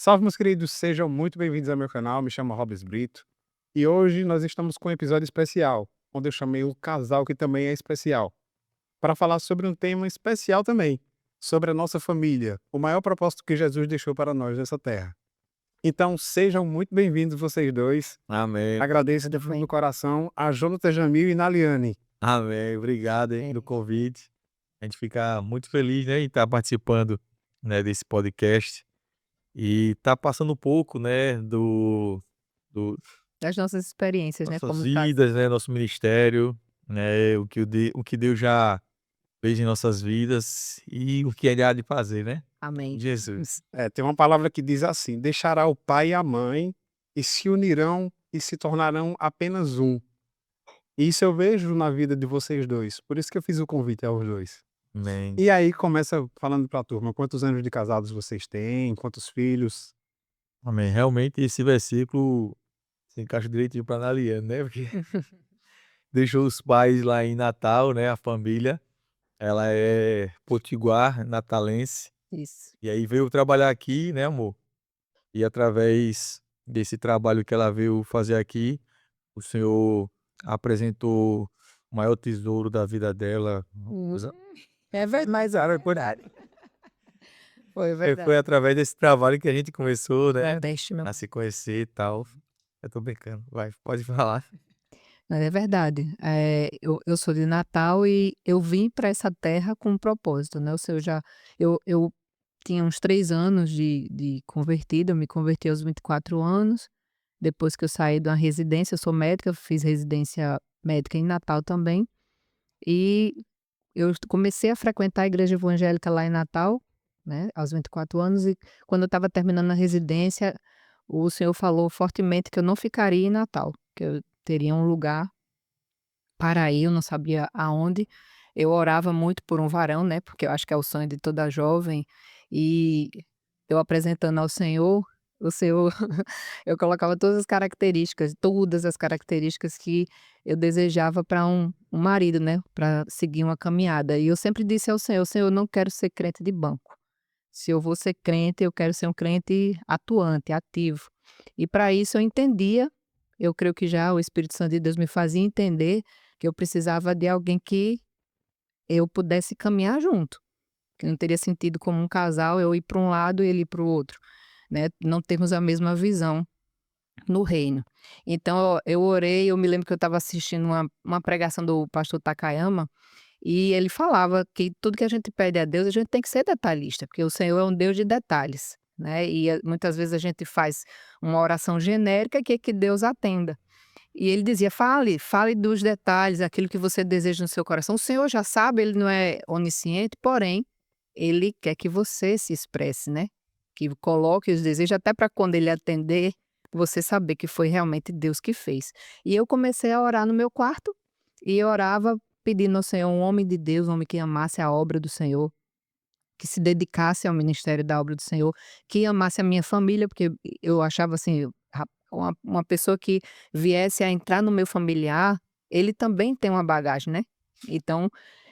Salve, meus queridos, sejam muito bem-vindos ao meu canal. Me chamo Robes Brito e hoje nós estamos com um episódio especial, onde eu chamei um casal que também é especial, para falar sobre um tema especial também, sobre a nossa família, o maior propósito que Jesus deixou para nós nessa terra. Então, sejam muito bem-vindos vocês dois. Amém, Agradeço do Tudo fundo bem. do coração a Jonathan Jamil e Naliane. amém. Obrigado, hein, do convite. A gente fica muito feliz, né, em estar participando, né, desse podcast e tá passando um pouco, né, do Das nossas experiências, né, nossas como casa. vidas, né, nosso ministério, né, o que Deus já fez em nossas vidas e o que Ele há de fazer, né, em Amém. Jesus. Tem uma palavra que diz assim: deixará o pai e a mãe e se unirão e se tornarão apenas um. Isso eu vejo na vida de vocês dois, por isso que eu fiz o convite aos dois. Amém, E aí começa falando pra turma, quantos anos de casados vocês têm, quantos filhos? amém. Realmente esse versículo se encaixa direitinho para Naliane, né, porque deixou os pais lá em Natal, né, a família. Ela é potiguar, natalense. Isso. E aí veio trabalhar aqui, né, amor? E através desse trabalho que ela veio fazer aqui, o Senhor apresentou o maior tesouro da vida dela. Uma Hum. coisa É verdade. mais rara por aí. Foi Foi verdade. através desse trabalho que a gente começou, né, Nordeste, meu. a se conhecer e tal. Eu tô brincando, vai, pode falar. Mas é verdade. Eu sou de Natal e eu vim para essa terra com um propósito, né, ou seja, eu tinha uns 3 anos de convertida, eu me converti aos 24 anos, depois que eu saí de uma residência. Eu sou médica, fiz residência médica em Natal também, e eu comecei a frequentar a igreja evangélica lá em Natal, né, aos 24 anos, e quando eu estava terminando a residência, o Senhor falou fortemente que eu não ficaria em Natal, que eu teria um lugar para ir, eu não sabia aonde. Eu orava muito por um varão, né, porque eu acho que é o sonho de toda jovem, e eu apresentando ao Senhor, o Senhor eu colocava todas as características que eu desejava para um marido, né, para seguir uma caminhada. E eu sempre disse ao Senhor: "Senhor, eu não quero ser crente de banco. Se eu vou ser crente, eu quero ser um crente atuante, ativo". E para isso eu entendia, eu creio que já o Espírito Santo de Deus me fazia entender que eu precisava de alguém que eu pudesse caminhar junto, que não teria sentido como um casal eu ir para um lado e ele ir para o outro, né, não termos a mesma visão no reino. Então eu orei, eu me lembro que eu estava assistindo uma pregação do pastor Takayama, e ele falava que tudo que a gente pede a Deus, a gente tem que ser detalhista, porque o Senhor é um Deus de detalhes, né, e muitas vezes a gente faz uma oração genérica e quer que Deus atenda. E ele dizia: "Fale dos detalhes, aquilo que você deseja no seu coração. O Senhor já sabe, ele não é onisciente, porém, ele quer que você se expresse, né, que coloque os desejos, até para quando ele atender, você saber que foi realmente Deus que fez". E eu comecei a orar no meu quarto, e eu orava pedindo ao Senhor um homem de Deus, um homem que amasse a obra do Senhor, que se dedicasse ao ministério da obra do Senhor, que amasse a minha família, porque eu achava assim, uma pessoa que viesse a entrar no meu familiar, ele também tem uma bagagem, né. Então,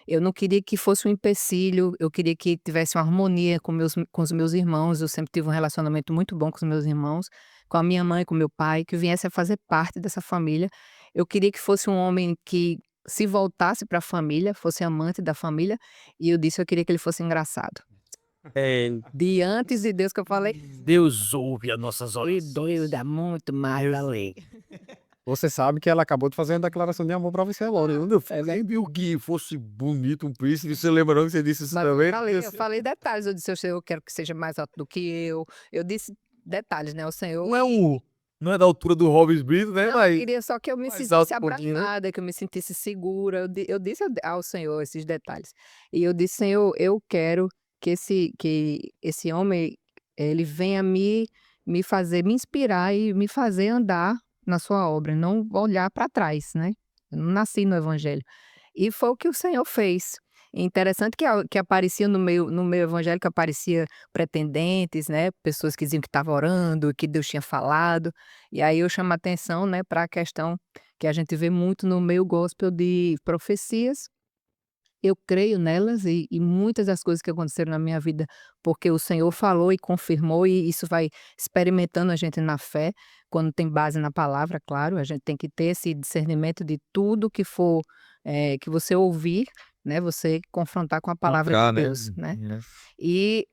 eu não queria que fosse um empecilho, eu queria que tivesse uma harmonia com os meus irmãos. Eu sempre tive um relacionamento muito bom com os meus irmãos, com a minha mãe, com meu pai, que viesse a fazer parte dessa família. Eu queria que fosse um homem que se voltasse para a família, fosse amante da família, e eu disse: eu queria que ele fosse engraçado. É, Diante de Deus que eu falei, Deus ouve as nossas e Deus dá muito mais além. Você sabe que ela acabou de fazer uma declaração de amor pra você agora, viu? Eu nem viu que fosse bonito um príncipe, você lembra não que você disse isso Mas também? eu falei detalhes, eu disse: "O Senhor, eu quero que seja mais alto do que eu disse detalhes, né, o Senhor Não é da altura do Hobbes Brito, né, não, eu mas queria só que eu me mais alto sentisse um pouquinho, né. abraçada, que eu me sentisse segura. Eu disse ao Senhor esses detalhes. E eu disse: "Senhor, eu quero que esse homem, ele venha me inspirar e me fazer andar na sua obra, não olhar para trás", né. Eu não nasci no evangelho. E foi o que o Senhor fez. Interessante que aparecia no meio evangélico, aparecia pretendentes, né, pessoas que diziam que estavam orando, que Deus tinha falado, e aí eu chamo a atenção, né, para a questão que a gente vê muito no meio gospel de profecias, eu creio nelas e muitas das coisas que aconteceram na minha vida, porque o Senhor falou e confirmou, e isso vai experimentando a gente na fé, quando tem base na palavra, claro, a gente tem que ter esse discernimento de tudo que for, que você ouvir, né, você confrontar com a palavra de Encontrar, né? Deus, né. E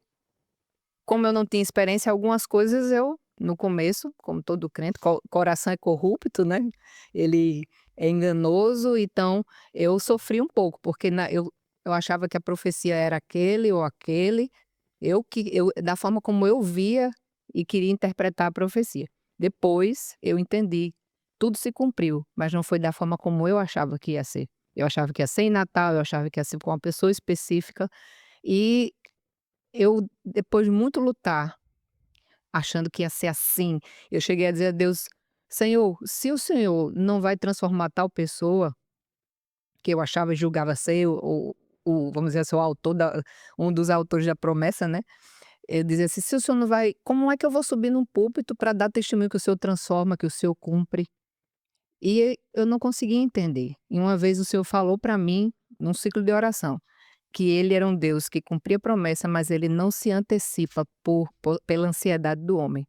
como eu não tinha experiência, algumas coisas eu, no começo, como todo crente, coração é corrupto, né? Ele é enganoso, então eu sofri um pouco, porque eu achava que a profecia era aquele ou aquele, da forma como eu via e queria interpretar a profecia. Depois eu entendi, tudo se cumpriu, mas não foi da forma como eu achava que ia ser. Eu achava que ia ser em Natal, eu achava que ia ser com uma pessoa específica, e eu, depois de muito lutar, achando que ia ser assim, eu cheguei a dizer a Deus: "Senhor, se o Senhor não vai transformar tal pessoa, que eu achava e julgava ser vamos dizer assim, o autor um dos autores da promessa, né", eu dizia assim: "Se o Senhor não vai, como é que eu vou subir num púlpito para dar testemunho que o Senhor transforma, que o Senhor cumpre?". E eu não conseguia entender. E uma vez o Senhor falou para mim, num ciclo de oração, que ele era um Deus que cumpria promessa, mas ele não se antecipa pela ansiedade do homem.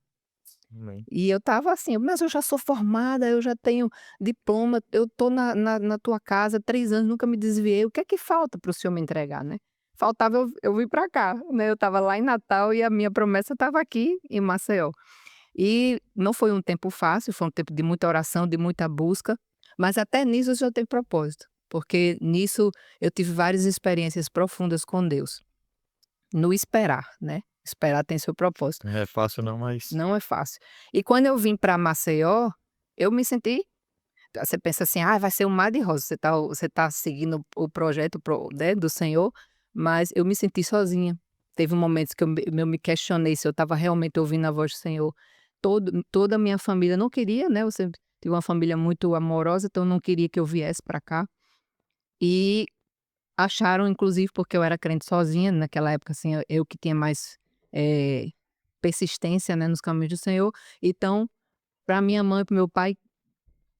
Amém. E eu estava assim: "Mas eu já sou formada, eu já tenho diploma, eu tô na tua casa há 3 anos, nunca me desviei, o que é que falta para o senhor me entregar, né?". Faltava eu vir para cá, né, eu estava lá em Natal e a minha promessa estava aqui em Maceió. E não foi um tempo fácil, foi um tempo de muita oração, de muita busca, mas até nisso eu já tenho propósito, porque nisso eu tive várias experiências profundas com Deus, no esperar, né, esperar tem seu propósito. Não é fácil não, mas Não é fácil. E quando eu vim para Maceió, eu me senti, você pensa assim: "Ah, vai ser um mar de rosas", você tá seguindo o projeto né, do Senhor, mas eu me senti sozinha. Teve momentos que eu me questionei se eu estava realmente ouvindo a voz do Senhor. Toda a minha família não queria, né, eu sempre tive uma família muito amorosa, então não queria que eu viesse para cá. E acharam, inclusive, porque eu era crente sozinha, naquela época, assim, eu que tinha mais, eh, persistência, né, nos caminhos do Senhor, então, para minha mãe e para meu pai,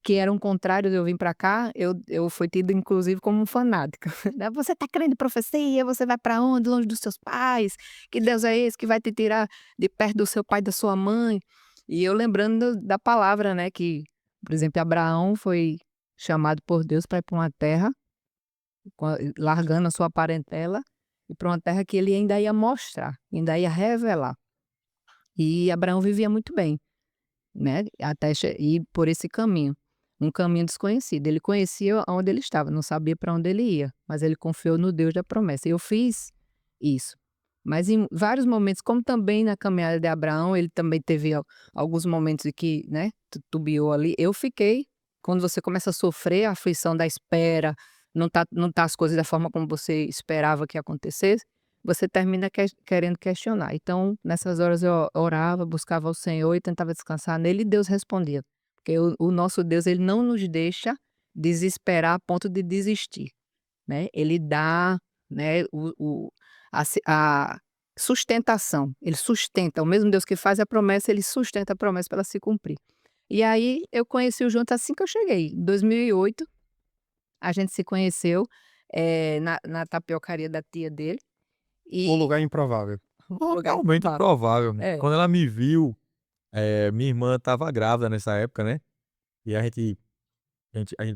que eram contrários de eu vir para cá, eu fui tida inclusive como um fanática, né: "Você está crendo em profecia? Você vai para onde? Longe dos seus pais? Que Deus é esse que vai te tirar de perto do seu pai e da sua mãe?". E eu lembrando da palavra, né, que, por exemplo, Abraão foi chamado por Deus para ir para uma terra, largando a sua parentela, e para uma terra que ele ainda ia mostrar, ainda ia revelar. E Abraão vivia muito bem, né, até ir por esse caminho, um caminho desconhecido. Ele conhecia onde ele estava, não sabia para onde ele ia, mas ele confiou no Deus da promessa. E eu fiz isso. Mas em vários momentos, como também na caminhada de Abraão, ele também teve alguns momentos em que, né, titubeou ali. Eu fiquei, quando você começa a sofrer a aflição da espera, não tá as coisas da forma como você esperava que acontecesse, você termina querendo questionar. Então, nessas horas eu orava, buscava o Senhor e tentava descansar nele, e Deus respondia. Porque o nosso Deus, ele não nos deixa desesperar a ponto de desistir, né. Ele dá, né, a sustentação, ele sustenta, o mesmo Deus que faz a promessa, ele sustenta a promessa para ela se cumprir. E aí eu conheci o Jontas assim que eu cheguei, em 2008, a gente se conheceu, na tapiocaria da tia dele, Um e lugar improvável. um lugar totalmente improvável. improvável. É. Quando ela me viu, minha irmã estava grávida nessa época, né, e a gente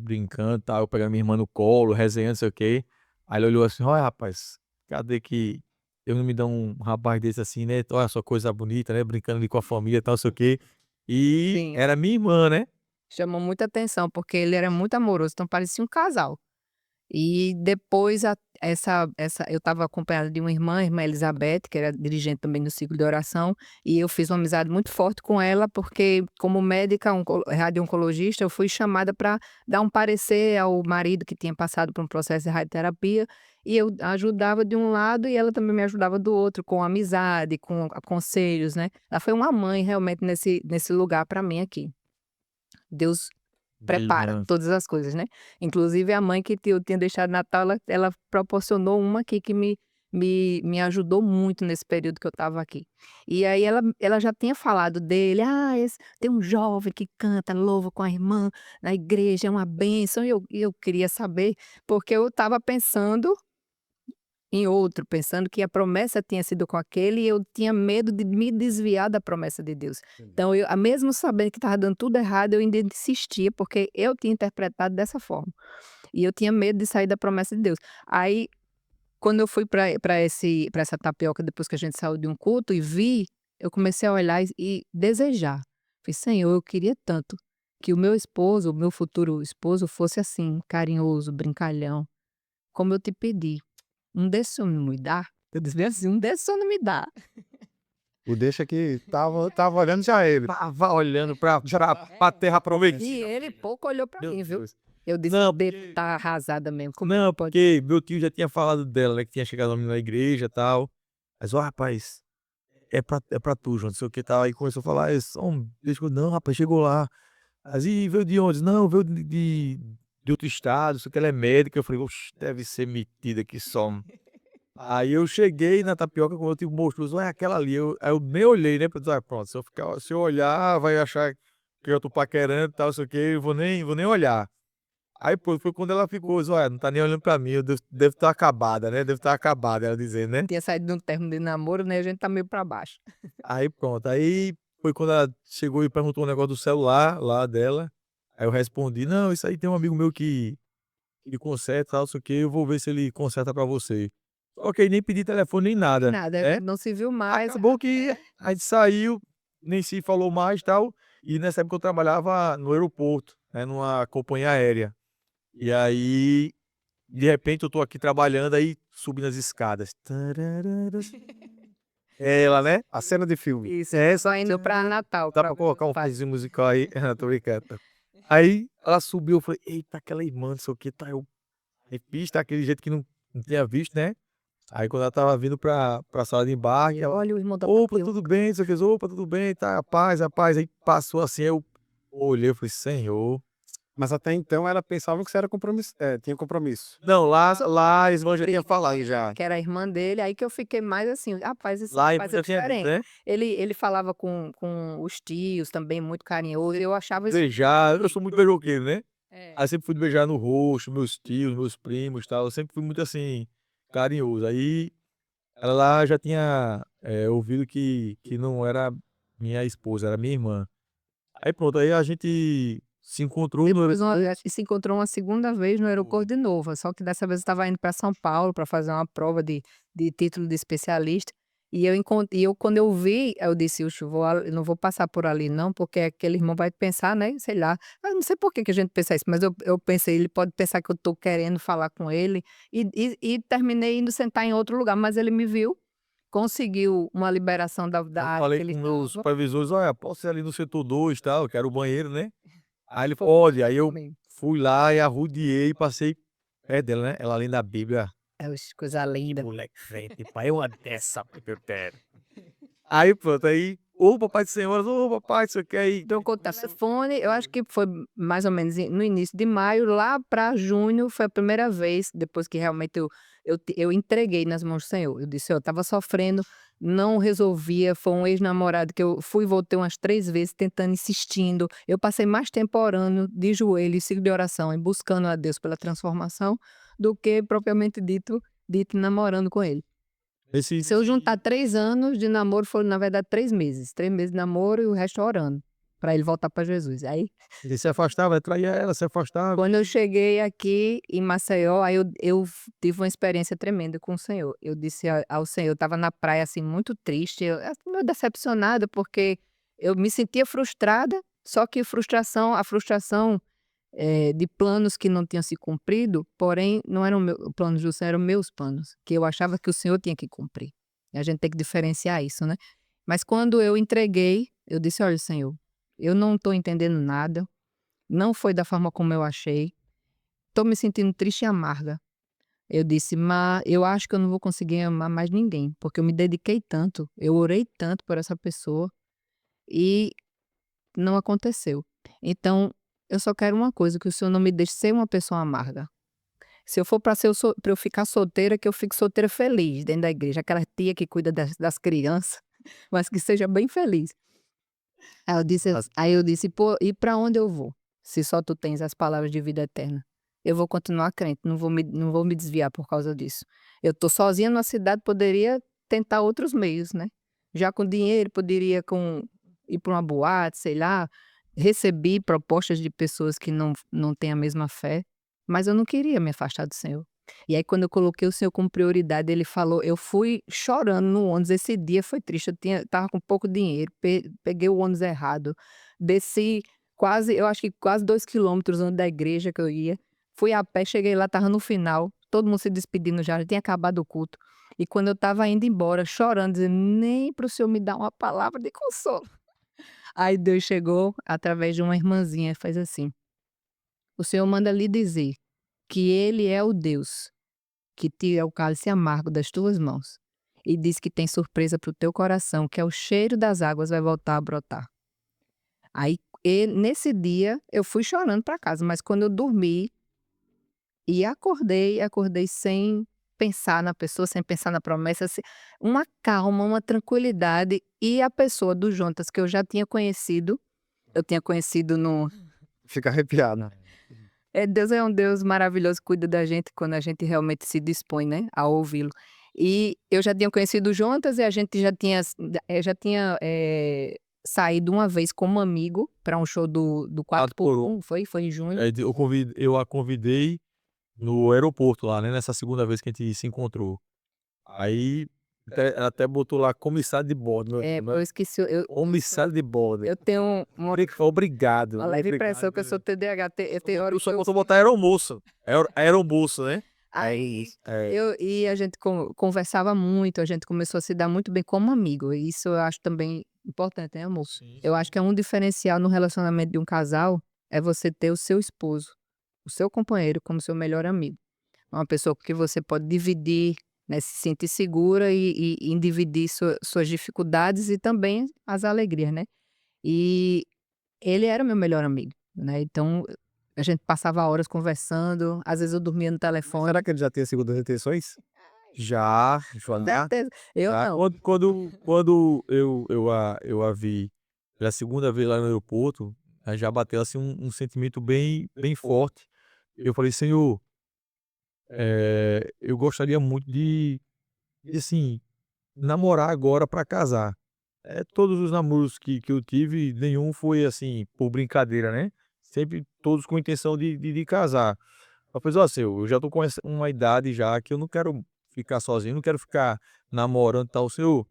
brincando, e tal, eu pegando minha irmã no colo, resenhando, não sei o quê. Aí ela olhou assim: "Olha, rapaz, cadê que eu não me dá um rapaz desse assim, né, olha só coisa bonita, né, brincando ali com a família e tal, não sei o quê". E Sim, era minha irmã, né. chamou muita atenção, porque ele era muito amoroso, então parecia um casal. E depois essa eu estava acompanhada de uma irmã, a irmã Elizabeth, que era dirigente também do ciclo de oração, e eu fiz uma amizade muito forte com ela, porque como médica radio-oncologista, eu fui chamada para dar um parecer ao marido que tinha passado por um processo de radioterapia, e eu ajudava de um lado e ela também me ajudava do outro, com amizade, com conselhos, né. Ela foi uma mãe realmente nesse lugar para mim aqui. Deus Minha prepara irmã todas as coisas, né. Inclusive a mãe que eu tinha deixado no Natal, ela proporcionou uma aqui que me ajudou muito nesse período que eu estava aqui. E aí ela já tinha falado dele: "Ah, tem um jovem que canta, louva com a irmã na igreja, é uma bênção", e eu queria saber, porque eu estava pensando em outro, pensando que a promessa tinha sido com aquele e eu tinha medo de me desviar da promessa de Deus. Então, mesmo sabendo que estava dando tudo errado, eu ainda insistia, porque eu tinha interpretado dessa forma. E eu tinha medo de sair da promessa de Deus. Aí, quando eu fui para essa tapioca, depois que a gente saiu de um culto e vi, eu comecei a olhar e desejar. Falei, Senhor, eu queria tanto que o meu esposo, o meu futuro esposo, fosse assim, carinhoso, brincalhão, como eu te pedi. Um desse o não me dá? Eu disse bem assim, um desse o não me dá. O deixa que tava olhando já ele. Tava olhando pra terra prometida. E ele pouco olhou para Meu mim, viu? Deus. Eu disse, Não, devo tá arrasada mesmo. Como Não, pode? porque meu tio já tinha falado dela, né, que tinha chegado uma menina na igreja e tal. Mas, ó, rapaz, é pra tu, João, não sei o que tal. Aí começou a falar, não, rapaz, chegou lá. Aí veio de onde? Não, veio de outro estado, sei que ela é médica. Eu falei, oxe, deve ser metida que só. Aí eu cheguei na tapioca, quando eu tive mostrou, é aquela ali. Aí eu nem olhei, né? Pra dizer, pronto, se eu olhar, vai achar que eu tô paquerando e tal, sei o que, eu vou nem olhar. Aí, pô, foi quando ela ficou, olha, não tá nem olhando pra mim, eu devo estar acabada, né? Deve estar acabada, ela dizendo, né? Tinha saído de um término de namoro, né? A gente tá meio para baixo. Aí pronto, aí foi quando ela chegou e perguntou um negócio do celular lá dela. Aí eu respondi, não, isso aí tem um amigo meu que conserta, tal, não sei o que, eu vou ver se ele conserta pra você. Ok, nem pedi telefone nem nada, Nada, né? não se viu mais. Acabou que a gente saiu, nem se falou mais e tal. E nessa época eu trabalhava no aeroporto, né, numa companhia aérea. E aí, de repente, eu tô aqui trabalhando, aí subindo as escadas. Tararara. É ela, né? A cena de filme. Isso, só indo para Natal. Dá pra colocar um fundo musical aí? Não, tô brincando. Aí ela subiu, eu falei, eita, aquela irmã, não sei o que, tá eu. Aí fiz, tá aquele jeito que não tinha visto, né? Aí quando ela tava vindo pra sala de embarque, ela, Olha o irmão da opa, tapioca. tudo bem, não sei o que, opa, tudo bem, tá, rapaz. Aí passou assim, eu olhei, eu falei, Senhor. Mas até então ela pensava que você era tinha compromisso. Não, lá eles vão já tinha falado já. Que era a irmã dele, aí que eu fiquei mais assim, rapaz, esse Lá rapaz é já tinha dito, diferente. né? Ele falava com os tios também, muito carinhoso, eu achava isso. Beijar, eu sou muito beijoqueiro, né? É. Aí sempre fui beijar no rosto, meus tios, meus primos e tal. Eu sempre fui muito assim, carinhoso. Aí ela lá já tinha ouvido que não era minha esposa, era minha irmã. Aí pronto, aí a gente se encontrou no Depois a gente se encontrou uma segunda vez no aeroporto de novo, só que dessa vez eu estava indo para São Paulo para fazer uma prova de título de especialista. E quando eu vi, eu disse, "Uxe, eu não vou passar por ali não, porque aquele irmão vai pensar, né, sei lá, eu não sei por que que a gente pensa isso, mas eu pensei, ele pode pensar que eu estou querendo falar com ele, e terminei indo sentar em outro lugar, mas ele me viu, conseguiu uma liberação da Eu área falei que ele com meus estava. supervisores, olha, posso ir ali no setor 2 e tal, que era o banheiro, né? Aí ele, Foi pode. Aí eu mesmo. fui lá e arrodeei e passei perto dela, né? Ela lendo a Bíblia. Oxe, coisa linda. Moleque crente, pai, é uma dessa que eu quero. Aí pronto, aí, ô papai do Senhor, ô papai, isso aqui aí. Trocou o telefone, eu acho que foi mais ou menos no início de maio, lá para junho foi a primeira vez, depois que realmente eu entreguei nas mãos do Senhor. Eu disse: "Eu estava sofrendo, não resolvia", foi um ex-namorado que eu fui e voltei umas 3 vezes tentando, insistindo. Eu passei mais tempo orando de joelho, ciclo de oração e buscando a Deus pela transformação, do que propriamente dito namorando com ele. Esse, Se eu juntar 3 anos de namoro, foram na verdade 3 meses. 3 meses de namoro e o resto orando, para ele voltar para Jesus. Aí, ele se afastava, traía ela, se afastava. quando eu cheguei aqui em Maceió, aí tive uma experiência tremenda com o Senhor. Eu disse ao Senhor, eu estava na praia, assim, muito triste, assim, meio decepcionada, porque eu me sentia frustrada, só que a frustração, de planos que não tinham se cumprido, porém não eram planos do Senhor, eram meus planos, que eu achava que o Senhor tinha que cumprir. E a gente tem que diferenciar isso, né. Mas quando eu entreguei, eu disse: "Olha, Senhor, eu não estou entendendo nada, não foi da forma como eu achei, estou me sentindo triste e amarga". Eu disse: "Mas eu acho que eu não vou conseguir amar mais ninguém, porque eu me dediquei tanto, eu orei tanto por essa pessoa e não aconteceu. Então, eu só quero uma coisa, que o Senhor não me deixe ser uma pessoa amarga. Se eu for para eu ficar solteira, que eu fique solteira feliz dentro da igreja, aquela tia que cuida das crianças, mas que seja bem feliz". Aí eu disse: "Pô, e para onde eu vou, se só tu tens as palavras de vida eterna?". eu vou continuar crente, não vou me desviar por causa disso. Eu tô sozinha numa cidade, poderia tentar outros meios, né. Já com dinheiro, poderia ir para uma boate, sei lá, recebi propostas de pessoas que não têm a mesma fé, mas eu não queria me afastar do Senhor. E aí quando eu coloquei o Senhor como prioridade, ele falou eu fui chorando no ônibus, esse dia foi triste, estava com pouco dinheiro, peguei o ônibus errado, desci quase eu acho que quase 2 quilômetros antes da igreja que eu ia, fui a pé, cheguei lá, estava no final, todo mundo se despedindo já tinha acabado o culto. E quando eu estava indo embora, chorando, dizendo: "Nem para o Senhor me dar uma palavra de consolo". Aí Deus chegou através de uma irmãzinha e fez assim: "O Senhor manda lhe dizer que Ele é o Deus que tira o cálice amargo das tuas mãos, e diz que tem surpresa para o teu coração, que é o cheiro das águas vai voltar a brotar". Aí, nesse dia, eu fui chorando para casa, mas quando eu dormi e acordei sem pensar na pessoa, sem pensar na promessa, uma calma, uma tranquilidade, e a pessoa do Jontas que eu já tinha conhecido, eu tinha conhecido no Fica arrepiado. Deus é um Deus maravilhoso, cuida da gente quando a gente realmente se dispõe, né, a ouvi-lo. E eu já tinha conhecido o Jontas e a gente já tinha saído uma vez como amigo para um show do 4x1, foi em junho. Eu a convidei no aeroporto lá, né, nessa segunda vez que a gente se encontrou. Aí ela até botou lá comissário de bordo, Eu esqueci, comissário de bordo. eu tenho Obrigado, uma leve impressão que eu sou TDAH, tem hora Eu que só eu faltou botar aeromoça. Aeromoça, né? aí É. e a gente conversava muito, a gente começou a se dar muito bem como amigo, e isso eu acho também importante, né, amor? Sim, Eu acho sim. que é um diferencial no relacionamento de um casal, é você ter o seu esposo, o seu companheiro como seu melhor amigo. Uma pessoa com que você pode dividir, né, se sentir segura em dividir suas dificuldades e também as alegrias, né. E ele era meu melhor amigo, né, então a gente passava horas conversando, às vezes eu dormia no telefone. Será que ele já tem segundas intenções? Já, já. Certeza, eu Tá? não. Quando eu a vi pela segunda vez lá no aeroporto, aí já bateu assim um sentimento bem forte. Eu falei: "Senhor, eu gostaria muito de assim, namorar agora para casar". Todos os namoros que eu tive, nenhum foi assim, por brincadeira, né, sempre todos com intenção de casar. Eu falei: "Ó senhor, eu já tô com uma idade já que eu não quero ficar sozinho, não quero ficar namorando e tal. Senhor,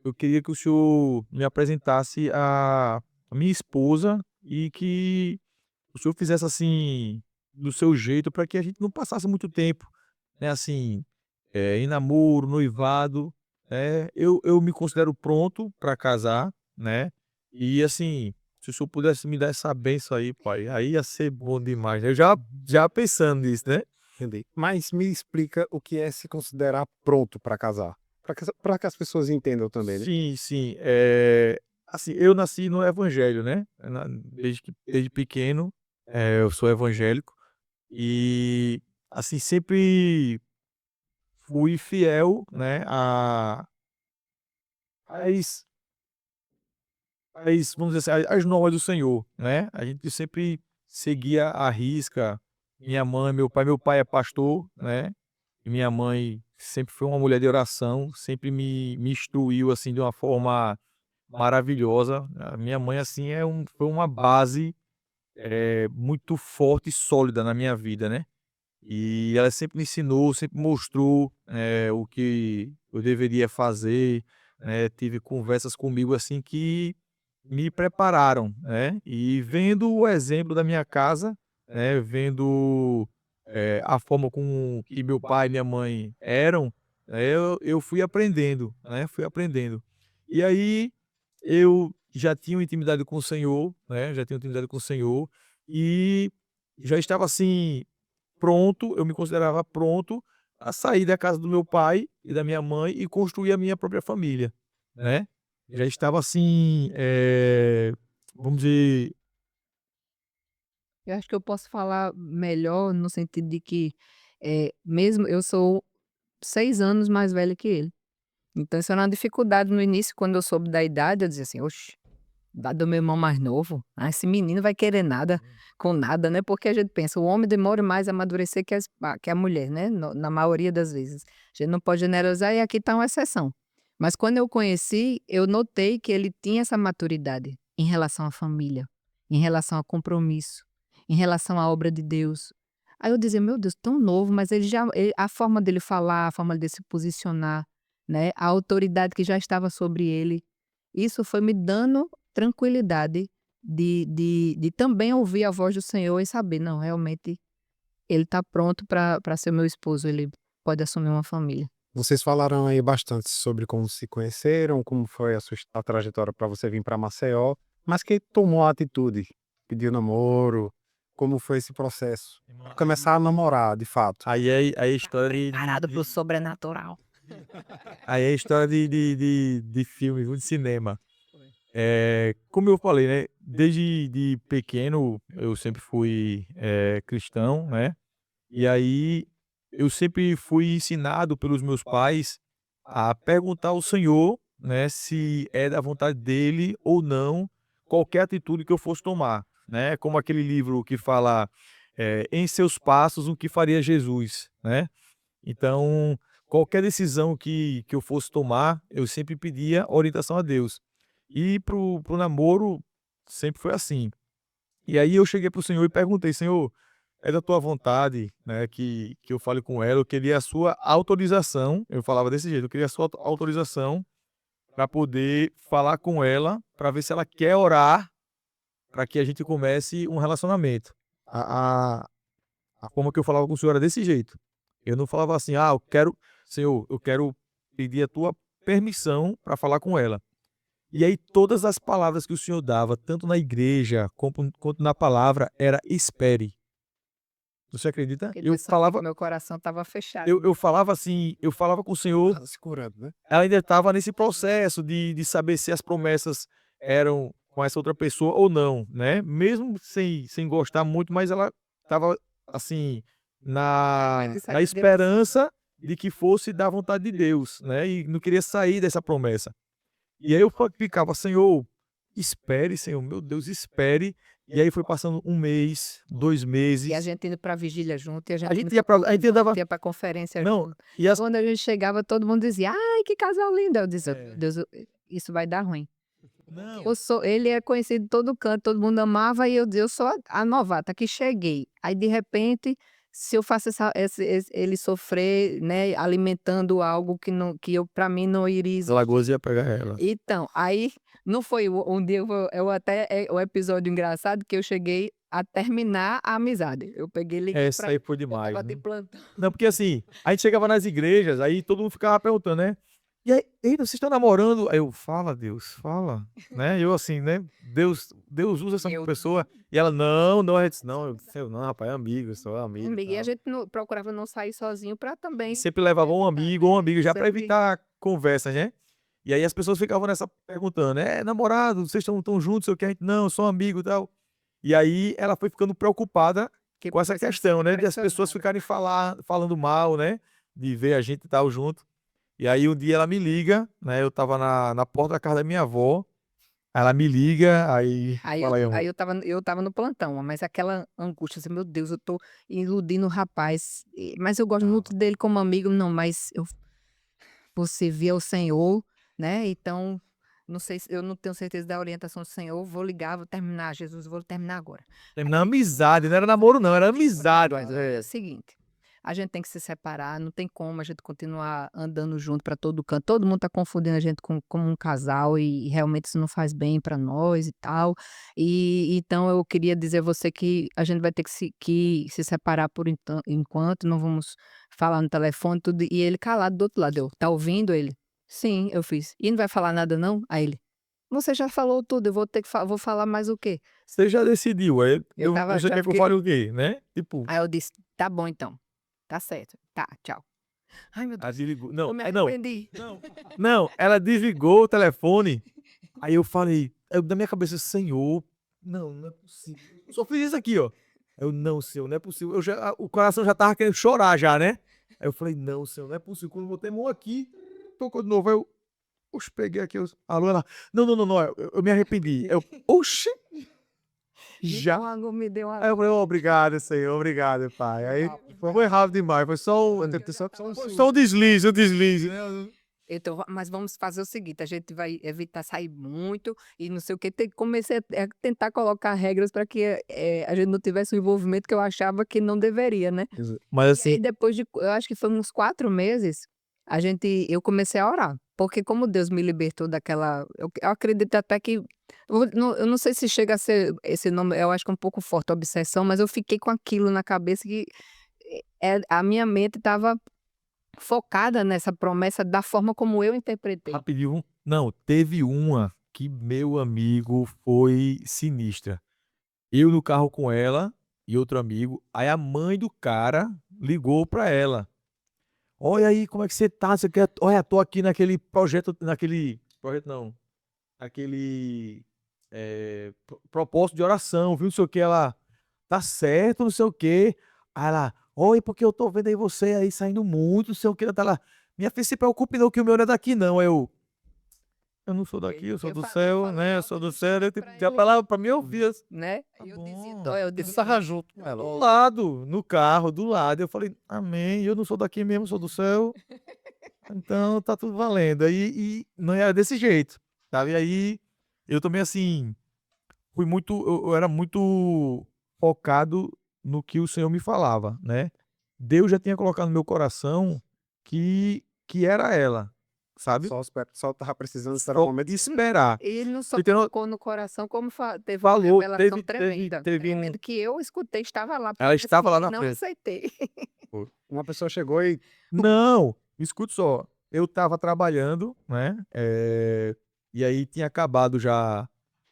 eu queria que o senhor me apresentasse a minha esposa e que o senhor fizesse, assim, do seu jeito para que a gente não passasse muito tempo, né, assim, em namoro, noivado, eu me considero pronto para casar, né, e assim, se o senhor pudesse me dar essa bênção aí, pai, aí ia ser bom demais, né. Eu já pensando nisso, né. Entendi. Mas me explica o que é se considerar pronto para casar, para que as pessoas entendam também, né? Sim, sim. Assim, eu nasci no evangelho, né, desde pequeno, eu sou evangélico e, assim, sempre fui fiel, né, às vamos dizer assim, às normas do Senhor, né. A gente sempre seguia à risca, minha mãe, meu pai é pastor, né, e minha mãe sempre foi uma mulher de oração, sempre me instruiu, assim, de uma forma maravilhosa. A minha mãe, assim, foi uma base, muito forte e sólida na minha vida, né. E ela sempre me ensinou, sempre mostrou, o que eu deveria fazer, né, tive conversas comigo, assim, que me prepararam, né. E vendo o exemplo da minha casa, né, vendo, a forma com que meu pai e minha mãe eram, eu fui aprendendo, né, fui aprendendo. E aí eu já tinha uma intimidade com o Senhor, né, já tinha intimidade com o Senhor, e já estava assim pronto, eu me considerava pronto a sair da casa do meu pai e da minha mãe e construir a minha própria família, né. Já estava assim, vamos dizer. Eu acho que eu posso falar melhor no sentido de que, mesmo eu sou 6 anos mais velha que ele, então isso era uma dificuldade no início, quando eu soube da idade, eu dizia assim: "Oxe". Da do meu irmão mais novo, esse menino vai querer nada com nada, né, porque a gente pensa, o homem demora mais a amadurecer que a mulher, né, na maioria das vezes. A gente não pode generalizar e aqui está uma exceção. Mas quando eu o conheci, eu notei que ele tinha essa maturidade em relação à família, em relação ao compromisso, em relação à obra de Deus. Aí eu dizia: "Meu Deus, tão novo", mas a forma dele falar, a forma dele se posicionar, né, a autoridade que já estava sobre ele, isso foi me dando tranquilidade de também ouvir a voz do Senhor e saber: "Não, realmente ele está pronto para ser meu esposo, ele pode assumir uma família". Vocês falaram aí bastante sobre como se conheceram, como foi a trajetória para você vir para Maceió, mas quem tomou a atitude? Pediu namoro? Como foi esse processo? Irmão, Começar a namorar, de fato. aí é a história Preparado para o sobrenatural. aí é a história de filme, viu, de cinema. Como eu falei, né, desde de pequeno eu sempre fui, cristão, né, e aí eu sempre fui ensinado pelos meus pais a perguntar ao Senhor, né, se é da vontade dele ou não qualquer atitude que eu fosse tomar, né, como aquele livro que fala, "Em seus passos o que faria Jesus", né. Então, qualquer decisão que eu fosse tomar, eu sempre pedia orientação a Deus. E pro namoro sempre foi assim. E aí eu cheguei pro Senhor e perguntei: "Senhor, é da tua vontade, né, que eu fale com ela? Eu queria a sua autorização", eu falava desse jeito, "eu queria a sua autorização para poder falar com ela, para ver se ela quer orar, para que a gente comece um relacionamento". A forma que eu falava com o Senhor era desse jeito. Eu não falava assim: "Ah, eu quero Senhor, eu quero pedir a tua permissão para falar com ela". E aí todas as palavras que o Senhor dava, tanto na igreja quanto na palavra, era "espere". Você acredita? Porque Eu Deus sabia que falava meu coração estava fechado. eu falava assim, eu falava com o Senhor, Tava se curando, né? ela ainda estava nesse processo de saber se as promessas eram com essa outra pessoa ou não, né, mesmo sem gostar muito, mas ela estava, assim, na Mas isso na aí Deus esperança de que fosse da vontade de Deus, né, e não queria sair dessa promessa. E aí eu ficava: "Senhor, espere, Senhor, meu Deus, espere". E aí foi passando 1 mês, 2 e a meses, gente indo pra vigília junto, e a a gente indo gente ia pra a gente andava ia pra conferência não, junto. e as Quando a gente chegava, todo mundo dizia: "Ai, que casal lindo". Eu dizia: "Meu é, Deus, isso vai dar ruim". não, Ele é conhecido em todo canto, todo mundo amava e eu sou a novata que cheguei. Aí de repente, se eu faço ele sofrer, né, alimentando algo que eu para mim não iria as Alagoas ia pegar ela. então, aí não foi um dia eu até o episódio engraçado que eu cheguei a terminar a amizade. Eu peguei e liguei Essa pra aí foi eu demais, estava de né. plantão. Não, porque assim, a gente chegava nas igrejas, aí todo mundo ficava perguntando, né: "E aí, eita, vocês estão namorando?" Aí eu: "Fala Deus, fala", né, eu assim, né, Deus usa essa Eu pessoa, e ela: "Não, não", a gente disse: "Não", eu disse: "Não, rapaz, é amigo, só amigo e e a tal". gente não procurava não sair sozinho para E também sempre levava um evitar, amigo ou uma né, amiga já para sempre evitar conversas, né. E aí as pessoas ficavam nessa perguntando: "É namorado? Vocês estão juntos, sei o quê?" A gente: "Não, só amigo e tal". E aí ela foi ficando preocupada que com essa começou a se questão, né, de as pessoas impressionada. ficarem falando mal, né, de ver a gente e tal junto. E aí um dia ela me liga, né, eu estava na porta da casa da minha avó, ela me liga, aí fala aí Aí amor. eu estava no plantão, mas aquela angústia, assim: "Meu Deus, eu tô iludindo o rapaz, mas eu gosto muito dele como amigo". Não, mas vou servir ao Senhor, né, então, não sei se eu não tenho certeza da orientação do Senhor, vou ligar, vou terminar, Jesus, vou terminar agora. Terminar amizade, não era namoro não, era amizade. Mas é o seguinte, a gente tem que se separar, não tem como a gente continuar andando junto para todo canto, todo mundo tá confundindo a gente com um casal e realmente isso não faz bem para nós e tal. E então eu queria dizer a você que a gente vai ter que se separar por enquanto, não vamos falar no telefone tudo, e ele calado do outro lado, eu: "Tá ouvindo?" Ele: "Sim", eu fiz: "E não vai falar nada não?" Aí ele: "Você já falou tudo, eu vou ter que vou falar mais o quê?" Você já decidiu, aí Eu estava você já quer que eu fiquei fale o quê, né, tipo, Aí eu disse: "Tá bom então, tá certo, tá, tchau". Ai meu ela Deus, desligou eu não, me não, arrependi. não, ela desligou o telefone. Aí eu falei, eu na minha cabeça: "Senhor, não, não é possível. Eu só fiz isso aqui, ó". Eu: "Não, Senhor, não é possível". Eu já o coração já estava querendo chorar já, né. Aí eu falei: "Não, Senhor, não é possível". Quando eu botei a mão aqui, tocou de novo, aí eu: Oxe, peguei aqui. A Luana, não, eu me arrependi. Eu, oxe, já. Me deu Aí água. eu falei, obrigado, Senhor, obrigado, pai. Aí foi rápido demais, foi só um deslize, né? Então, mas vamos fazer o seguinte, a gente vai evitar sair muito e não sei o quê. Comecei a tentar colocar regras para que a gente não tivesse o envolvimento que eu achava que não deveria, né? Mas E aí assim, depois eu acho que foi uns 4 meses, eu comecei a orar, porque como Deus me libertou daquela eu acredito até que eu não sei se chega a ser esse nome, eu acho que é um pouco forte, obsessão, mas eu fiquei com aquilo na cabeça que, a minha mente estava focada nessa promessa da forma como eu interpretei. rapidinho, não, teve uma que meu amigo foi sinistra. Eu no carro com ela e outro amigo, aí a mãe do cara ligou pra ela. Olha aí, como é que você tá? Você quer... Olha, tô aqui projeto não, aquele propósito de oração, viu? Não sei o que, ela, tá certo, não sei o que. Aí ela, oi, porque eu tô vendo aí você aí saindo muito, não sei o que, ela tá lá. Minha filha, se preocupe não, que o meu não é daqui não. Eu não sou daqui, eu sou do céu, né? Eu sou do céu, eu pra já ele, falava pra mim ouvir. né? Tá Eu dizia, bom. eu E dizia, sarra junto com ela. Do lado, no carro, do lado. Eu falei, amém, eu não sou daqui mesmo, sou do céu. Então tá tudo valendo. E não era desse jeito, sabe? E aí eu também, assim, eu era muito focado no que o Senhor me falava, né? Deus já tinha colocado no meu coração que era ela, sabe? Só tava precisando esperar o Só momento certo. esperar. ele não só Você entendeu? colocou no coração, como teve uma Falou, revelação teve tremenda. um. Tremenda que eu escutei, estava lá, Ela mas estava lá que na não frente. aceitei. Uma pessoa chegou e Não, escute só. Eu estava trabalhando, né? E aí tinha acabado já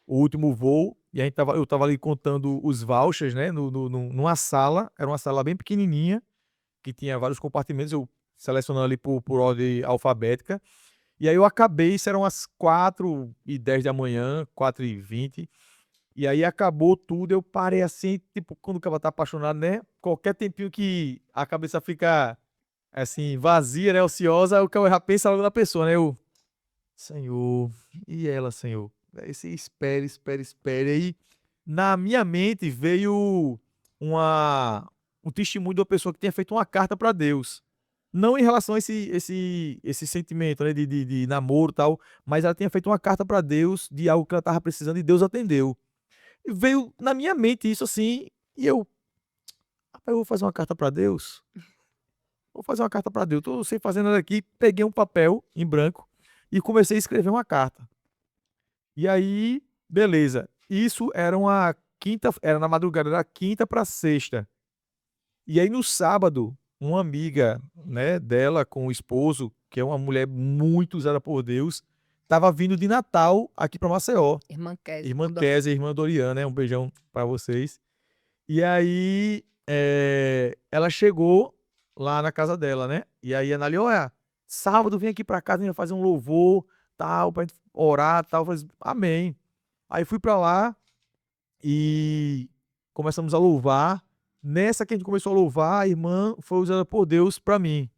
o último voo. E eu estava ali contando os vouchers, né? Numa sala. Era uma sala bem pequenininha, que tinha vários compartimentos. Eu selecionando ali por ordem alfabética. E aí eu acabei, isso eram umas 4h10 da manhã, 4h20. E aí acabou tudo, eu parei assim, tipo, quando o cara tá apaixonado, né? Qualquer tempinho que a cabeça fica assim, vazia, né? Ociosa, o cara já pensa logo na pessoa, né? Senhor, e ela, Senhor? Aí você espere. Aí na minha mente veio um testemunho de uma pessoa que tinha feito uma carta para Deus. Não em relação a esse sentimento, né? De namoro e tal, mas ela tinha feito uma carta para Deus de algo que ela tava precisando e Deus atendeu. E veio na minha mente isso assim, e rapaz, eu vou fazer uma carta para Deus? Vou fazer uma carta para Deus. Tô sem fazer nada aqui, peguei um papel em branco e comecei a escrever uma carta. E aí, beleza. Isso era uma quinta, era na madrugada da quinta para sexta. E aí no sábado, uma amiga, né, dela com o esposo, que é uma mulher muito usada por Deus, estava vindo de Natal aqui para Maceió. Irmã Kézia, Irmã Kézia, irmã Doriana, né? Um beijão para vocês. E aí, ela chegou lá na casa dela, né? E aí, a Anali, olha, sábado vem aqui pra casa, a gente vai fazer um louvor, tal, pra gente orar, tal. Eu falei, assim, amém. Aí fui pra lá e começamos a louvar. Nessa que a gente começou a louvar, a irmã foi usada por Deus pra mim.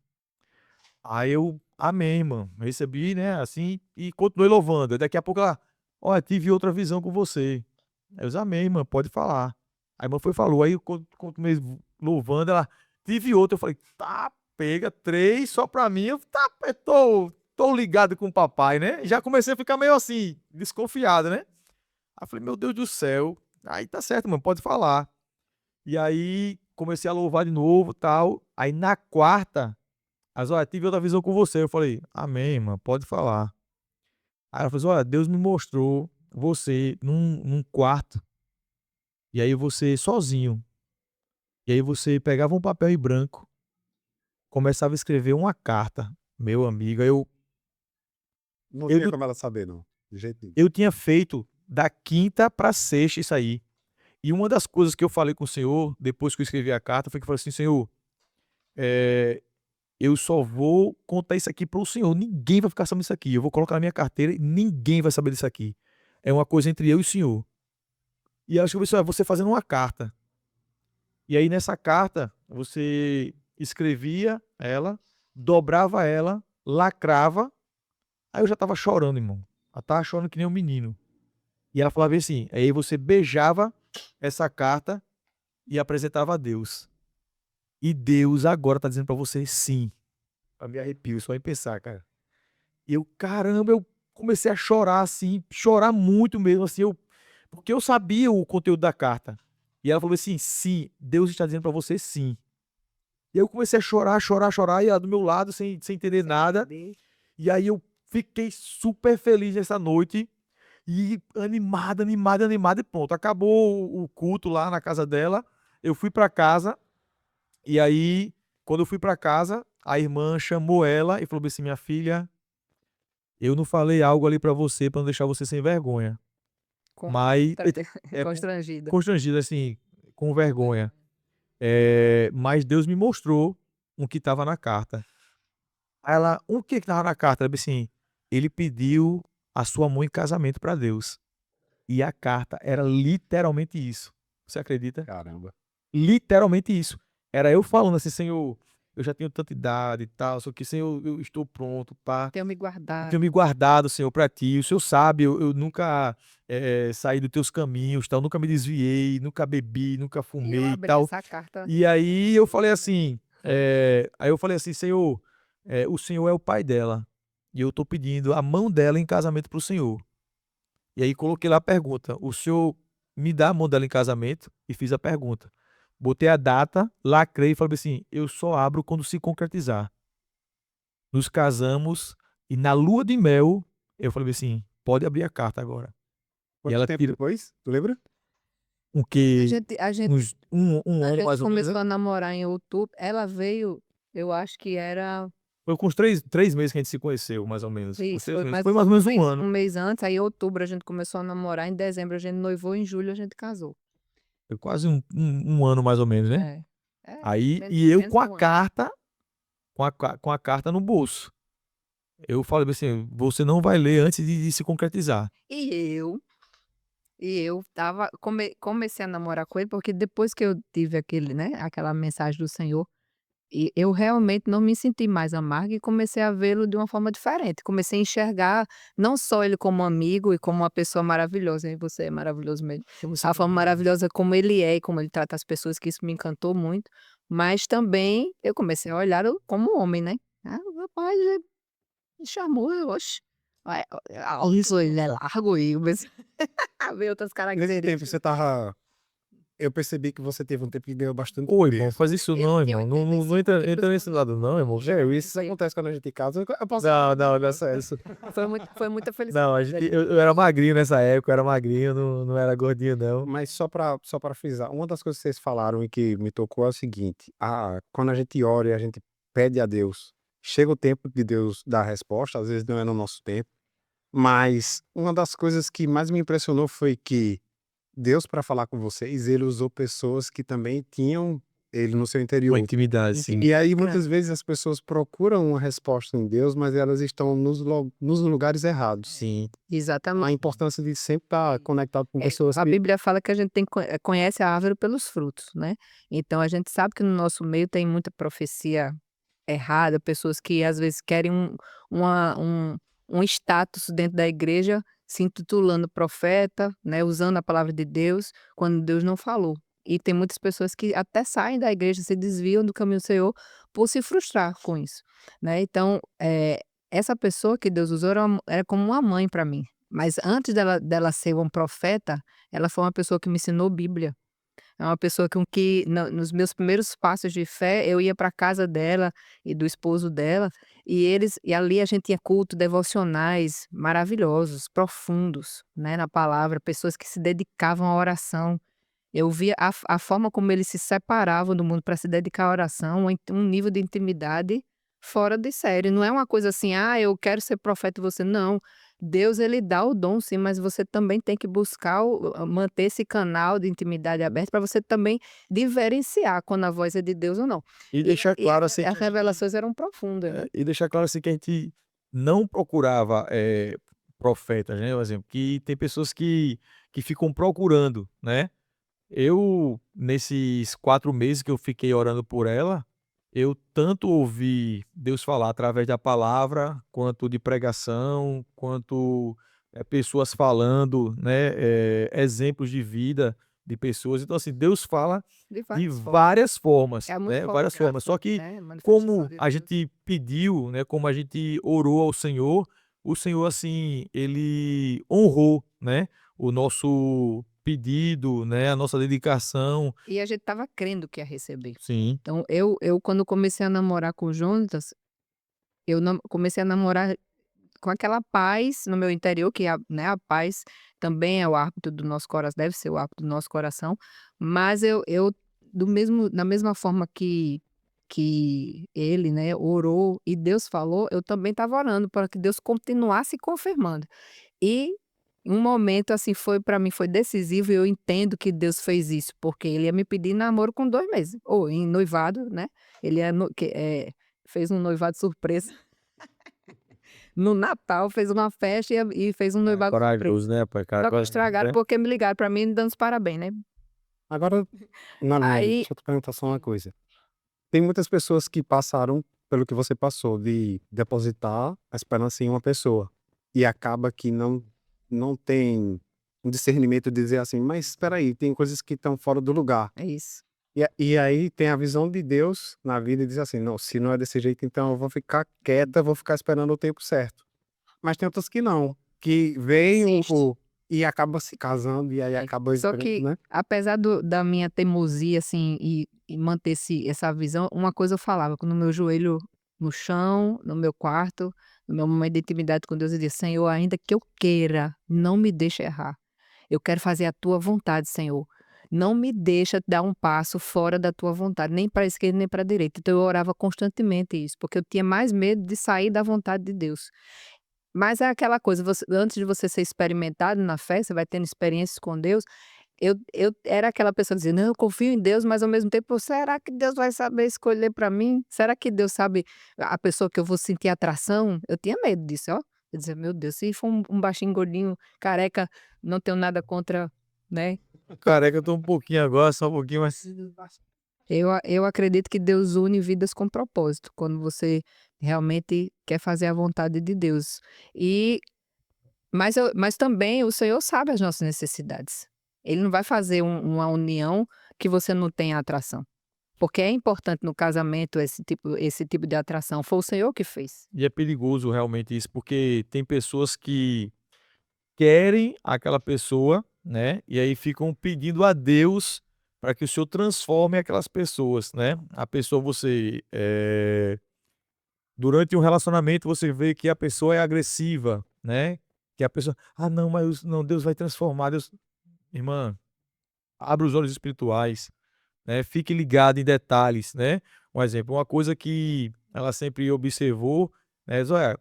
Aí eu, amém, irmão. Recebi, né, assim, e continuei louvando. Aí daqui a pouco ela, olha, tive outra visão com você. Aí eu, amém, irmã, pode falar. A irmã foi e falou. Aí eu continuei louvando, ela, tive outra. Eu falei, tá, pega 3 só pra mim. Eu, tá, eu tô ligado com o papai, né? Já comecei a ficar meio assim, desconfiado, né? Aí eu falei, meu Deus do céu. Aí tá certo, mano, pode falar. E aí comecei a louvar de novo, tal. Aí na quarta, mas olha, tive outra visão com você. Eu falei, amém, irmã, pode falar. Aí ela falou assim, olha, Deus me mostrou você num quarto. E aí você sozinho. E aí você pegava um papel em branco, começava a escrever uma carta. Meu amigo, não eu, tinha como ela saber, não. De jeito nenhum. eu tinha feito da quinta para sexta isso aí. E uma das coisas que eu falei com o Senhor, depois que eu escrevi a carta, foi que eu falei assim, Senhor, é, eu só vou contar isso aqui para o Senhor. Ninguém vai ficar sabendo disso aqui. Eu vou colocar na minha carteira e ninguém vai saber disso aqui. É uma coisa entre eu e o Senhor. E acho que você fazendo uma carta. E aí nessa carta, você escrevia ela, dobrava ela, lacrava. Aí eu já tava chorando, irmão. Eu tava chorando que nem um menino. E ela falava assim, aí você beijava essa carta e apresentava a Deus. E Deus agora tá dizendo pra você sim. Eu me arrepio só em pensar, cara. E eu, caramba, eu comecei a chorar assim, chorar muito mesmo, assim, porque eu sabia o conteúdo da carta. E ela falou assim, sim, Deus está dizendo pra você sim. E eu comecei a chorar, chorar, chorar, e ela do meu lado, sem entender nada. E aí eu fiquei super feliz nessa noite. E animada, animada, animada, e pronto. Acabou o culto lá na casa dela. Eu fui pra casa. E aí, quando eu fui pra casa, a irmã chamou ela e falou assim: minha filha, eu não falei algo ali pra você pra não deixar você sem vergonha. Mas é Constrangida. constrangido, assim, com vergonha. Mas Deus me mostrou o que estava na carta. Aí ela, o que estava na carta? Ela disse assim: ele pediu a sua mão em casamento pra Deus. E a carta era literalmente isso. Você acredita? Caramba. Literalmente isso. Era eu falando assim, Senhor, eu já tenho tanta idade e tal, só que, Senhor, eu estou pronto, pá. Tenho me Eu guardado. tenho me guardado, Senhor, para ti. O Senhor sabe, eu nunca saí dos teus caminhos, tal, nunca me desviei, nunca bebi, nunca E eu fumei e abri tal. essa carta. E aí eu falei assim, Senhor, o Senhor é o pai dela. E eu tô pedindo a mão dela em casamento pro Senhor. E aí coloquei lá a pergunta: o senhor me dá a mão dela em casamento? E fiz a pergunta. Botei a data, lacrei e falei assim: eu só abro quando se concretizar. Nos casamos e na lua de mel eu falei assim: pode abrir a carta agora. E Quanto ela tempo tira depois? Tu lembra? um A que gente, a gente, um a ano gente mais ou menos. começou a namorar em outubro. Ela veio, eu acho que era Foi com uns 3 meses que a gente se conheceu, mais ou menos. isso, foi Foi mais ou menos um um ano. mês antes. Aí em outubro a gente começou a namorar, em dezembro a gente noivou, em julho a gente casou. Foi quase um ano mais ou menos, né? É, Aí, menos, e eu menos com de a um ano. carta, com a carta no bolso. Eu falei assim: você não vai ler antes de se concretizar. E eu, comecei a namorar com ele, porque depois que eu tive aquele, né, aquela mensagem do Senhor, e eu realmente não me senti mais amarga e comecei a vê-lo de uma forma diferente. Comecei a enxergar não só ele como amigo e como uma pessoa maravilhosa, e você é maravilhoso mesmo. A forma maravilhosa como ele é e como ele trata as pessoas, que isso me encantou muito. Mas também eu comecei a olhar como homem, né? Ah, o rapaz me chamou, eu, oxe. Isso, ele é largo e comecei a ver outras Nesse tempo características. você tava. Eu percebi que você teve um tempo que ganhou bastante Ô, irmão, peso. faz isso Eu, não, eu irmão. Não, entendo não, esse não entra, tipo entra nesse lado, não, irmão. Isso acontece quando a gente casa. Eu posso. Não, isso. Foi muita Não, felicidade. eu era magrinho nessa época, eu era magrinho, não era gordinho, não. Mas só para frisar, uma das coisas que vocês falaram e que me tocou é o seguinte: quando a gente ora e a gente pede a Deus, chega o tempo de Deus dar a resposta, às vezes não é no nosso tempo, mas uma das coisas que mais me impressionou foi que Deus, para falar com vocês, ele usou pessoas que também tinham ele no seu Uma interior. intimidade, sim. E aí, muitas vezes, as pessoas procuram uma resposta em Deus, mas elas estão nos lugares errados. Sim. A Exatamente. importância de sempre estar conectado com pessoas A que Bíblia fala que a gente conhece a árvore pelos frutos, né? Então a gente sabe que no nosso meio tem muita profecia errada, pessoas que às vezes querem uma- um, um status dentro da igreja, se intitulando profeta, né? Usando a palavra de Deus, quando Deus não falou. E tem muitas pessoas que até saem da igreja, se desviam do caminho do Senhor por se frustrar com isso, né? Então, essa pessoa que Deus usou era como uma mãe para mim. Mas antes dela ser um profeta, ela foi uma pessoa que me ensinou Bíblia. É uma pessoa com que nos meus primeiros passos de fé, eu ia para casa dela e do esposo dela, e ali a gente tinha culto, devocionais maravilhosos, profundos, né, na palavra, pessoas que se dedicavam à oração. Eu via a forma como eles se separavam do mundo para se dedicar à oração, um nível de intimidade fora de série. Não é uma coisa assim: "Ah, eu quero ser profeta e você", não. Deus, ele dá o dom sim, mas você também tem que buscar manter esse canal de intimidade aberto para você também diferenciar quando a voz é de Deus ou não. E E deixar claro assim as revelações eram profundas, né. e deixar claro assim que a gente não procurava profetas, né? Por exemplo, que tem pessoas que ficam procurando, né? Eu, nesses 4 meses que eu fiquei orando por ela, eu tanto ouvi Deus falar através da palavra, quanto de pregação, quanto pessoas falando, né, exemplos de vida de pessoas. Então, assim, Deus fala De de várias formas. várias formas, É muito né? Várias formas. focado, Só que né, manifestação como de a Deus. gente pediu, né? Como a gente orou ao Senhor, o Senhor, assim, ele honrou, né? O nosso pedido, né? A nossa dedicação. E a gente estava crendo que ia receber. Sim, Então eu quando comecei a namorar com o Jonatas, eu comecei a namorar com aquela paz no meu interior, que a paz também é o árbitro do nosso coração, deve ser o árbitro do nosso coração, mas eu da mesma forma que ele, né, orou e Deus falou, eu também estava orando para que Deus continuasse confirmando. E um momento, assim, foi para mim foi decisivo e eu entendo que Deus fez isso, porque ele ia me pedir namoro com 2 meses, ou em noivado, né, ele ia fez um noivado surpresa. No Natal fez uma festa e fez um é noivado surpresa. corajoso, né, pai? Cara, Só que estragaram né? porque me ligaram pra mim dando os parabéns, né. Agora, Aí deixa eu te perguntar só uma coisa. Tem muitas pessoas que passaram pelo que você passou, de depositar a esperança em uma pessoa, e acaba que não tem um discernimento de dizer assim: "Mas espera aí, tem coisas que estão fora do lugar". é isso. E aí tem a visão de Deus na vida e diz assim: "Não, se não é desse jeito, então eu vou ficar quieta, vou ficar esperando o tempo certo". Mas tem outras que não, que veem Insiste. e acaba se casando, e aí É. acaba Só esperando, que né. apesar da minha teimosia, assim, e manter essa visão, uma coisa eu falava no meu joelho no chão, no meu quarto, no meu momento de intimidade com Deus, eu dizia: "Senhor, ainda que eu queira, não me deixa errar. Eu quero fazer a tua vontade, Senhor. Não me deixa dar um passo fora da tua vontade, nem para a esquerda nem para a direita". Então eu orava constantemente isso, porque eu tinha mais medo de sair da vontade de Deus. Mas é aquela coisa, antes de você ser experimentado na fé, você vai tendo experiências com Deus, eu era aquela pessoa que dizia: "Não, eu confio em Deus", mas ao mesmo tempo: "Será que Deus vai saber escolher para mim? Será que Deus sabe a pessoa que eu vou sentir atração?". Eu tinha medo disso, ó. Eu dizia: "Meu Deus, se for um baixinho, gordinho, careca, não tenho nada contra", né. Careca, eu tô um pouquinho agora, só um pouquinho, mas Eu acredito que Deus une vidas com propósito, quando você realmente quer fazer a vontade de Deus. E mas também o Senhor sabe as nossas necessidades. Ele não vai fazer uma união que você não tenha atração, porque é importante no casamento esse tipo de atração, foi o Senhor que fez. e é perigoso realmente isso, porque tem pessoas que querem aquela pessoa, né, e aí ficam pedindo a Deus para que o Senhor transforme aquelas pessoas, né. A pessoa você, durante um relacionamento você vê que a pessoa é agressiva, né, que a pessoa: "Ah não, mas não, Deus vai transformar, Deus". Irmã, abra os olhos espirituais, né, fique ligado em detalhes, né. Um exemplo, uma coisa que ela sempre observou, né, diz: "Olha",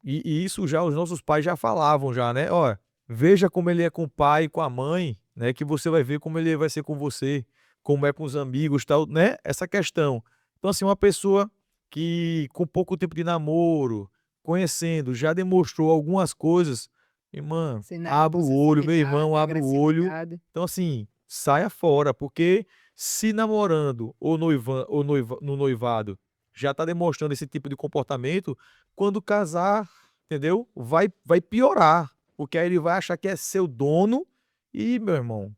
e isso já os nossos pais já falavam já, né: "Olha, veja como ele é com o pai e com a mãe, né, que você vai ver como ele vai ser com você, como é com os amigos", tal, né, essa questão. Então, assim, uma pessoa que com pouco tempo de namoro, conhecendo, já demonstrou algumas coisas, irmã, Sinais de abra o olho, meu possessividade, irmão, abra o olho. agressividade. Então, assim, saia fora, porque se namorando ou no noivado já está demonstrando esse tipo de comportamento, quando casar, entendeu? Vai piorar, porque aí ele vai achar que é seu dono e, meu irmão,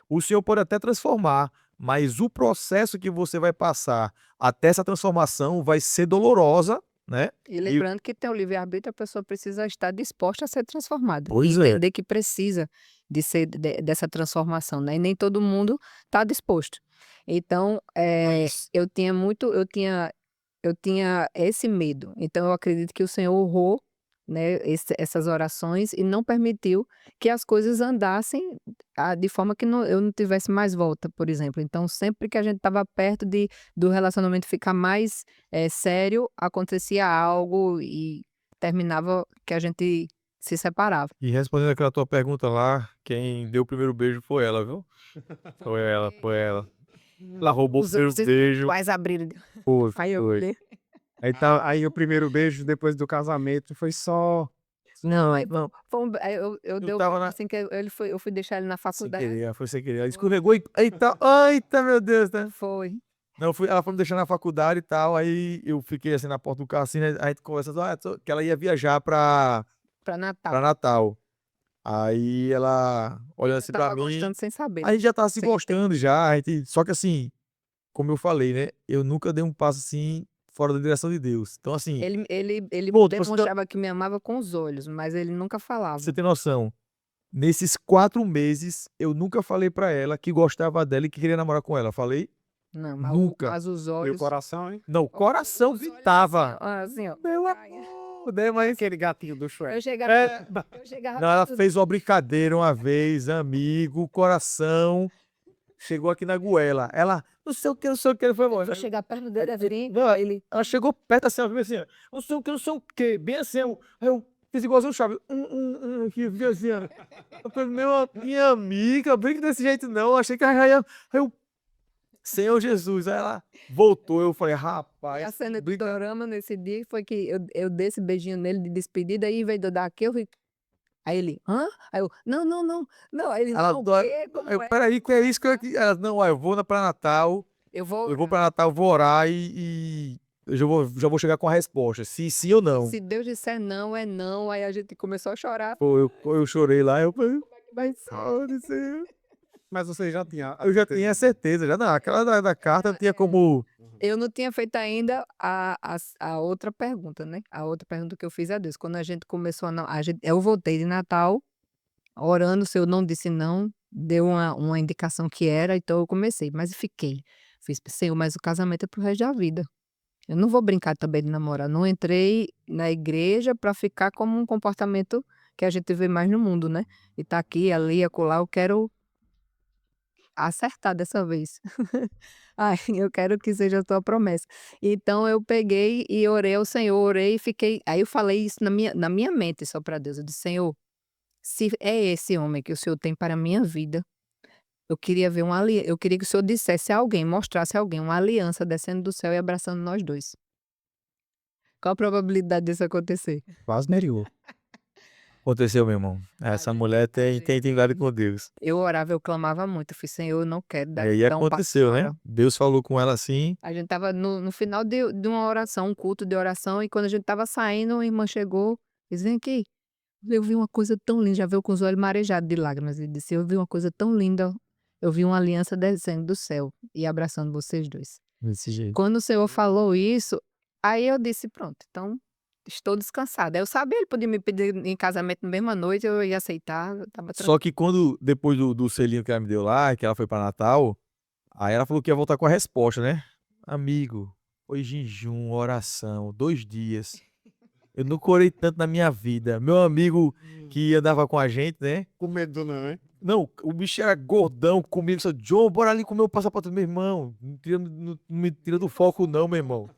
o Senhor pode até transformar, mas o processo que você vai passar até essa transformação vai ser dolorosa, né? E E lembrando que tem o livre-arbítrio, a pessoa precisa estar disposta a ser transformada e pois é. entender que precisa dessa transformação, né, e nem todo mundo está disposto. Então, eu tinha esse medo, então eu acredito que o Senhor honrou, né, essas orações e não permitiu que as coisas andassem, de forma que eu não tivesse mais volta, por exemplo. Então sempre que a gente estava perto do relacionamento ficar mais, sério, acontecia algo e terminava que a gente se separava. E respondendo aquela tua pergunta lá, quem deu o primeiro beijo foi ela, viu? Foi ela, foi ela. Ela roubou o primeiro Os beijo. espirituais abriram. Foi, Aí eu foi. olhei. Aí o primeiro beijo depois do casamento foi só Não, aí bom, foi aí eu Eu dei o tava beijo na assim que eu fui deixar ele na sem faculdade. querer, foi sem querer. Ela Foi, escorregou e eita, eita, meu Deus, né? foi. Não, ela foi me deixando na faculdade e tal, aí eu fiquei assim na porta do carro, assim, né, a gente conversando, que ela ia viajar pra Pra Natal. Natal. Aí ela olhando Já assim pra tava mim, gostando sem saber, a né? gente já tava se Sem ter. gostando já, só que assim, como eu falei, né, eu nunca dei um passo assim, fora da direção de Deus. Então assim, Ele pronto, demonstrava que me amava com os olhos, mas ele nunca pra falava. você ter noção, nesses 4 meses, eu nunca falei pra ela que gostava dela e que queria namorar com ela. Falei? Não, Nunca. mas os E o olhos. coração, hein? Não, o coração Os olhos gritava. assim, ó. Meu Caia. amor, né, mas... Aquele gatinho do Shrek. Eu chegava, É, eu chegava não, ela perto fez uma brincadeira uma vez, amigo, coração, chegou aqui na goela. Ela, não sei o que, ele foi embora. eu chegar perto dele, assim, Não, ele. ela chegou perto assim, ela assim, ó, não sei o que, bem assim, eu fiz igualzinho o Chaves, aqui, fiquei assim, ó. Eu falei, minha amiga, brinca desse jeito não, eu achei que ela já ia, aí eu, Senhor Jesus, aí ela voltou, eu falei, E a rapaz, cena do brinca, dorama nesse dia foi que eu dei esse beijinho nele de despedida, aí em vez de eu dar aqui, eu fiquei. Aí ele, hã? Aí eu, não, não, não, não. Aí ele, ela, não, o quê? aí eu, Como é? peraí, que é isso que ela, não, ó, eu vou pra Natal, Eu vou eu vou orar. pra Natal, vou orar e eu já vou chegar com a resposta, se sim ou não. Se Deus disser não, é não. Aí a gente começou a chorar. Pô, eu chorei lá, eu falei, Como é que vai ser? "Olha, Senhor." Mas você já tinha a Eu já certeza. tinha certeza, já não, aquela da carta não tinha como. Eu não tinha feito ainda a outra pergunta, né? A outra pergunta que eu fiz a Deus. Quando a gente começou eu voltei de Natal, orando, se eu não disse não, deu uma indicação que era, então eu comecei, mas fiquei. Fiz, Senhor, mas o casamento é pro resto da vida. Eu não vou brincar também de namorar. Não entrei na igreja para ficar como um comportamento que a gente vê mais no mundo, né? E tá aqui, ali, acolá, eu quero acertar dessa vez. Ai, eu quero que seja a tua promessa. Então eu peguei e orei ao Senhor, orei e fiquei. Aí eu falei isso na minha mente só para Deus. Eu disse, Senhor, se é esse homem que o Senhor tem para a minha vida, eu queria que o Senhor dissesse a alguém, mostrasse a alguém uma aliança descendo do céu e abraçando nós dois. Qual a probabilidade disso acontecer? Quase nenhum. Aconteceu, meu irmão. Essa mulher tem intimidade com Deus. Eu orava, eu clamava muito. Eu falei, Senhor, eu não quero Aí dar um passo aconteceu, né? fora. Deus falou com ela assim. A gente tava no final de uma oração, um culto de oração, e quando a gente tava saindo, uma irmã chegou e disse, vem aqui, eu vi uma coisa tão linda, já veio com os olhos marejados de lágrimas, e disse, eu vi uma coisa tão linda, eu vi uma aliança descendo do céu e abraçando vocês dois. Desse jeito. Quando o Senhor falou isso, aí eu disse, pronto, então estou descansada. Eu sabia, ele podia me pedir em casamento na mesma noite, eu ia aceitar, eu estava tranquila. Só que depois do selinho que ela me deu lá, que ela foi pra Natal, aí ela falou que ia voltar com a resposta, né? Amigo, foi jejum, oração, 2 dias. Eu nunca orei tanto na minha vida. Meu amigo que andava com a gente, né? Com medo não, hein? Não, o bicho era gordão comigo. Só, John, bora ali comer o passaporte. Meu irmão, não me tira do foco não, meu irmão.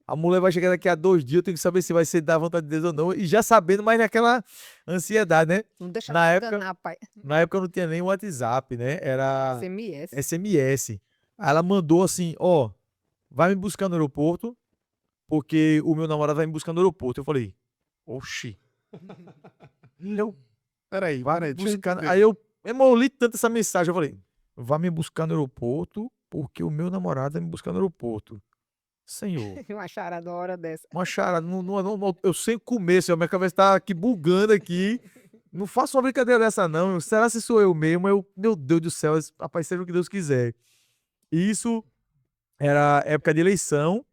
A mulher vai chegar daqui a 2 dias, eu tenho que saber se vai ser da vontade de Deus ou não. E já sabendo, mas naquela ansiedade, né? Não deixa Na me época, enganar, pai. na época eu não tinha nem WhatsApp, né? Era SMS. SMS. Aí ela mandou assim, ó, vai me buscar no aeroporto, porque o meu namorado vai me buscar no aeroporto. Eu falei, oxi. Eu, Peraí, vai me deixa eu buscar. entender. Aí eu li tanto essa mensagem, eu falei, vai me buscar no aeroporto, porque o meu namorado vai me buscar no aeroporto. Senhor, Uma charada uma hora dessa. uma charada, eu sem comer, senhor, minha cabeça tá aqui bugando aqui. Não faça uma brincadeira dessa, não. Será se sou eu mesmo? Meu Deus do céu, rapaz, seja o que Deus quiser. E isso era época de eleição,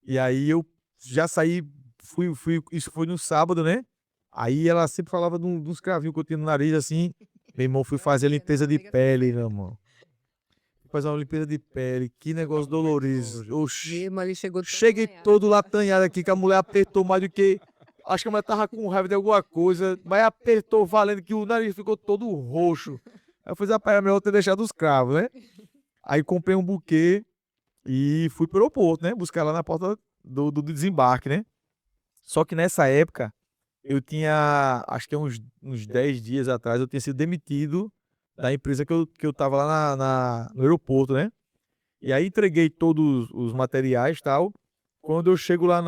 e aí eu já saí, isso foi no sábado, né? Aí ela sempre falava de uns cravinhos que eu tinha no nariz, assim. Meu irmão, fui fazer a limpeza de pele, meu irmão. Fui fazer uma limpeza de pele, que negócio doloroso. Oxi. Mesmo ali chegou todo Cheguei arranhado. todo latanhado aqui, que a mulher apertou mais do que. Acho que a mulher tava com raiva de alguma coisa, mas apertou valendo que o nariz ficou todo roxo. Aí eu fiz, rapaz, é melhor ter deixado os cravos, né? Aí comprei um buquê e fui pro aeroporto, né? Buscar lá na porta do desembarque, né? Só que nessa época, eu tinha, acho que uns 10 dias atrás, eu tinha sido demitido da empresa que eu tava lá no aeroporto, né? E aí entreguei todos os materiais e tal. Quando eu chego lá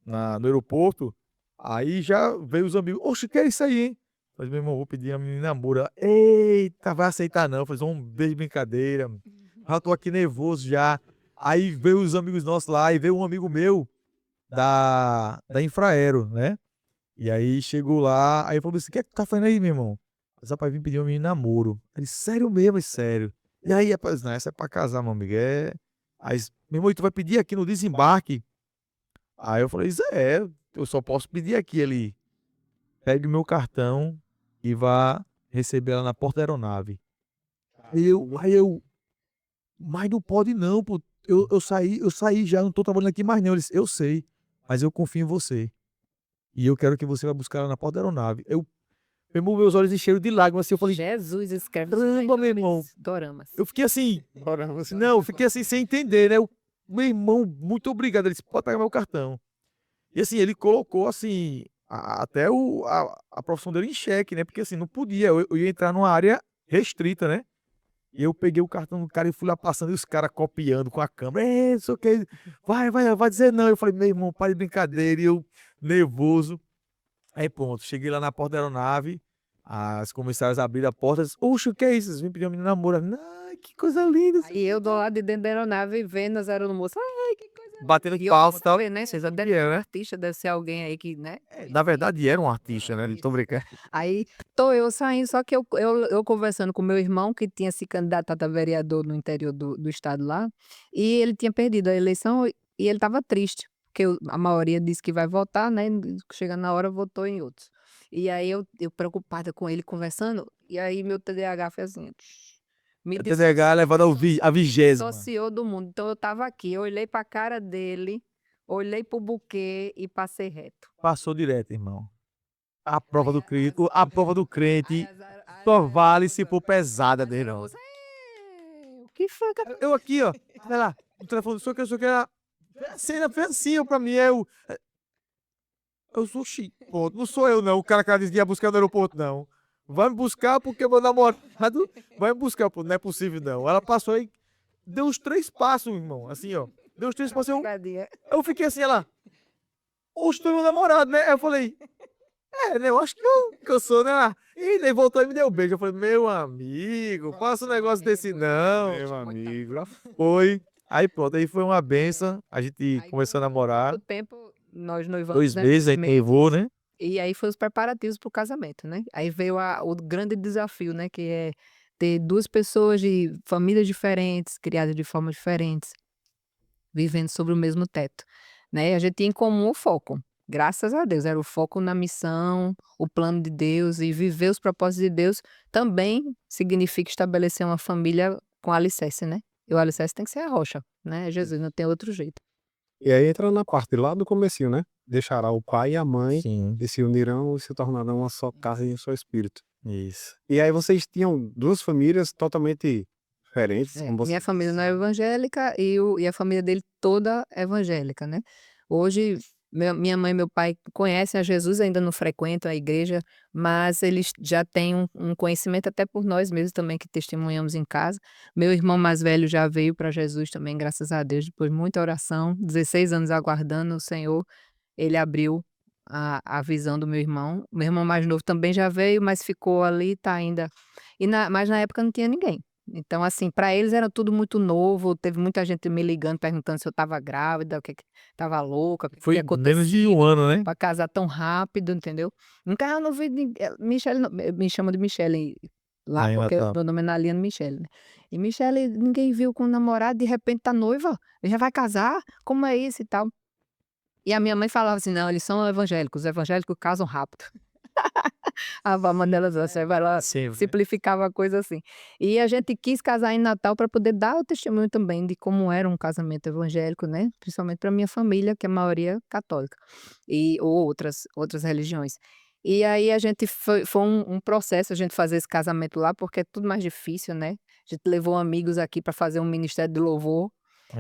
no aeroporto, aí já veio os amigos. Oxe, que é isso aí, hein? Falei, meu irmão, vou pedir a menina namoro. Ela, eita, vai aceitar não. Falei, um beijo de brincadeira. Já tô aqui nervoso já. Aí veio os amigos nossos lá, e veio um amigo meu da Infraero, né? E aí chegou lá, aí falou assim: o que é que tu tá fazendo aí, meu irmão? Mas rapaz, vim pedir um menino namoro. Ele, sério mesmo, é sério. E aí, rapaz, não, essa é pra casar, meu amigo. Aí, meu irmão, e tu vai pedir aqui no desembarque? Aí eu falei, eu só posso pedir aqui. Ele, pegue o meu cartão e vá receber ela na porta da aeronave. Aí eu, mas não pode não, pô. Eu saí já, não tô trabalhando aqui mais não. Ele disse, eu sei, mas eu confio em você. E eu quero que você vá buscar ela na porta da aeronave. Meu irmão, meus olhos encheram de lágrimas, assim, eu falei, Jesus escreve caramba, meu irmão. doramas. Eu fiquei assim, Bora, você não, eu fiquei assim sem entender, né? Meu irmão, muito obrigado. Ele disse, pode pegar meu cartão. E assim, ele colocou assim, até a profissão dele em xeque, né? Porque assim, não podia, eu ia entrar numa área restrita, né? E eu peguei o cartão do cara e fui lá passando e os caras copiando com a câmera. Não sei o que. Vai dizer não. Eu falei, meu irmão, para de brincadeira. E eu, nervoso. Aí pronto, cheguei lá na porta da aeronave. As comissárias abriram a porta e disseram, oxe, o que é isso? Vocês vêm pedir uma menina namoro. Ai, que coisa linda. Aí eu do lado de dentro da aeronave vendo as aeromoças. Ai, que coisa Batendo E de eu, palmas e tal. né? Vocês deve ser um artista, deve ser alguém aí que, né? Na verdade, era um artista, né? Não tô brincando. Aí tô eu saindo, só que eu conversando com meu irmão, que tinha se candidatado a vereador no interior do estado lá, e ele tinha perdido a eleição e ele estava triste, porque a maioria disse que vai votar, né? Chegando na hora, votou em outros. E aí eu preocupada com ele conversando, e aí meu TDAH fez assim. Me A TDAH levado a 20ª. dissociou do mundo. Então eu tava aqui, eu olhei pra cara dele, olhei pro buquê e passei reto. Passou direto, irmão. A prova do crente, a prova do Aí crente só vale se for pesada, né, não? O que foi que Eu aqui, ó, olha lá, o telefone, só que a cena foi assim, ó, pra mim, eu sou chique, pô, não sou eu não, o cara disse que ia buscar no aeroporto, não. Vai me buscar porque meu namorado vai me buscar, pô, não é possível não. Ela passou aí, deu uns 3 passos, irmão, assim, ó, deu uns 3 passos, eu fiquei assim, ela, oxe, tu é meu namorado, né? Aí eu falei, né, eu acho que eu sou, né? E daí voltou e me deu um beijo. Eu falei, meu amigo, faça um negócio desse não. meu amigo. Foi. Aí pronto, aí foi uma benção. A gente Aí começou a com namorar. pouco tempo nós noivamos, 2 né? meses, aí noivou, né? E aí foi os preparativos para o casamento, né? Aí veio o grande desafio, né? Que é ter duas pessoas de famílias diferentes, criadas de formas diferentes, vivendo sobre o mesmo teto, né? E a gente tinha em comum o foco. Graças a Deus, era o foco na missão, o plano de Deus e viver os propósitos de Deus também significa estabelecer uma família com alicerce, né? E o alicerce tem que ser a rocha, né? Jesus, não tem outro jeito. E aí entra na parte lá do comecinho, né? Deixará o pai e a mãe Sim, e se unirão e se tornarão uma só carne e um só espírito. isso. E aí vocês tinham duas famílias totalmente diferentes, como Minha você família não é evangélica e a família dele toda é evangélica, né? Hoje, minha mãe e meu pai conhecem a Jesus, ainda não frequentam a igreja, mas eles já têm um conhecimento até por nós mesmos também, que testemunhamos em casa. Meu irmão mais velho já veio para Jesus também, graças a Deus, depois de muita oração, 16 anos aguardando o Senhor, ele abriu a visão do meu irmão. Meu irmão mais novo também já veio, mas ficou ali, tá ainda. Mas na época não tinha ninguém. Então, assim, para eles era tudo muito novo. Teve muita gente me ligando, perguntando se eu estava grávida, o que estava louca, o que Foi tinha menos de um acontecido ano, né? para casar tão rápido, entendeu? Nunca eu não vi Michele, me chama de Michele lá, Aí ela porque tá. meu nome é Naliane Michele, né? E Michele, ninguém viu com o namorado, de repente tá noiva, já vai casar? Como é isso e tal? E a minha mãe falava assim: não, eles são evangélicos, os evangélicos casam rápido. A forma delas, assim, ela Sim, simplificava a coisa assim. E a gente quis casar em Natal para poder dar o testemunho também de como era um casamento evangélico, né? Principalmente para minha família, que é a maioria católica, ou outras religiões. E aí a gente foi um processo a gente fazer esse casamento lá, porque é tudo mais difícil, né? A gente levou amigos aqui para fazer um ministério de louvor,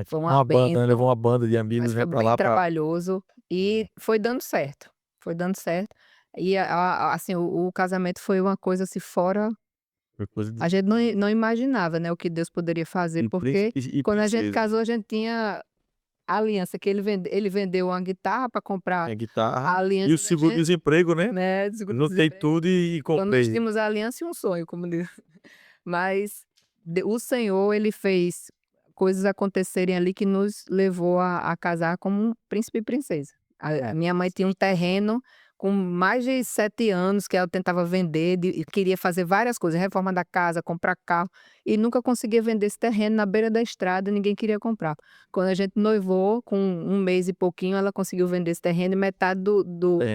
foi uma uma banda, né? bênção. Levou uma banda de Mas amigos, foi né, pra bem lá, pra. trabalhoso e foi dando certo, foi dando certo. E assim, o casamento foi uma coisa assim fora Foi coisa de, a gente não imaginava, né, o que Deus poderia fazer, de porque príncipe e quando a gente princesa. casou, a gente tinha a aliança que ele vendeu uma guitarra para comprar Tem a guitarra e o aliança da gente, seguro-desemprego, né? né, do Anotei seguro-desemprego. tudo e Então nós comprei. tínhamos a aliança e um sonho, como diz. Mas o Senhor, ele fez coisas acontecerem ali que nos levou a casar como um príncipe e princesa. A minha mãe tinha um terreno com mais de 7 anos que ela tentava vender e queria fazer várias coisas, reforma da casa, comprar carro, e nunca conseguia vender esse terreno na beira da estrada, ninguém queria comprar. Quando a gente noivou, com 1 mês e pouquinho, ela conseguiu vender esse terreno e metade do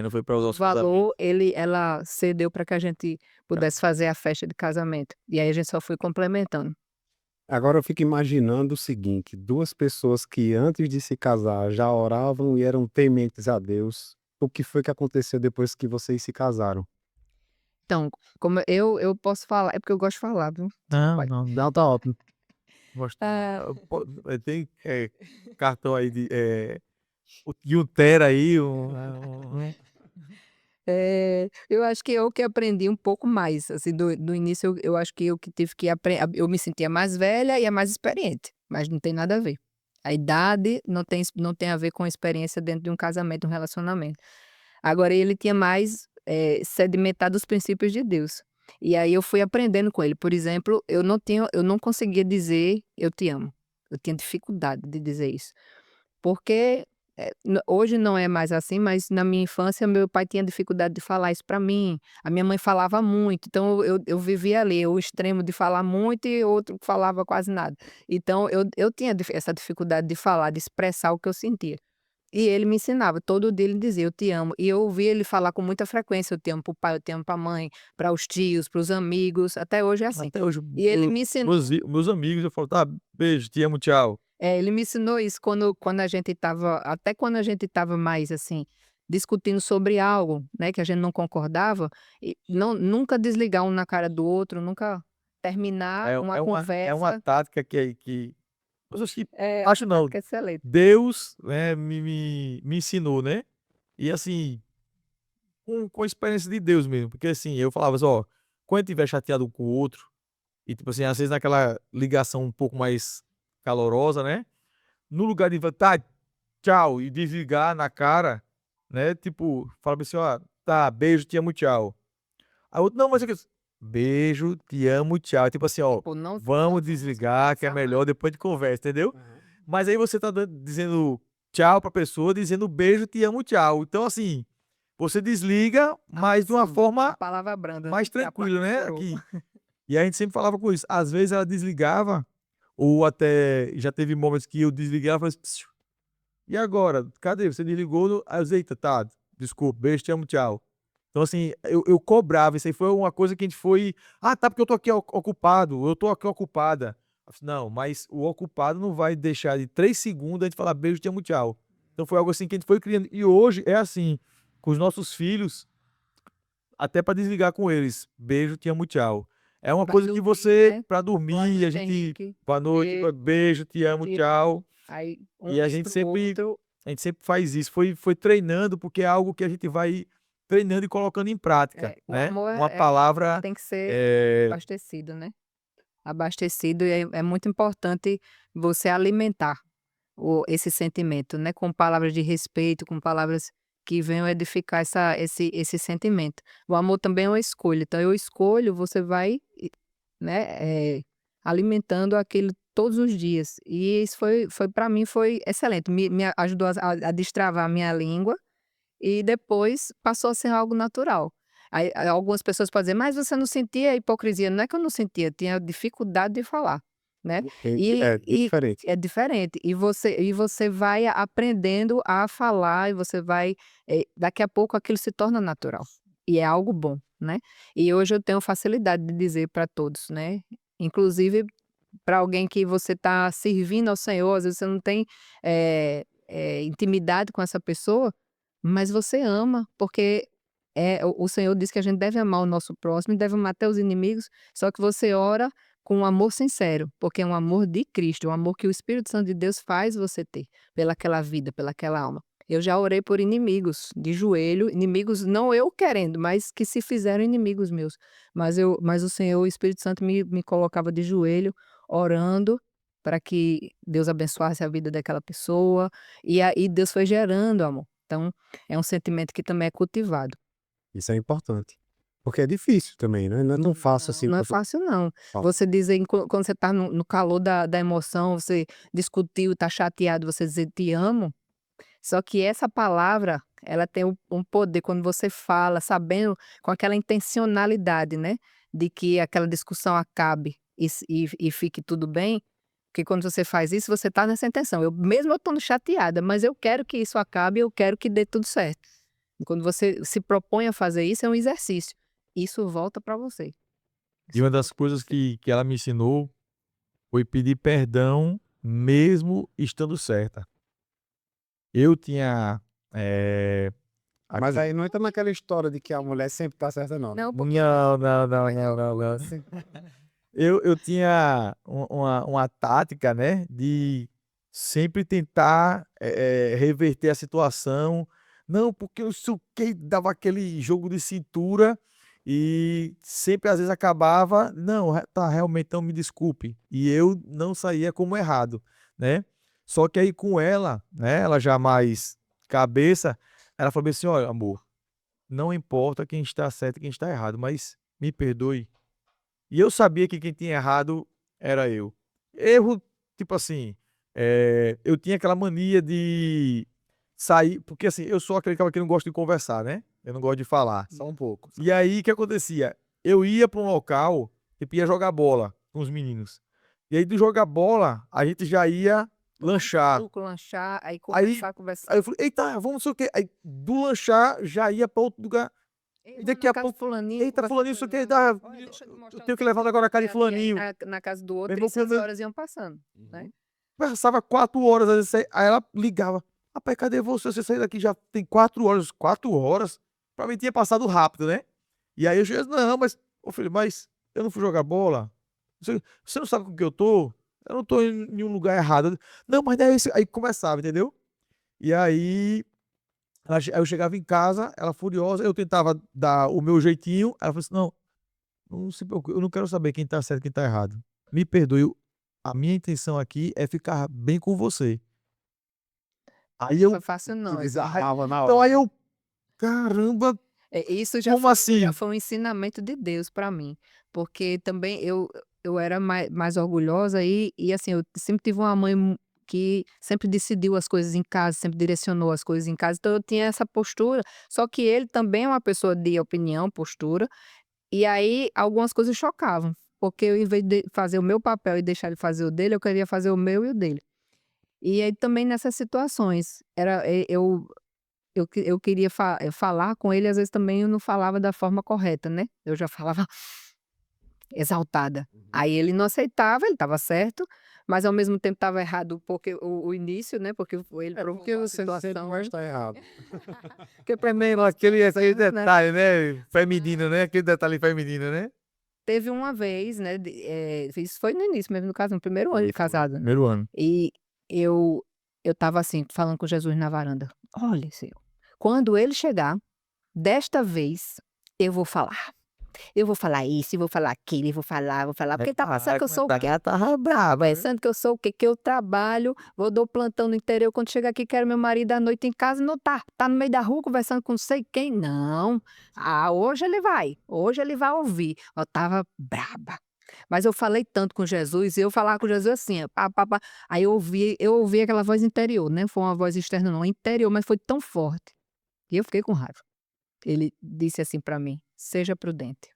Não foi para o nosso casamento. valor ela cedeu para que a gente pudesse fazer a festa de casamento. E aí a gente só foi complementando. Agora eu fico imaginando o seguinte: 2 pessoas que antes de se casar já oravam e eram tementes a Deus. O que foi que aconteceu depois que vocês se casaram? Então, como eu posso falar, é porque eu gosto de falar, viu? Não, Pode. não, tá ótimo. Gosto. Ah, Tem cartão aí de 1 tera aí, eu acho que eu que aprendi um pouco mais, assim, do início eu acho que eu que tive que eu me sentia mais velha e a mais experiente, mas não tem nada a ver. A idade não tem a ver com a experiência dentro de um casamento, um relacionamento. Agora ele tinha mais, sedimentado os princípios de Deus. E aí eu fui aprendendo com ele. Por exemplo, eu não conseguia dizer "eu te amo". Eu tinha dificuldade de dizer isso. Porque, hoje não é mais assim, mas na minha infância meu pai tinha dificuldade de falar isso para mim, a minha mãe falava muito, então eu vivia ali, o extremo de falar muito e outro que falava quase nada. Então eu tinha essa dificuldade de falar, de expressar o que eu sentia. E ele me ensinava, todo dia ele dizia: "Eu te amo", e eu ouvia ele falar com muita frequência: "Eu te amo", para o pai, eu te amo para a mãe, para os tios, para os amigos, até hoje é assim. até hoje, E ele me ensinou. meus amigos, eu falo: "Tá, beijo, te amo, tchau". Ele me ensinou isso quando a gente estava, até quando a gente estava mais, assim, discutindo sobre algo, né, que a gente não concordava, e nunca desligar um na cara do outro, nunca terminar É uma é uma conversa. tática que eu acho que É, acho uma não, tática excelente. Deus, né, me ensinou, né. E assim, com a experiência de Deus mesmo, porque assim, eu falava assim: "Ó, quando eu estiver chateado um com o outro", e tipo assim, às vezes naquela ligação um pouco mais calorosa, né, no lugar de "Tá, tchau", e desligar na cara, né, tipo, fala assim: "Ó, tá, beijo, te amo, tchau". Aí o outro: "Não, mas é que beijo, te amo, tchau". Tipo assim: "Ó, Tipo, não vamos vamos desligar que é conversar melhor, mais. depois a gente conversa", entendeu? Aham. Mas aí você tá dizendo tchau pra pessoa, dizendo beijo, te amo, tchau. Então assim, você desliga, mas de uma Sim, a forma palavra branda, né, mais que é a parte tranquila, de né, coroa. aqui. E a gente sempre falava com isso. Às vezes ela desligava, ou até já teve momentos que eu desliguei, ela falou assim: "Psiu, e agora? Cadê? Você desligou no". Aí eu: "Eita, tá, desculpa, beijo, te amo, tchau". Então assim, eu cobrava, isso aí foi uma coisa que a gente foi: "Ah, tá, porque eu tô aqui ocupado, eu tô aqui ocupada". Eu falei: "Não, mas o ocupado não vai deixar de 3 segundos a gente falar beijo, te amo, tchau". Então foi algo assim que a gente foi criando. E hoje é assim, com os nossos filhos, até para desligar com eles, beijo, te amo, tchau. É uma Pra coisa que dormir, você né. para Boa dormir, a noite, gente Henrique. boa noite, Beijo, beijo, te amo, te amo. tchau. Aí um E diz para o outro. a gente sempre faz isso, foi treinando, porque é algo que a gente vai treinando e colocando em prática, O né. amor Uma palavra, tem que ser eh abastecido, né. Abastecido, e é muito importante você alimentar esse sentimento, né, com palavras de respeito, com palavras que venham edificar esse sentimento. O amor também é uma escolha, então eu escolho, você vai, né, alimentando aquilo todos os dias. E isso foi para mim foi excelente, me ajudou a destravar a minha língua, e depois passou a ser algo natural. Aí algumas pessoas podem dizer: "Mas você não sentia hipocrisia?". Não é que eu não sentia, eu tinha dificuldade de falar, né. É E diferente. é diferente. E você vai aprendendo a falar e você vai, daqui a pouco aquilo se torna natural. E é algo bom, né. E hoje eu tenho facilidade de dizer para todos, né, inclusive para alguém que você está servindo ao Senhor, às vezes você não tem, intimidade com essa pessoa, mas você ama, porque, o Senhor diz que a gente deve amar o nosso próximo e deve amar até os inimigos, só que você ora com um amor sincero, porque é um amor de Cristo, um amor que o Espírito Santo de Deus faz você ter, pelaquela vida, pelaquela alma. Eu já orei por inimigos, de joelho, inimigos não eu querendo, mas que se fizeram inimigos meus. Mas o Senhor, o Espírito Santo me colocava de joelho, orando para que Deus abençoasse a vida daquela pessoa, e aí Deus foi gerando amor. Então, é um sentimento que também é cultivado. Isso é importante. Porque é difícil também, né? Não é tão fácil assim. Não é quanto fácil não. fala. Você dizer quando você tá no calor da emoção, você discutiu, tá chateado, você dizer te amo, só que essa palavra, ela tem um poder quando você fala, sabendo, com aquela intencionalidade, né, de que aquela discussão acabe e fique tudo bem, porque quando você faz isso, você tá nessa intenção. Eu estando chateada, mas eu quero que isso acabe, eu quero que dê tudo certo. E quando você se propõe a fazer isso, é um exercício. Isso volta para você. E Isso uma das volta pra coisas você. que ela me ensinou foi pedir perdão mesmo estando certa. Eu tinha, Mas aqui aí não entra naquela história de que a mulher sempre tá certa, não, né? Não, porque não. Eu tinha uma tática, né, de sempre tentar, reverter a situação. Não, porque eu sei o quê, dava aquele jogo de cintura e sempre às vezes acabava: "Não, tá, realmente, então me desculpe", e eu não saía como errado, né. Só que aí com ela, né, ela já mais cabeça, ela falou bem assim: "Olha, amor, não importa quem está certo e quem está errado, mas me perdoe". E eu sabia que quem tinha errado era eu. Erro, tipo assim, eu tinha aquela mania de sair porque, assim, eu sou aquele cara que não gosta de conversar, né, eu não gosto de falar. Só um pouco. E aí, o que acontecia? Eu ia para um local, tipo, ia jogar bola com os meninos. E aí do jogar bola, a gente já ia tomar um lanchar. suco, lanchar, aí Aí conversar. aí eu falei: "Eita, vamos não sei o quê", aí do lanchar já ia para outro lugar. "Ei, E vamos daqui na a casa de pouco: fulaninho, "Eita, conversar com fulaninho, não sei o quê, fulano. tá, Olha, deixa eu te eu mostrar tenho não que sei o levar quê, um negócio na casa de e aí fulaninho". na casa do Meu outro, e irmão, assim as quando horas iam passando, né. passava 4 horas, às vezes, aí ela ligava: "Rapaz, cadê você? Você saiu daqui já tem 4 horas". 4 horas? Pra mim tinha passado rápido, né. E aí eu cheguei: "Não, mas, ô filho, mas eu não fui jogar bola? Você não sabe com que eu tô? Eu não tô em nenhum lugar errado". "Não, mas não é isso", aí começava, entendeu. E aí aí eu chegava em casa, ela furiosa, eu tentava dar o meu jeitinho, ela falou assim: "Não, não se preocupe, eu não quero saber quem tá certo e quem tá errado. Me perdoe, a minha intenção aqui é ficar bem com você". Aí Não foi eu fácil Tu não, desarmava na então hora. aí eu: "Caramba, isso como já assim?". foi um ensinamento de Deus para mim, porque também eu era mais orgulhosa e assim, eu sempre tive uma mãe que sempre decidiu as coisas em casa, sempre direcionou as coisas em casa, então eu tinha essa postura, só que ele também é uma pessoa de opinião, postura. E aí, algumas coisas chocavam, porque eu, em vez de fazer o meu papel e deixar ele fazer o dele, eu queria fazer o meu e o dele. E aí também nessas situações, eu queria falar com ele, às vezes também eu não falava da forma correta, né, eu já falava exaltada. Aí ele não aceitava, ele estava certo, mas ao mesmo tempo estava errado, porque o início, né, porque ele provocou Porque a você sempre vai situação. estar errado. porque pra mim aquele esse aí Né. detalhe, né, feminino, né, aquele detalhe feminino, né. Teve uma vez, né, isso foi no início mesmo, no caso, no primeiro ano de Foi. casada, né. Primeiro ano. E eu eu estava assim, falando com Jesus na varanda: "Olha, Senhor, quando ele chegar, desta vez eu vou falar. Eu vou falar isso, e vou falar aquilo, e vou falar", porque ele tá pensando que eu sou o quê? Ela tava brava, viu. Pensando que eu sou o quê? Que eu trabalho, vou dou plantão no interior, quando chega aqui quero meu marido à noite em casa, não tá. Tá no meio da rua conversando com não sei quem. Não. Ah, hoje ele vai ouvir. Eu estava braba. Mas eu falei tanto com Jesus, e eu falava com Jesus assim, ó, pá, pá, pá. Aí eu ouvi aquela voz interior, né, foi uma voz externa não, interior, mas foi tão forte, e eu fiquei com raiva. Ele disse assim pra mim: "Seja prudente".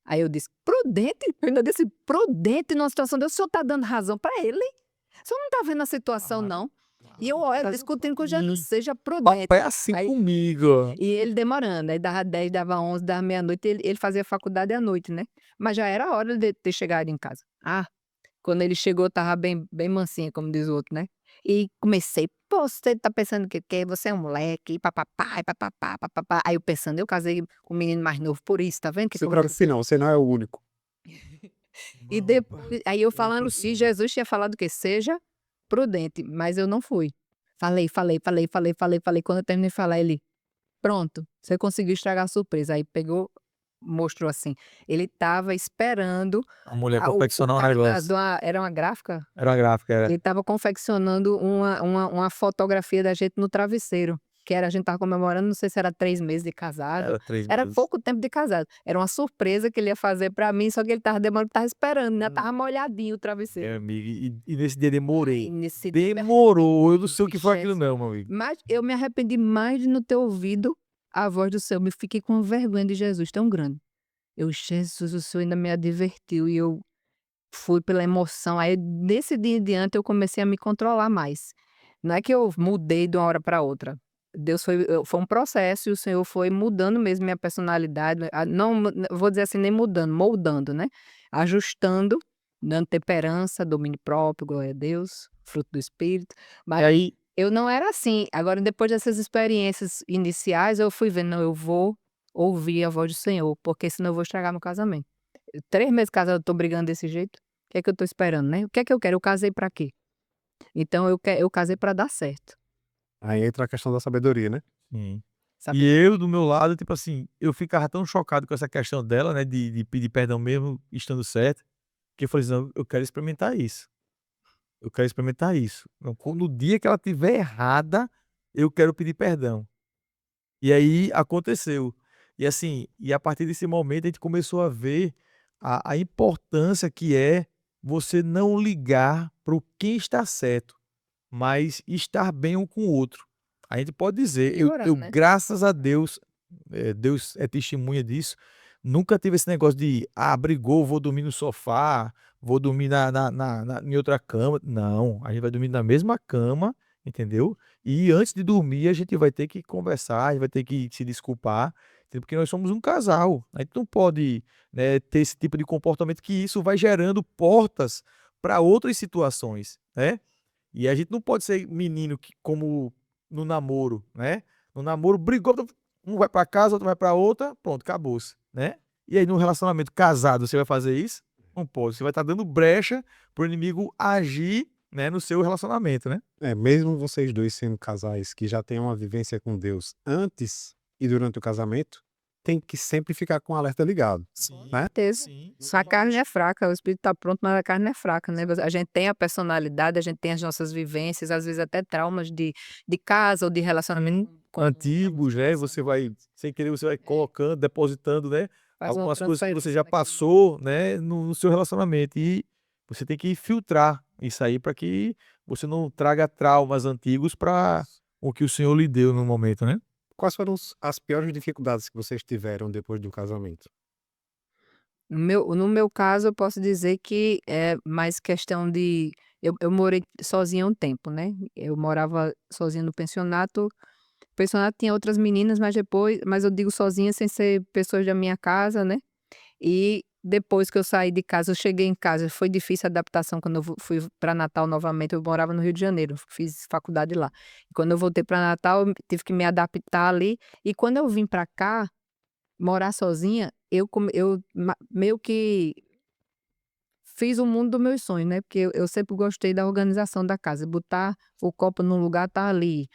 Aí eu disse: "Prudente?" Eu ainda disse: "Prudente numa situação dessa, o senhor tá dando razão pra ele? O senhor não tá vendo a situação Claro, não?" E eu, claro. olha, discutindo com Jesus: "Seja prudente". Papai é assim Aí comigo. e ele demorando, aí dava 10, dava 11, dava meia-noite, ele fazia faculdade à noite, né, mas já era hora de ter chegado em casa. Ah, quando ele chegou, eu estava bem mansinha, como diz o outro, né. E comecei: "Pô, você tá pensando que o quê? Você é um moleque, e pá-pá-pá, e pá-pá-pá, pá-pá-pá". Aí eu pensando: "Eu casei com um menino mais novo por isso, tá vendo que Se eu vou". preocupe não, você não é o único. E depois aí eu falando se Jesus tinha falado o quê? "Seja prudente", mas eu não fui. Falei, quando eu terminei de falar, ele: "Pronto, você conseguiu estragar a surpresa". Aí pegou, mostrou assim, ele estava esperando A mulher o confeccionar um cara negócio. era uma gráfica? Era uma gráfica, Ele era. estava confeccionando uma fotografia da gente no travesseiro, que a gente tava comemorando, não sei se era 3 meses de casado. Era 3 Era meses. pouco tempo de casado. Era uma surpresa que ele ia fazer pra mim, só que ele tava demorando, tava esperando, né? Tava molhadinho o travesseiro. Meu amigo, e nesse dia Ai, demorei. nesse dia Demorou, eu não sei o que foi aquilo Jesus. não, meu amigo. Mas eu me arrependi mais de não ter ouvido a voz do Senhor. Me fiquei com vergonha de Jesus tão grande. Jesus, o Senhor ainda me advertiu e eu fui pela emoção. Aí, desse dia em diante, eu comecei a me controlar mais. Não é que eu mudei de uma hora para outra. Deus foi um processo e o Senhor foi mudando mesmo minha personalidade. Não, vou dizer assim, nem mudando, moldando, né? Ajustando, dando temperança, domínio próprio, glória a Deus, fruto do Espírito. E Mas aí, eu não era assim. Agora, depois dessas experiências iniciais, eu fui vendo, não, eu vou ouvir a voz do Senhor, porque senão eu vou estragar meu casamento. 3 meses casado, eu tô brigando desse jeito. O que é que eu tô esperando, né? O que é que eu quero? Eu casei pra quê? Então eu casei pra dar certo, Aí entra a questão da sabedoria, né? sim. E sabe? eu, do meu lado, tipo assim, eu ficava tão chocado com essa questão dela, né, de pedir perdão mesmo estando certo, que eu falei assim: "Não, eu quero experimentar isso. Eu quero experimentar isso. Não, no dia que ela estiver errada, eu quero pedir perdão". E aí aconteceu. E assim, e a partir desse momento a gente começou a ver a importância que é você não ligar para o quem está certo, mas estar bem um com o outro. A gente pode dizer, E orando, eu né? graças a Deus, Deus é testemunha disso, nunca tive esse negócio de, brigou, vou dormir no sofá, vou dormir em outra cama. Não, a gente vai dormir na mesma cama, entendeu? E antes de dormir, a gente vai ter que conversar, a gente vai ter que se desculpar, entendeu? Porque nós somos um casal. A gente não pode, né, ter esse tipo de comportamento que isso vai gerando portas para outras situações, né? E a gente não pode ser menino que, como no namoro, né? No namoro, brigou, um vai para casa, outro vai para outra, pronto, acabou-se, né? E aí, num relacionamento casado, você vai fazer isso? Não pode. Você vai estar dando brecha pro inimigo agir, né, no seu relacionamento, né? Mesmo vocês dois sendo casais que já têm uma vivência com Deus antes e durante o casamento, tem que sempre ficar com o alerta ligado, né? Certeza. Só a carne é fraca, o espírito tá pronto, mas a carne é fraca, né? A gente tem a personalidade, a gente tem as nossas vivências, às vezes até traumas de casa ou de relacionamento com Antigos, né? Você vai, sem querer, você vai colocando, depositando, né? faz uma Algumas coisas que você transferência já daquele passou, né, no seu relacionamento. E você tem que filtrar isso aí para que você não traga traumas antigos para o que o Senhor lhe deu no momento, né? Quais foram as piores dificuldades que vocês tiveram depois do casamento? No meu caso, eu posso dizer que é mais questão de eu morei sozinha um tempo, né, eu morava sozinha no pensionato. O pensionato tinha outras meninas, mas eu digo sozinha sem ser pessoas da minha casa, né. E depois que eu saí de casa, eu cheguei em casa, foi difícil a adaptação quando eu fui para Natal novamente, eu morava no Rio de Janeiro, fiz faculdade lá. E quando eu voltei para Natal, eu tive que me adaptar ali, e quando eu vim para cá, morar sozinha, eu meio que fiz o mundo dos meus sonhos, né, porque eu sempre gostei da organização da casa, botar o copo num lugar, tá ali.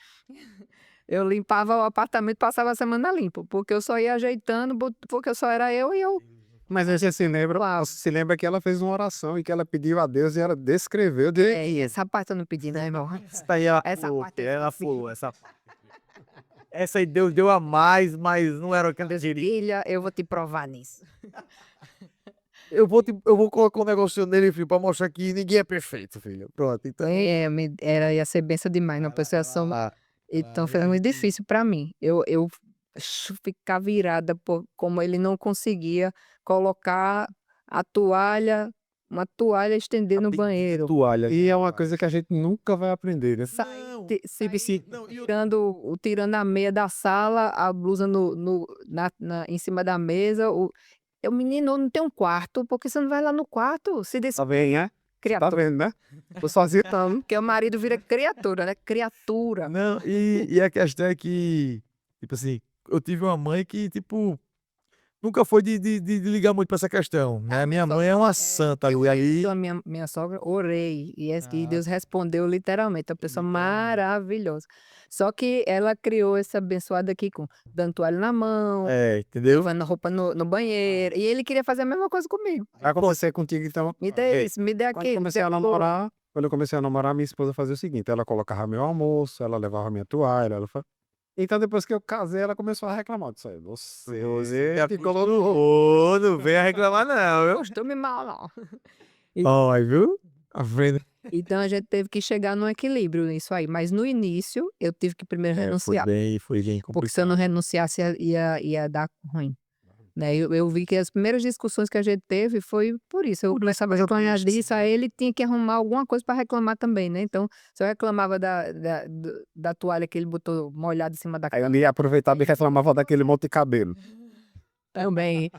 Eu limpava o apartamento, passava a semana limpo, porque eu só ia ajeitando, porque só era eu e eu Mas aí lá. você se lembra que ela fez uma oração e que ela pediu a Deus e ela descreveu de Essa parte eu não pedi, né, irmão? Essa daí ela Essa pulou, parte eu ela esqueci. pulou, essa aí Deus deu a mais, mas não era o que ela queria. Filha, eu vou te provar nisso. Eu vou colocar um negócio nele, filho, pra mostrar que ninguém é perfeito, filho. Pronto, então. Ia ser benção demais, uma pessoa só. Então foi muito difícil para mim. Eu ficar virada por como ele não conseguia colocar a toalha, uma toalha estender no banheiro. Toalha. e é uma coisa que a gente nunca vai aprender, né? Não, não, Tirando a meia da sala, a blusa em cima da mesa. Menino, não tem um quarto, porque você não vai lá no quarto? Se diz Tá bem, é? Tá criatura. vendo, né? Tô sozinho. Porque o marido vira criatura, né? Criatura. não, e a questão é que, tipo assim, eu tive uma mãe que, tipo, nunca foi de ligar muito pra essa questão, né? Minha mãe é uma santa, e aí. Eu, a minha sogra, orei, e Ah, Deus respondeu literalmente, uma pessoa literalmente. maravilhosa. Só que ela criou essa abençoada aqui dando toalha na mão, Entendeu? lavando roupa no banheiro, e ele queria fazer a mesma coisa comigo. Vai acontecer contigo, então. Me dê isso, me dê Quando aquilo, me dê aquilo. quando eu comecei a namorar, minha esposa fazia o seguinte: ela colocava meu almoço, ela levava minha toalha, ela Então depois que eu casei, ela começou a reclamar disso aí. Você Já ficou acostumou, não venha reclamar não, viu? Costume mal, não. Ó, aí viu? A frente Então a gente teve que chegar num equilíbrio nisso aí, mas no início eu tive que primeiro renunciar, foi bem porque se eu não complicado. renunciasse ia dar ruim, né. Eu vi que as primeiras discussões que a gente teve foi por isso, eu começava a reclamar disso, aí ele tinha que arrumar alguma coisa para reclamar também, né. Então, se eu reclamava da toalha que ele botou molhada em cima da Aí eu ia aproveitar e reclamava daquele monte de cabelo. também.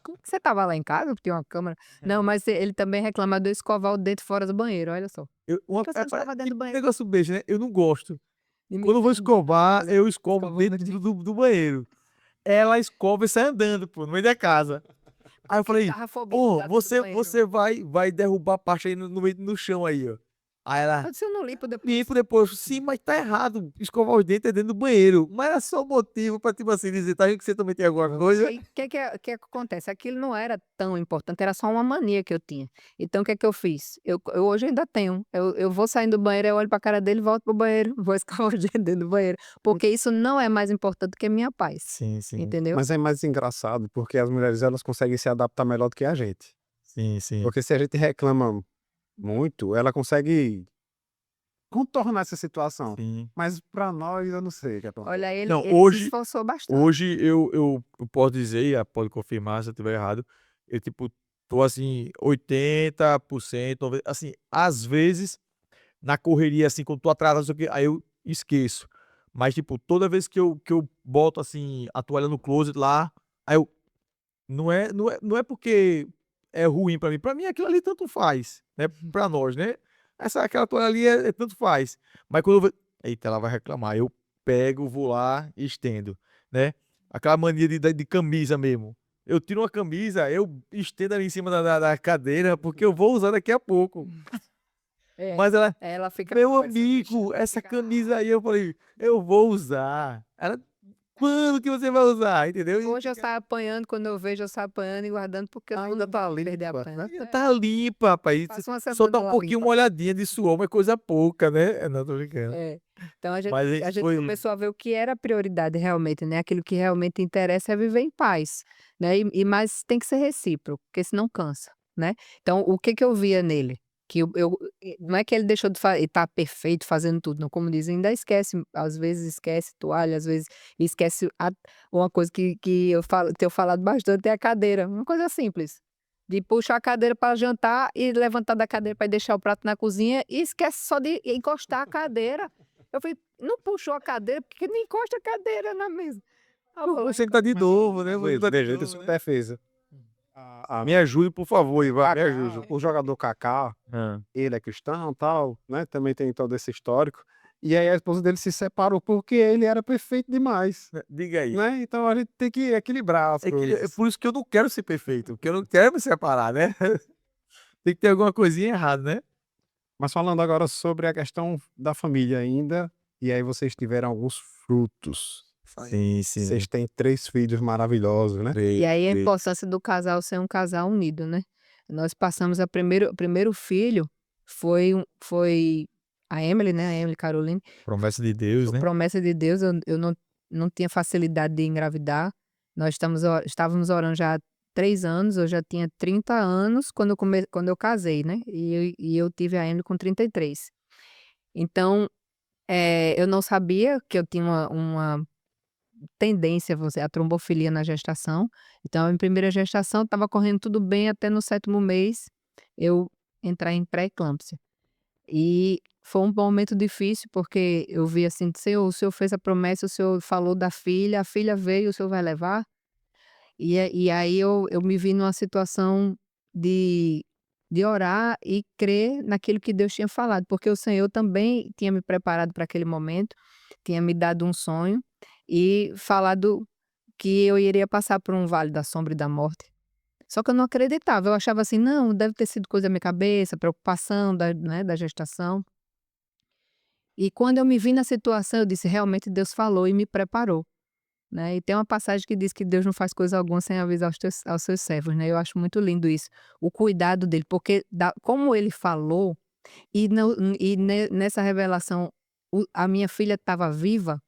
Como que você estava lá em casa, porque tinha uma câmera? Não, mas ele também reclama de eu escovar o dente fora do banheiro, olha só. Uma Por que você não escova dentro do banheiro? negócio besta, né, eu não gosto. E me Quando eu vou entende? escovar, eu escovo Escova dentro do banheiro. Ela escova e sai andando, pô, no meio da casa. Aí eu falei: Garrafobia "Ô, dentro do banheiro. você vai derrubar a parte aí no meio no chão aí, ó". Aí ela: Eu disse: "Eu não limpo depois". "Limpo depois". "Sim, mas tá errado, escovar os dentes é dentro do banheiro". Mas era só motivo pra, tipo assim, dizer: "Tá vendo que você também tem alguma coisa?". Aí, o que acontece? Aquilo não era tão importante, era só uma mania que eu tinha. Então o que é que eu fiz? Eu hoje ainda tenho, eu vou saindo do banheiro, eu olho pra cara dele, volto pro banheiro, vou escovar os dentes dentro do banheiro, porque isso não é mais importante que a minha paz, Sim, sim. entendeu? Mas é mais engraçado, porque as mulheres elas conseguem se adaptar melhor do que a gente. Sim, sim. Porque se a gente reclama muito, ela consegue contornar essa situação. Sim. Mas pra nós, eu não sei o que acontece. Olha, ele Não, ele se hoje esforçou bastante. hoje eu posso dizer, e ela pode confirmar se eu estiver errado, eu, tipo, tô assim 80%, 90, assim, às vezes, na correria, assim, quando tô atrasado, não sei o quê, aí eu esqueço. Mas, tipo, toda vez que eu boto, assim, a toalha no closet lá, aí eu não é porque é ruim pra mim aquilo ali tanto faz, né, pra nós, né. Aquela toalha ali tanto faz. Mas quando eu ve eita, ela vai reclamar, eu pego, vou lá e estendo, né. Aquela mania de camisa mesmo. Eu tiro uma camisa, eu estendo ali em cima da cadeira, porque eu vou usar daqui a pouco. É, Mas ela: ela fica "Meu conversando, amigo, deixando, essa fica camisa aí", eu falei: "Eu vou usar". Ela: "Quando que você vai usar?", entendeu? E hoje eu fica saio apanhando, quando eu vejo eu saio apanhando e guardando, porque eu Ainda não tá quero perder a limpa, pena. né? ainda tá limpa, rapaz. Passa uma Só semana dá um lá pouquinho limpa. molhadinha de suor, mas coisa pouca, né. Não, tô brincando. É. Então a gente Mas a isso gente foi começou a ver o que era prioridade realmente, né, aquilo que realmente interessa é viver em paz, né, mas tem que ser recíproco, porque senão cansa, né. Então o que que eu via nele? Que não é que ele deixou de estar perfeito fazendo tudo, não, como dizem, ainda esquece, às vezes esquece toalha, às vezes esquece uma coisa que eu tenho falado bastante é a cadeira, uma coisa simples, de puxar a cadeira para jantar e levantar da cadeira para deixar o prato na cozinha e esquece só de encostar a cadeira. Eu falei: "Não puxou a cadeira, porque não encosta a cadeira na mesa". Aí eu vou vou lá e sentar de novo, né, vou sentar de Veja, em novo, sua né. defesa. Me ajude, por favor, Ivan, me Kaká, ajude. o jogador Kaká, Hã. ele é cristão, tal, né, também tem todo esse histórico, e aí a esposa dele se separou porque ele era perfeito demais, Diga aí. né, então a gente tem que equilibrar as É coisas. por isso que eu não quero ser perfeito, porque eu não quero me separar, né. Tem que ter alguma coisinha errada, né. Mas falando agora sobre a questão da família ainda, e aí vocês tiveram alguns frutos. Sim, sim. Vocês têm 3 filhos maravilhosos, né. e aí a 3. importância do casal ser um casal unido, né. Nós passamos o primeiro filho foi a Emily, né, a Emily Caroline, Promessa de Deus, foi né. promessa de Deus, eu não tinha facilidade de engravidar, nós estávamos orando já há 3 anos, eu já tinha 30 anos quando eu casei, né, e eu tive a Emily com 33. Então, eu não sabia que eu tinha uma tendência, vamos dizer, à trombofilia na gestação, então em primeira gestação estava correndo tudo bem até no 7º mês, eu entrar em pré-eclâmpsia. E foi um momento difícil, porque eu vi assim: "Senhor, o Senhor fez a promessa, o Senhor falou da filha, a filha veio, o Senhor vai levar?". E aí eu me vi numa situação de orar e crer naquilo que Deus tinha falado, porque o Senhor também tinha me preparado para aquele momento, tinha me dado um sonho e falado que eu iria passar por um vale da sombra e da morte. Só que eu não acreditava, eu achava assim: "Não, deve ter sido coisa da minha cabeça, preocupação da gestação". E quando eu me vi na situação, eu disse: "Realmente Deus falou e me preparou", né. E tem uma passagem que diz que Deus não faz coisa alguma sem avisar aos seus servos, né, eu acho muito lindo isso, o cuidado dele, porque como ele falou, e nessa revelação a minha filha estava viva,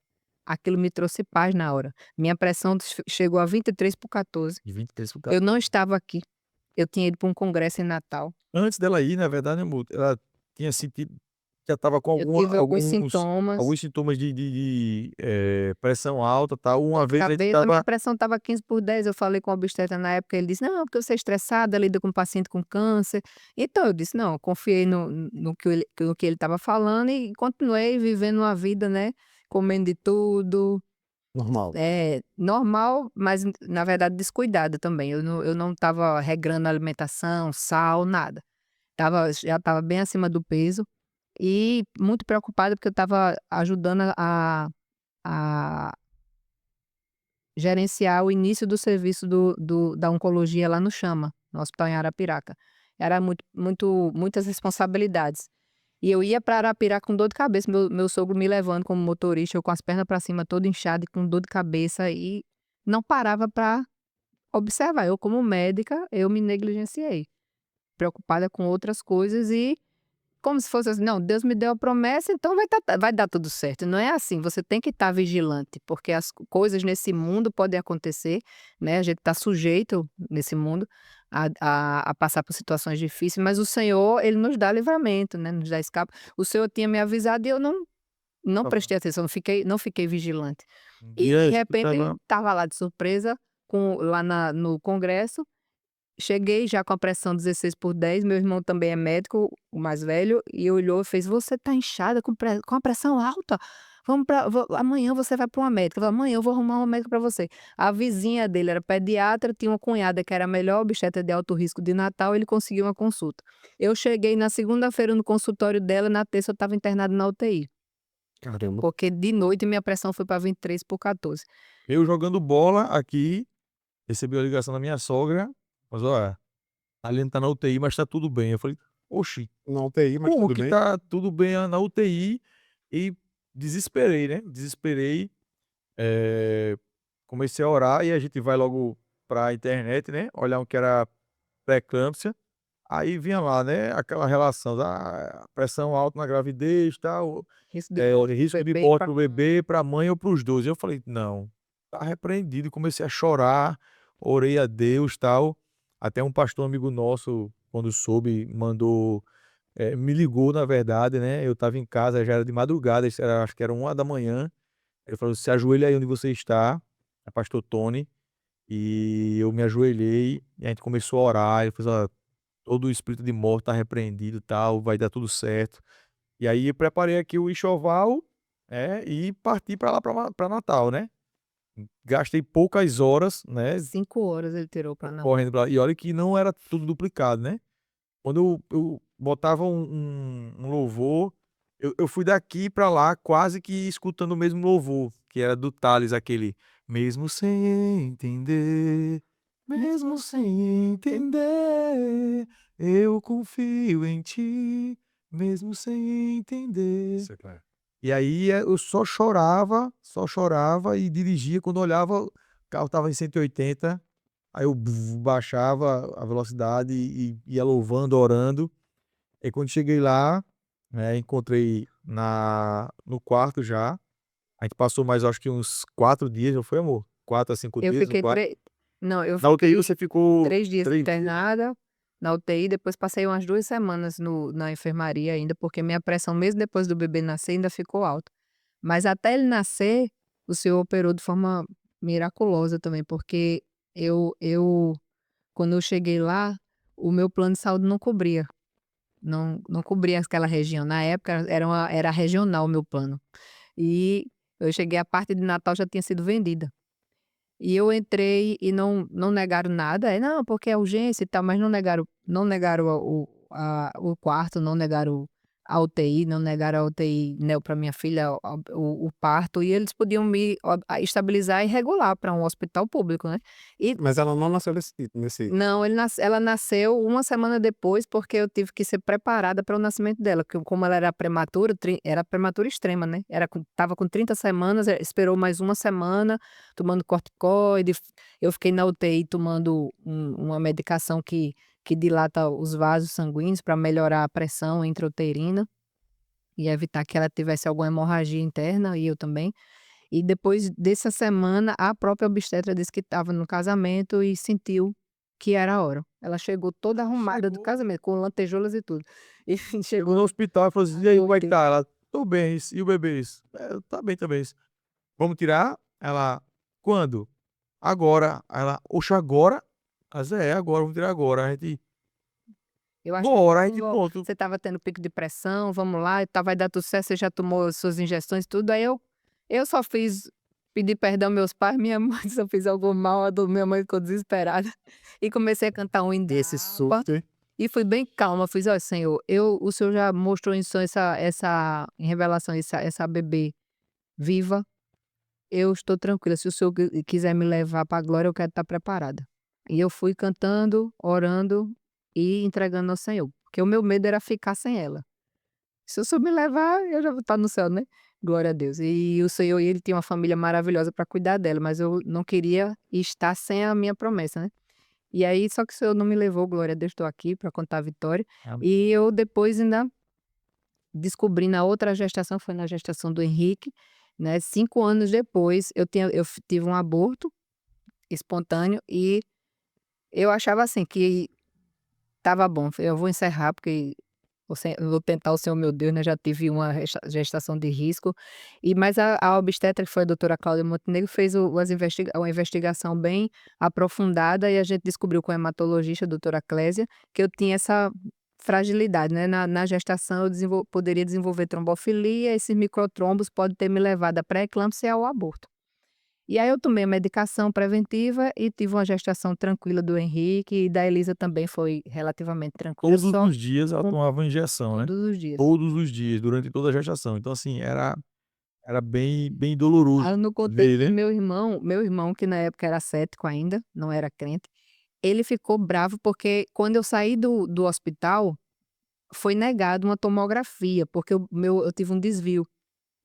aquilo me trouxe paz na hora. Minha pressão chegou a 23/14. De 23 pro Eu 14. não estava aqui. Eu tinha ido para um congresso em Natal. Antes dela ir, na verdade, amor, ela tinha sentido, já estava com Eu tive alguns sintomas. alguns sintomas pressão alta, tal. Uma vez a gente Cabeça, minha estava pressão estava 15/10. Eu falei com o obstetra na época, ele disse: "Não, porque você é estressada, lida com paciente com câncer". Então eu disse: "Não", confiei no que ele estava falando e continuei vivendo uma vida, né, comendo de tudo. Normal. Normal, mas na verdade descuidada também. Eu não estava regrando a alimentação, sal, nada. Já estava bem acima do peso e muito preocupada, porque eu estava ajudando a gerenciar o início do serviço da oncologia lá no Chama, no hospital em Arapiraca. Era muitas responsabilidades. E eu ia para Arapiraca com dor de cabeça, meu sogro me levando como motorista, eu com as pernas para cima, toda inchada e com dor de cabeça, e não parava para observar. Eu, como médica, eu me negligenciei, preocupada com outras coisas e como se fosse assim: "Não, Deus me deu a promessa, então vai dar tudo certo". Não é assim, você tem que estar vigilante, porque as coisas nesse mundo podem acontecer, né, a gente está sujeito nesse mundo a passar por situações difíceis, mas o Senhor, ele nos dá livramento, né, nos dá escape. O Senhor tinha me avisado e eu não tava prestei atenção, não fiquei vigilante. um E de dia que repente estava estava lá de surpresa lá no congresso. Cheguei já com a pressão 16/10. Meu irmão também é médico, o mais velho, e olhou e fez: "Você tá inchada com a pressão alta, vamos pra amanhã você vai para uma médica". Eu falei: "Amanhã eu vou arrumar uma médica para você". A vizinha dele era pediatra, tinha uma cunhada que era a melhor obstetra de alto risco de Natal, ele conseguiu uma consulta. Eu cheguei na segunda-feira no consultório dela, na terça eu estava internada na UTI, Caramba. porque de noite minha pressão foi para 23/14. eu jogando bola aqui, recebi uma ligação da minha sogra, mas olha, a Aline tá na UTI, mas tá tudo bem. Eu falei: "Oxi, Na UTI, mas como tudo que bem? tá tudo bem na UTI?" E desesperei, né, desesperei, eh, comecei a orar e a gente vai logo pra internet, né, olhar o que era pré-eclâmpsia, aí vinha lá, né, aquela relação da pressão alta na gravidez, tal, Risco de morte o para o risco de bebê e morte para para o a mãe. bebê, para a mãe ou para os 2. Eu falei: "Não, tá repreendido", e comecei a chorar, orei a Deus, tal. Até um pastor amigo nosso, quando soube, mandou, me ligou na verdade, né, eu estava em casa, já era de madrugada, isso era, acho que era 1h. Ele falou: "Se ajoelha aí onde você está", é pastor Tony, e eu me ajoelhei e a gente começou a orar. Ele falou: "Olha, todo o espírito de morte está repreendido, tal, vai dar tudo certo". E aí eu preparei aqui o enxoval, e parti para lá para Natal, né. Gastei poucas horas, né, 5 horas ele tirou para Natal. correndo pra lá, e olha que não era tudo duplicado, né. Quando eu botava um louvor, eu fui daqui pra lá quase que escutando o mesmo louvor, que era do Tales, aquele: "Mesmo sem entender, mesmo sem entender, eu confio em ti, mesmo sem entender". Sei lá. E aí, eu só chorava e dirigia. Quando olhava, o carro estava em 180, aí eu baixava a velocidade e ia louvando, orando. E quando cheguei lá, né, encontrei no quarto já. A gente passou mais, acho que uns 4 dias, não foi, amor? 4 a 5 Eu dias no fiquei quarto. 3 não, eu Na UTI fiquei você ficou 3 dias 3 dias? internada na UTI, depois passei umas 2 semanas na enfermaria ainda, porque minha pressão mesmo depois do bebê nascer ainda ficou alta. Mas até ele nascer, o Senhor operou de forma miraculosa também, porque eu quando eu cheguei lá, o meu plano de saúde não cobria, não cobria aquela região. Na época era regional o meu plano. E eu cheguei, a parte de Natal já tinha sido vendida. E eu entrei e não negaram nada. "Não, porque é urgência e tal", mas não negaram o quarto, não negaram a UTI, não negaram a UTI, né, para minha filha, o parto, e eles podiam me estabilizar e regular para um hospital público, né. E Mas ela não nasceu nesse. não, ela nasceu uma semana depois, porque eu tive que ser preparada para o nascimento dela, porque como ela era prematura, era prematura extrema, né, estava com 30 semanas, esperou mais uma semana, tomando corticoide. Eu fiquei na UTI tomando uma medicação que dilata os vasos sanguíneos para melhorar a pressão intrauterina e evitar que ela tivesse alguma hemorragia interna, e eu também. E depois dessa semana, a própria obstetra disse que estava no casamento e sentiu que era a hora. Ela chegou toda arrumada do Chegou. casamento, com lantejoulas e tudo. E Chegou chegou no hospital e falou assim: "E aí, como é que Doido. tá?" Ela: "Tô bem, e o bebê?" Isso. Tá bem também." Isso. "Vamos tirar?" Ela: "Quando?" "Agora." Ela: "Oxe, agora?" Mas "É, agora, vamos tirar agora." A gente: Eu acho "Bora." A gente que pronto. você estava tendo pico de pressão, vamos lá, e tá, vai dar tudo certo, você já tomou as suas injeções e tudo. Aí eu só fiz pedir perdão aos meus pais, minha mãe, se eu fiz algum mal, minha mãe ficou desesperada. E comecei a cantar um hino Esse d'água, susto, hein? e fui bem calma, fiz: "Ó Senhor, o Senhor já mostrou em sonho essa em revelação essa bebê viva, eu estou tranquila, se o Senhor quiser me levar para a glória, eu quero estar preparada." E eu fui cantando, orando e entregando ao Senhor, porque o meu medo era ficar sem ela. Se o Senhor me levar, eu já vou estar no céu, né. Glória a Deus. E o Senhor, ele tinha uma família maravilhosa para cuidar dela, mas eu não queria estar sem a minha promessa, né. E aí, só que o Senhor não me levou, glória a Deus, estou aqui para contar a vitória. Amém. E eu depois ainda descobri na outra gestação, foi na gestação do Henrique, né, 5 anos depois, tive um aborto espontâneo e eu achava assim que estava bom, eu vou encerrar porque eu vou tentar o Senhor meu Deus, né, já tive uma gestação de risco, mas a obstetra, que foi a doutora Cláudia Montenegro, fez uma investigação bem aprofundada e a gente descobriu com a hematologista, a doutora Clésia, que eu tinha essa fragilidade, né, na gestação eu poderia desenvolver trombofilia, esses microtrombos podem ter me levado à pré-eclâmpsia e ao aborto. E aí eu tomei a medicação preventiva e tive uma gestação tranquila do Henrique, e da Elisa também foi relativamente tranquila, Todos só os dias ela com tomava injeção, né. todos os dias. Todos os dias, durante toda a gestação. Então, assim, era bem doloroso Aí eu não contei ver, que né. meu irmão, que na época era cético ainda, não era crente, ele ficou bravo porque quando eu saí do hospital, foi negado uma tomografia, porque eu tive um desvio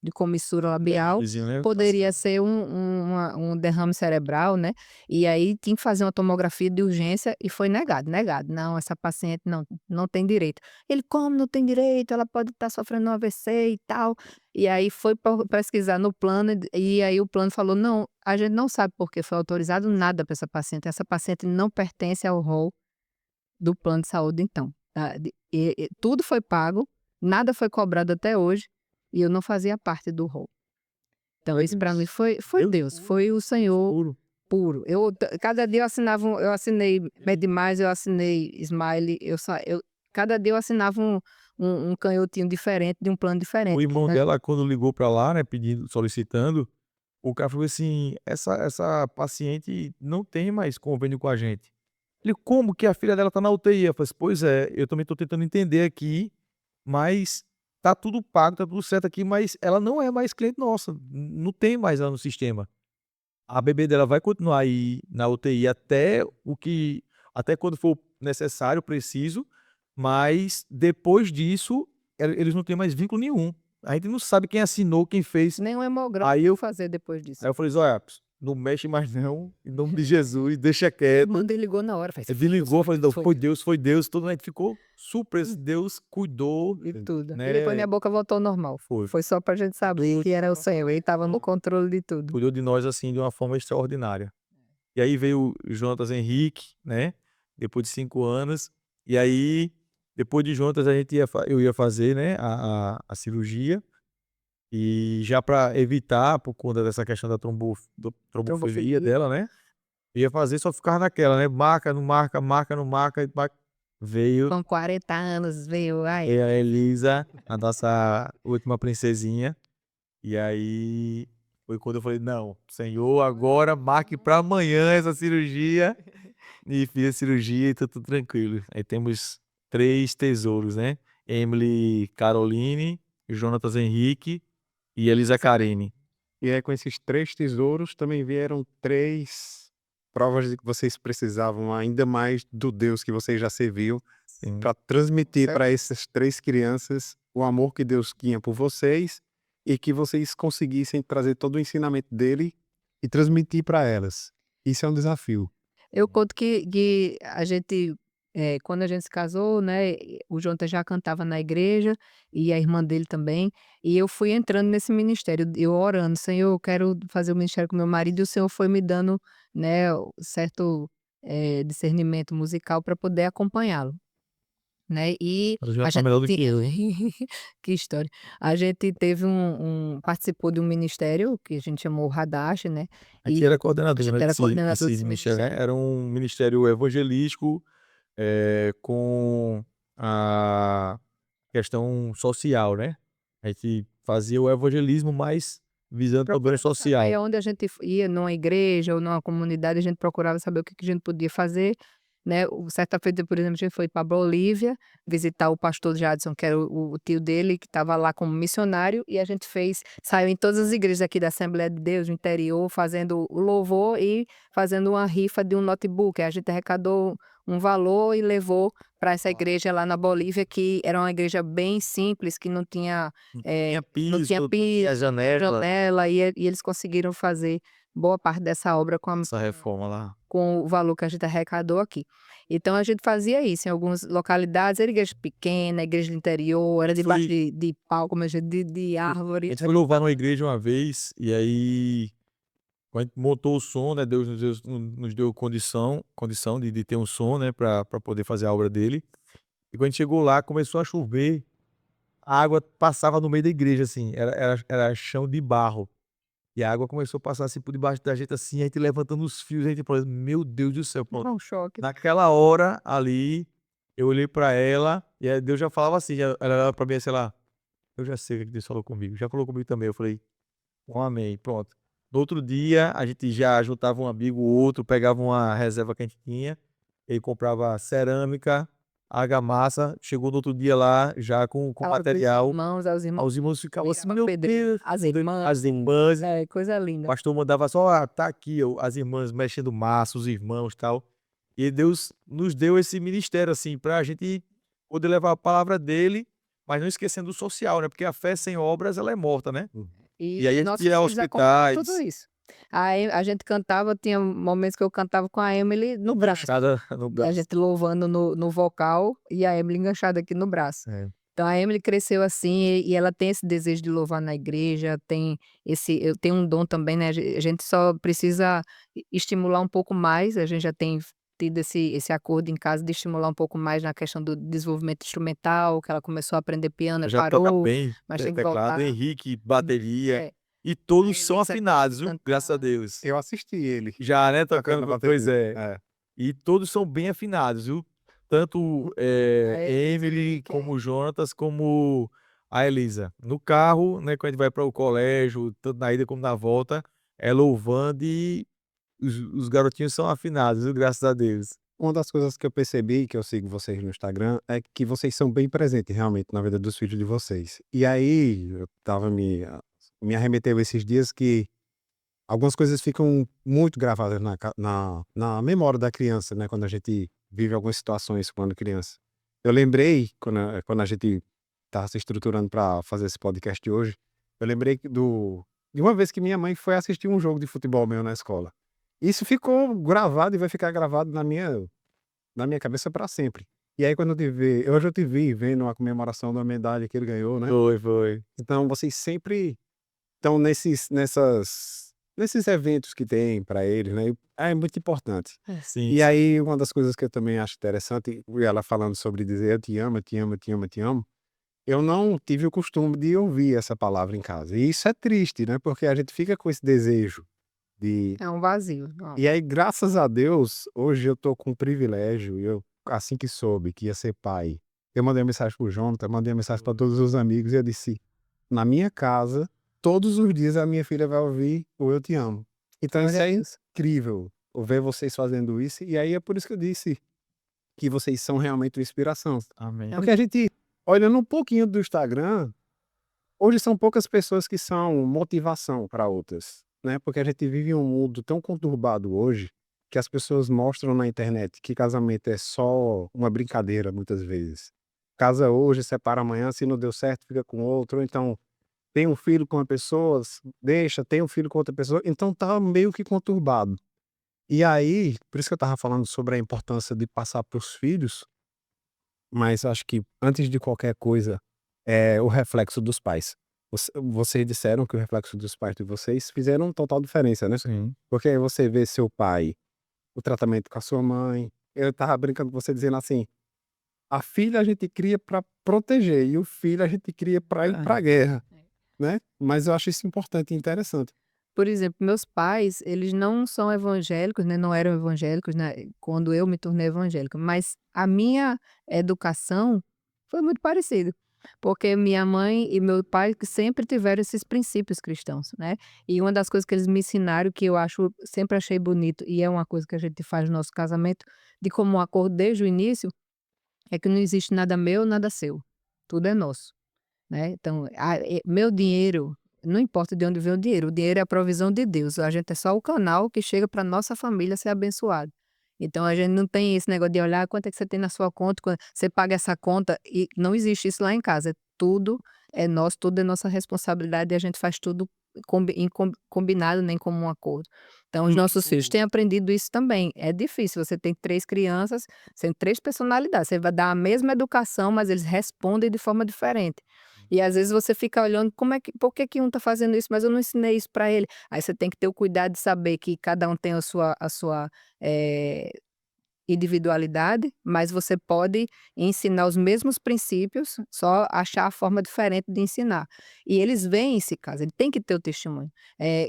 de comissura labial, Diziam, né. poderia ser um derrame cerebral, né, e aí tinha que fazer uma tomografia de urgência e foi negado, negado. "Não, essa paciente não tem direito." Ele: "Como não tem direito? Ela pode estar sofrendo um AVC e tal." E aí foi pesquisar no plano e aí o plano falou: "Não, a gente não sabe porque foi autorizado nada para essa paciente não pertence ao rol do plano de saúde então." Tudo foi pago, nada foi cobrado até hoje, e eu não fazia parte do rol. Então Meu isso para mim Deus. foi Deus Deus, puro, foi o Senhor puro. puro. Cada dia eu assinei Medimais, eu assinei Smile, cada dia eu assinava um canhotinho diferente de um plano O diferente, irmão né. dela, quando ligou pra lá, né, pedindo, solicitando, o cara falou assim: "Essa paciente não tem mais convênio com a gente." Ele: "Como que a filha dela tá na UTI?" Eu falei assim: "Pois é, eu também tô tentando entender aqui, mas tá tudo pago, tá tudo certo aqui, mas ela não é mais cliente nossa, não tem mais ela no sistema. A bebê dela vai continuar aí na UTI até quando for necessário, preciso, mas depois disso, eles não têm mais vínculo nenhum. A gente não sabe quem assinou, quem fez." Nem um hemograma Aí vou eu fazer depois disso. aí eu falei assim: "Olha, não mexe mais não, em nome de Jesus, deixa quieto." Quando ele ligou na hora, faz Ele ligou, eu falei: "Não, foi foi Deus, foi Deus." Todo mundo, a gente ficou surpreso, Deus cuidou, e tudo. E depois né. minha boca voltou ao normal. Foi. Foi só pra gente saber que era o Senhor, ele estava no controle de tudo. Cuidou de nós, assim, de uma forma extraordinária. E aí veio o Jonatas Henrique, né, depois de 5 anos, e aí, depois de Jonatas eu ia fazer, né, a cirurgia, e já para evitar, por conta dessa questão da trombofilia Trombofilia. dela, né, eu ia fazer, só ficava naquela, né, marca, não marca, marca, não marca, veio Com 40 anos veio, ai, a Elisa, a nossa última princesinha, e aí foi quando eu falei: "Não, Senhor, agora marque para amanhã essa cirurgia." E fiz a cirurgia e tá tudo tranquilo. Aí temos 3 tesouros, né, Emily Caroline, Jonatas Henrique e Elisa Carine. E aí, com esses 3 tesouros, também vieram 3 provas de que vocês precisavam ainda mais do Deus que vocês já serviam, Sim. para transmitir para essas 3 crianças o amor que Deus tinha por vocês e que vocês conseguissem trazer todo o ensinamento dele e transmitir para elas. Isso é um desafio. eu conto que a gente quando a gente se casou, né, o Jonathan já cantava na igreja, e a irmã dele também, e eu fui entrando nesse ministério, eu orando: "Senhor, eu quero fazer o ministério com meu marido", e o Senhor foi me dando, né, o certo, discernimento musical para poder acompanhá-lo, né. E Ela já a tá gente melhor do que tinha eu, hein. que história. A gente teve participou de um ministério que a gente chamou Hadash, né, Aqui e era a coordenador, gente né, era desse coordenador desse desse ministério, né, ministério. era um ministério evangelístico, com a questão social, né. A gente fazia o evangelismo, mas visando problemas Procurava saber social. aonde a gente ia numa igreja ou numa comunidade, a gente procurava saber o que que a gente podia fazer, né. Certa feita, por exemplo, a gente foi pra Bolívia visitar o pastor Jadson, que era o tio dele, que estava lá como missionário, e a gente saiu em todas as igrejas aqui da Assembleia de Deus, do interior, fazendo o louvor e fazendo uma rifa de um notebook. Aí a gente arrecadou um valor e levou para essa igreja lá na Bolívia, que era uma igreja bem simples, que não tinha, Não eh, tinha não tinha piso, tinha piso, janela, janela, e eles conseguiram fazer boa parte dessa obra essa reforma lá. com o valor que a gente arrecadou aqui. Então a gente fazia isso em algumas localidades, era igreja pequena, igreja do interior, era debaixo Foi de pau, como a gente de A árvore. gente foi louvar numa igreja uma vez, e aí, quando a gente montou o som, né, Deus nos deu condição de ter um som, né, pra poder fazer a obra dele. E quando a gente chegou lá, começou a chover, a água passava no meio da igreja, assim, era chão de barro. E a água começou a passar, assim, por debaixo da gente, assim, a gente levantando os fios, a gente falando: "Meu Deus do céu", pronto. Um choque. Naquela hora ali, eu olhei pra ela, e aí Deus já falava assim, ela olhava pra mim, sei lá: "Eu já sei o que Deus falou comigo, já falou comigo também", eu falei: "Um amém", pronto. No outro dia, a gente já juntava um amigo ou outro, pegava uma reserva que a gente tinha, ele comprava cerâmica, argamassa, chegou no outro dia lá já com Falava para os material, irmãos, aos irmãos, aí os irmãos ficavam assim: virava "Meu pedreiro, Deus", as irmãs, as irmãs, coisa o linda. pastor mandava só: "Ah, tá aqui, ó", as irmãs mexendo massa, os irmãos, tal. E Deus nos deu esse ministério, assim, pra gente poder levar a palavra dele, mas não esquecendo o social, né, porque a fé sem obras ela é morta, né. E E aí a gente nossos ia a filhos acompanhavam tudo hospitais, isso. Aí a gente cantava, tinha momentos que eu cantava com a Emily no braço, cada no a braço. gente louvando no vocal e a Emily enganchada aqui no braço. É. Então a Emily cresceu assim e ela tem esse desejo de louvar na igreja, eu tenho um dom também, né, a gente só precisa estimular um pouco mais, a gente já tem tido esse acordo em casa de estimular um pouco mais na questão do desenvolvimento instrumental, que ela começou a aprender piano, Já toca parou, bem, mas tem que teclado, voltar. Henrique, bateria, É, e a todos são Elisa afinados, viu, graças a cantar. Deus. Eu assisti ele Já, né, tocando tocando na pois bateria. é. É. E todos são bem afinados, viu. Tanto, A Elisa, Emily, Henrique, como o Jonatas, como a Elisa. No carro, né, quando a gente vai para o colégio, tanto na ida como na volta, é louvando e os garotinhos são afinados, viu, graças a Deus. Uma das coisas que eu percebi, que eu sigo vocês no Instagram, é que vocês são bem presentes realmente na vida dos filhos de vocês. E aí, eu estava me arremeteu esses dias que algumas coisas ficam muito gravadas na memória da criança, né, quando a gente vive algumas situações quando criança. Eu lembrei, quando a gente estava se estruturando para fazer esse podcast de hoje, eu lembrei de uma vez que minha mãe foi assistir um jogo de futebol meu na escola. Isso ficou gravado e vai ficar gravado na minha cabeça para sempre. E aí quando hoje eu te vi vendo a comemoração da medalha que ele ganhou, né. Foi, foi. Então vocês sempre estão nesses eventos que tem para eles, né, e é muito importante. Sim, E sim. aí uma das coisas que eu também acho interessante, e ela falando sobre dizer: "Eu te amo, eu te amo, eu te amo, eu te amo", eu não tive o costume de ouvir essa palavra em casa. E isso é triste, né, porque a gente fica com esse desejo de é um vazio. e aí, graças a Deus, hoje eu tô com o privilégio, assim que soube que ia ser pai, eu mandei uma mensagem para o Jonathan, mandei uma mensagem para todos os amigos e eu disse: "Na minha casa, todos os dias a minha filha vai ouvir o 'Eu te amo'". Então isso Glória a é Deus. incrível, ver vocês fazendo isso, e aí é por isso que eu disse que vocês são realmente uma inspiração. Amém. Porque a gente, olhando um pouquinho do Instagram, hoje são poucas pessoas que são motivação para outras, né, porque a gente vive um mundo tão conturbado hoje, que as pessoas mostram na internet que casamento é só uma brincadeira muitas vezes. Casa hoje, separa amanhã, se não deu certo fica com outro, ou então tem um filho com uma pessoa, deixa, tem um filho com outra pessoa, então tá meio que conturbado. E aí, por isso que eu estava falando sobre a importância de passar para os filhos, mas acho que antes de qualquer coisa, é o reflexo dos pais. Vocês disseram que o reflexo dos pais de vocês fizeram total diferença, né? Sim. Porque aí você vê seu pai, o tratamento com a sua mãe. Eu estava brincando com você dizendo assim: a filha a gente cria para proteger e o filho a gente cria para ir para a guerra, É. né? Mas eu acho isso importante e interessante. Por exemplo, meus pais, eles não são evangélicos, né, não eram evangélicos, né, quando eu me tornei evangélica, mas a minha educação foi muito parecida, porque minha mãe e meu pai que sempre tiveram esses princípios cristãos, né, e uma das coisas que eles me ensinaram, que eu acho sempre achei bonito, e é uma coisa que a gente faz no nosso casamento, de como um acordo desde o início, é que não existe nada meu, nada seu, tudo é nosso. Né, então, meu dinheiro, não importa de onde vem o dinheiro é a provisão de Deus, a gente é só o canal que chega para nossa família ser abençoado. Então a gente não tem esse negócio de olhar quanto é que você tem na sua conta, você paga essa conta e não existe isso lá em casa, tudo é nosso, tudo é nossa responsabilidade e a gente faz tudo combinado, nem como um acordo. Então os nossos filhos têm aprendido isso também, é difícil, você tem 3 crianças, você tem 3 personalidades, você vai dar a mesma educação, mas eles respondem de forma diferente. E às vezes você fica olhando como é que por que que um está fazendo isso, mas eu não ensinei isso para ele. Aí você tem que ter o cuidado de saber que cada um tem a sua, eh, individualidade, mas você pode ensinar os mesmos princípios, só achar a forma diferente de ensinar. E eles veem esse caso, ele tem que ter o testemunho.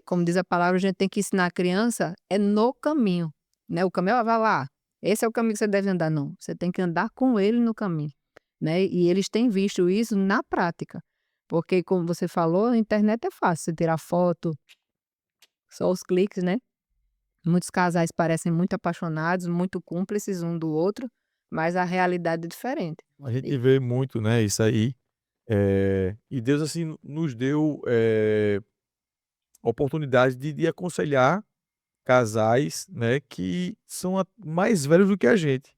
Como diz a palavra, a gente tem que ensinar a criança no caminho, né, o caminho: "Ó, vai lá, esse é o caminho que você deve andar", não, você tem que andar com ele no caminho, né, e eles têm visto isso na prática, porque como você falou, a internet é fácil, você tirar foto, só os cliques, né. Muitos casais parecem muito apaixonados, muito cúmplices um do outro, mas a realidade é diferente. A gente E vê muito, né, isso aí. E Deus, assim, nos deu, oportunidade de aconselhar casais, né, que são mais velhos do que a gente,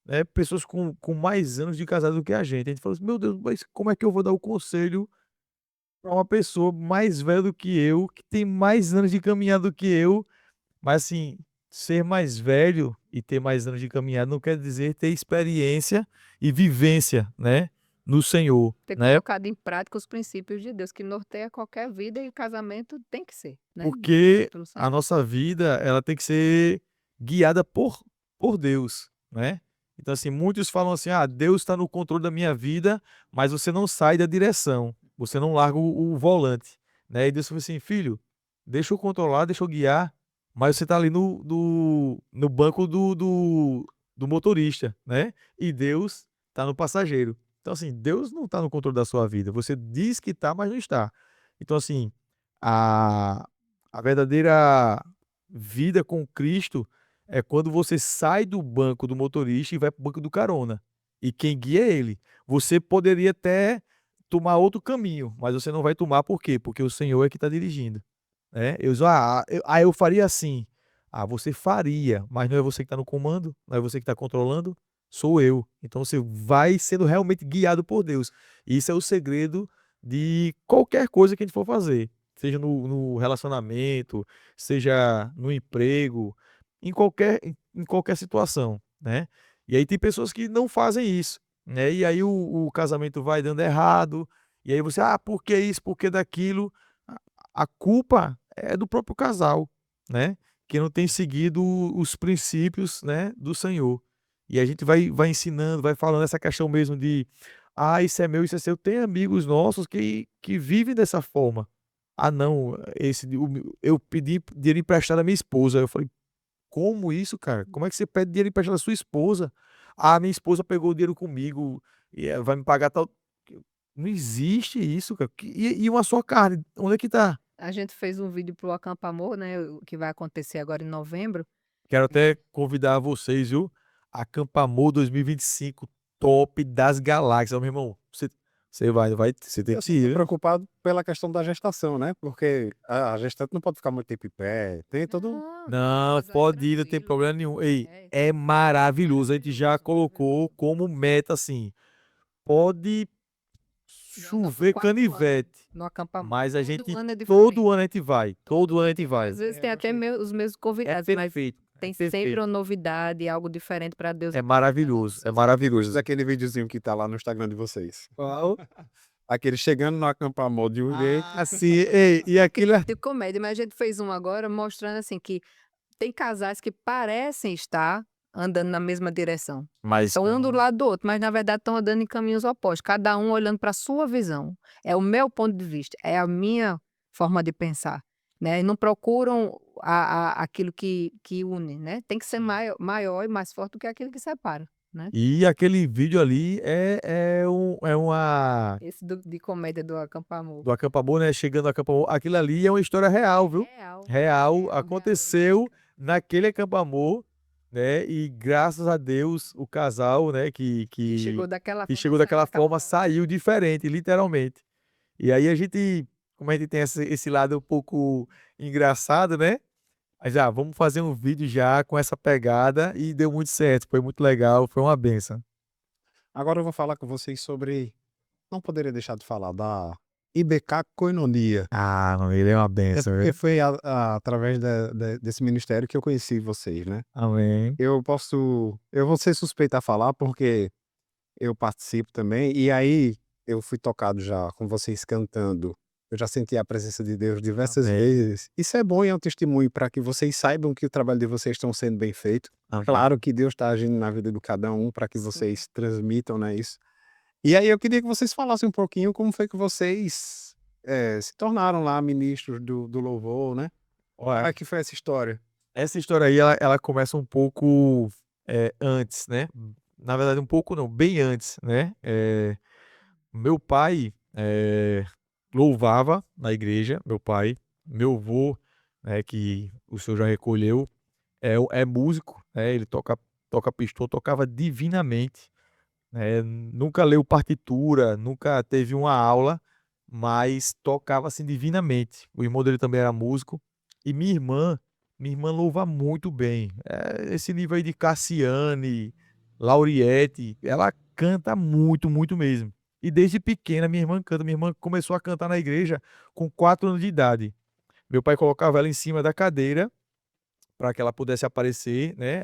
né, pessoas com mais anos de casado do que a gente. A gente fala assim: "Meu Deus, mas como é que eu vou dar o conselho para uma pessoa mais velha do que eu, que tem mais anos de caminhada do que eu?" Mas assim, ser mais velho e ter mais anos de caminhada não quer dizer ter experiência e vivência, né, no Senhor, ter né, colocado em prática os princípios de Deus, que norteia qualquer vida e o casamento tem que ser, né, porque pelo a Senhor. nossa vida, ela tem que ser guiada por Deus, né. Então assim, muitos falam assim: "Ah, Deus está no controle da minha vida", mas você não sai da direção, você não larga o volante, né. E Deus falou assim: "Filho, deixa eu controlar, deixa eu guiar, mas você está ali no banco do motorista, né, e Deus está no passageiro". Então assim, Deus não está no controle da sua vida, você diz que está, mas não está. Então assim, a a verdadeira vida com Cristo é quando você sai do banco do motorista e vai para o banco do carona, e quem guia é ele. Você poderia até tomar outro caminho, mas você não vai tomar por quê? Porque o Senhor é que está dirigindo, né. Eu faria assim. Ah, você faria, mas não é você que está no comando, não é você que está controlando, sou eu. Então você vai sendo realmente guiado por Deus. E isso é o segredo de qualquer coisa que a gente for fazer, seja no relacionamento, seja no emprego, em qualquer situação, né. E aí tem pessoas que não fazem isso, né, e aí o casamento vai dando errado, e aí você: "Ah, por que isso, por que daquilo?" A culpa é do próprio casal, né, que não tem seguido os princípios, né, do Senhor. E a gente vai ensinando, vai falando essa questão mesmo de: "Ah, isso é meu, isso é seu". Tem amigos nossos que vivem dessa forma. "Ah não, esse o meu eu pedi dinheiro emprestado à minha esposa". Eu falei: "Como isso, cara? Como é que você pede dinheiro emprestado à sua esposa?". "Ah, minha esposa pegou o dinheiro comigo e, vai me pagar tal". Não existe isso, cara. E uma só carne, onde é que tá? A gente fez um vídeo para o Acampa Amor, né, o que vai acontecer agora em novembro. Quero até convidar vocês, viu? Acampamor 2025, top das galáxias, meu irmão. Você tem Eu que só ir, tô viu? preocupado pela questão da gestação, né, porque a gestante não pode ficar muito tempo em pé, tem todo Não, Não, casais pode ir, não tem tranquilos. problema nenhum. Ei, É, é maravilhoso. A gente já maravilhoso, colocou maravilhoso. como meta assim, pode chover 4 anos canivete, no acampamento. mas a Todo gente ano é diferente. todo ano a gente vai, todo ano a gente vai. Às vezes tem até os mesmos É convidados, mas perfeito, tem é sempre perfeito. uma novidade, algo diferente para Deus. É maravilhoso, é maravilhoso. Diz aquele videozinho que tá lá no Instagram de vocês. Qual? Aquele chegando no acampamento de um jeito. Assim, ei, e aquilo é De comédia, mas a gente fez um agora mostrando assim que tem casais que parecem estar andando na mesma direção. mas Estão um do lado do outro, mas na verdade estão andando em caminhos opostos, cada um olhando para a sua visão. É o meu ponto de vista, é a minha forma de pensar, né? E não procuram aquilo que une, né? Tem que ser maior e mais forte do que aquilo que separa, né? e aquele vídeo ali é uma Esse de comédia do Acampamor. do Acampamor, né, chegando no Acampamor, aquilo ali é uma história real, viu? Real, aconteceu naquele Acampamor, né, e graças a Deus o casal, né, Que chegou daquela que forma, chegou saiu daquela daquela forma, forma. saiu diferente, literalmente. E aí a gente, como a gente tem esse lado um pouco engraçado, né, mas vamos fazer um vídeo já com essa pegada e deu muito certo, foi muito legal, foi uma benção. Agora eu vou falar com vocês sobre. Não poderia deixar de falar da IBK Koinonia. Não, ele é uma É benção, porque viu? foi através desse ministério que eu conheci vocês, né? Amém. Eu vou ser suspeito a falar porque eu participo também, e aí eu fui tocado já com vocês cantando. Eu já senti a presença de Deus diversas Amém. vezes. Isso é bom e é um testemunho para que vocês saibam que o trabalho de vocês estão sendo bem feito. Amém. Claro que Deus está agindo na vida de cada um para que Sim. vocês transmitam, né, isso. E aí eu queria que vocês falassem um pouquinho como foi que vocês se tornaram lá ministros do louvor, né? Como Olha, é que foi essa história? essa história aí, ela começa um pouco antes, né? Na verdade, um pouco não, bem antes, né? Meu pai louvava na igreja, meu pai, meu avô, né, que o senhor já recolheu, é músico, né? Ele toca pistão, tocava divinamente, né? Nunca leu partitura, nunca teve uma aula, mas tocava assim divinamente. O irmão dele também era músico e minha irmã louva muito bem. Esse nível aí de Cassiane, Lauriette, ela canta muito, muito mesmo. E desde pequena minha irmã canta. Minha irmã começou a cantar na igreja com 4 anos de idade. Meu pai colocava ela em cima da cadeira para que ela pudesse aparecer, né,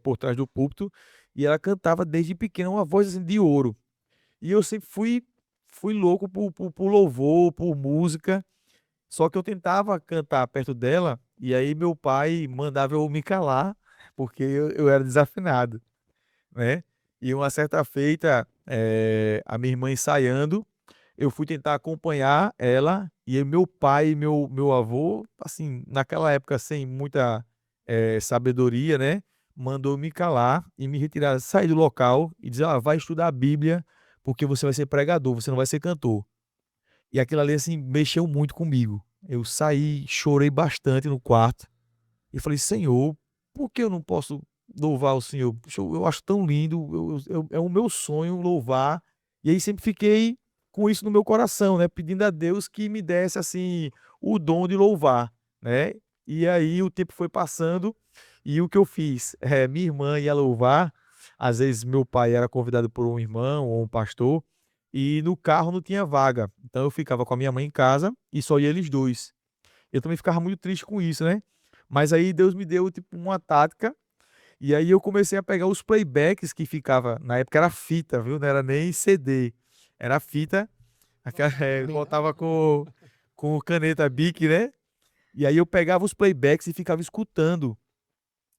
por trás do púlpito, e ela cantava desde pequena uma voz assim de ouro. E eu sempre fui louco por louvor, por música, só que eu tentava cantar perto dela, e aí meu pai mandava eu me calar, porque eu era desafinado, né? E uma certa feita, a minha irmã ensaiando, eu fui tentar acompanhar ela, e aí meu pai e meu avô, assim, naquela época sem muita sabedoria, né? Mandou eu me calar e me retirar, sair do local e dizer, vai estudar a Bíblia, porque você vai ser pregador, você não vai ser cantor. E aquilo ali, assim, mexeu muito comigo. Eu saí, chorei bastante no quarto e falei, Senhor, por que eu não posso louvar o Senhor? Poxa, eu acho tão lindo, é o meu sonho louvar. E aí sempre fiquei com isso no meu coração, né? Pedindo a Deus que me desse, assim, o dom de louvar, né? E aí o tempo foi passando e o que eu fiz? Minha irmã ia louvar, às vezes meu pai era convidado por um irmão ou um pastor, e no carro não tinha vaga. Então eu ficava com a minha mãe em casa e só ia eles dois. Eu também ficava muito triste com isso, né? Mas aí Deus me deu tipo uma tática e aí eu comecei a pegar os playbacks que ficava, na época era fita, viu? Não era nem CD, era fita, botava com caneta Bic, né? E aí eu pegava os playbacks e ficava escutando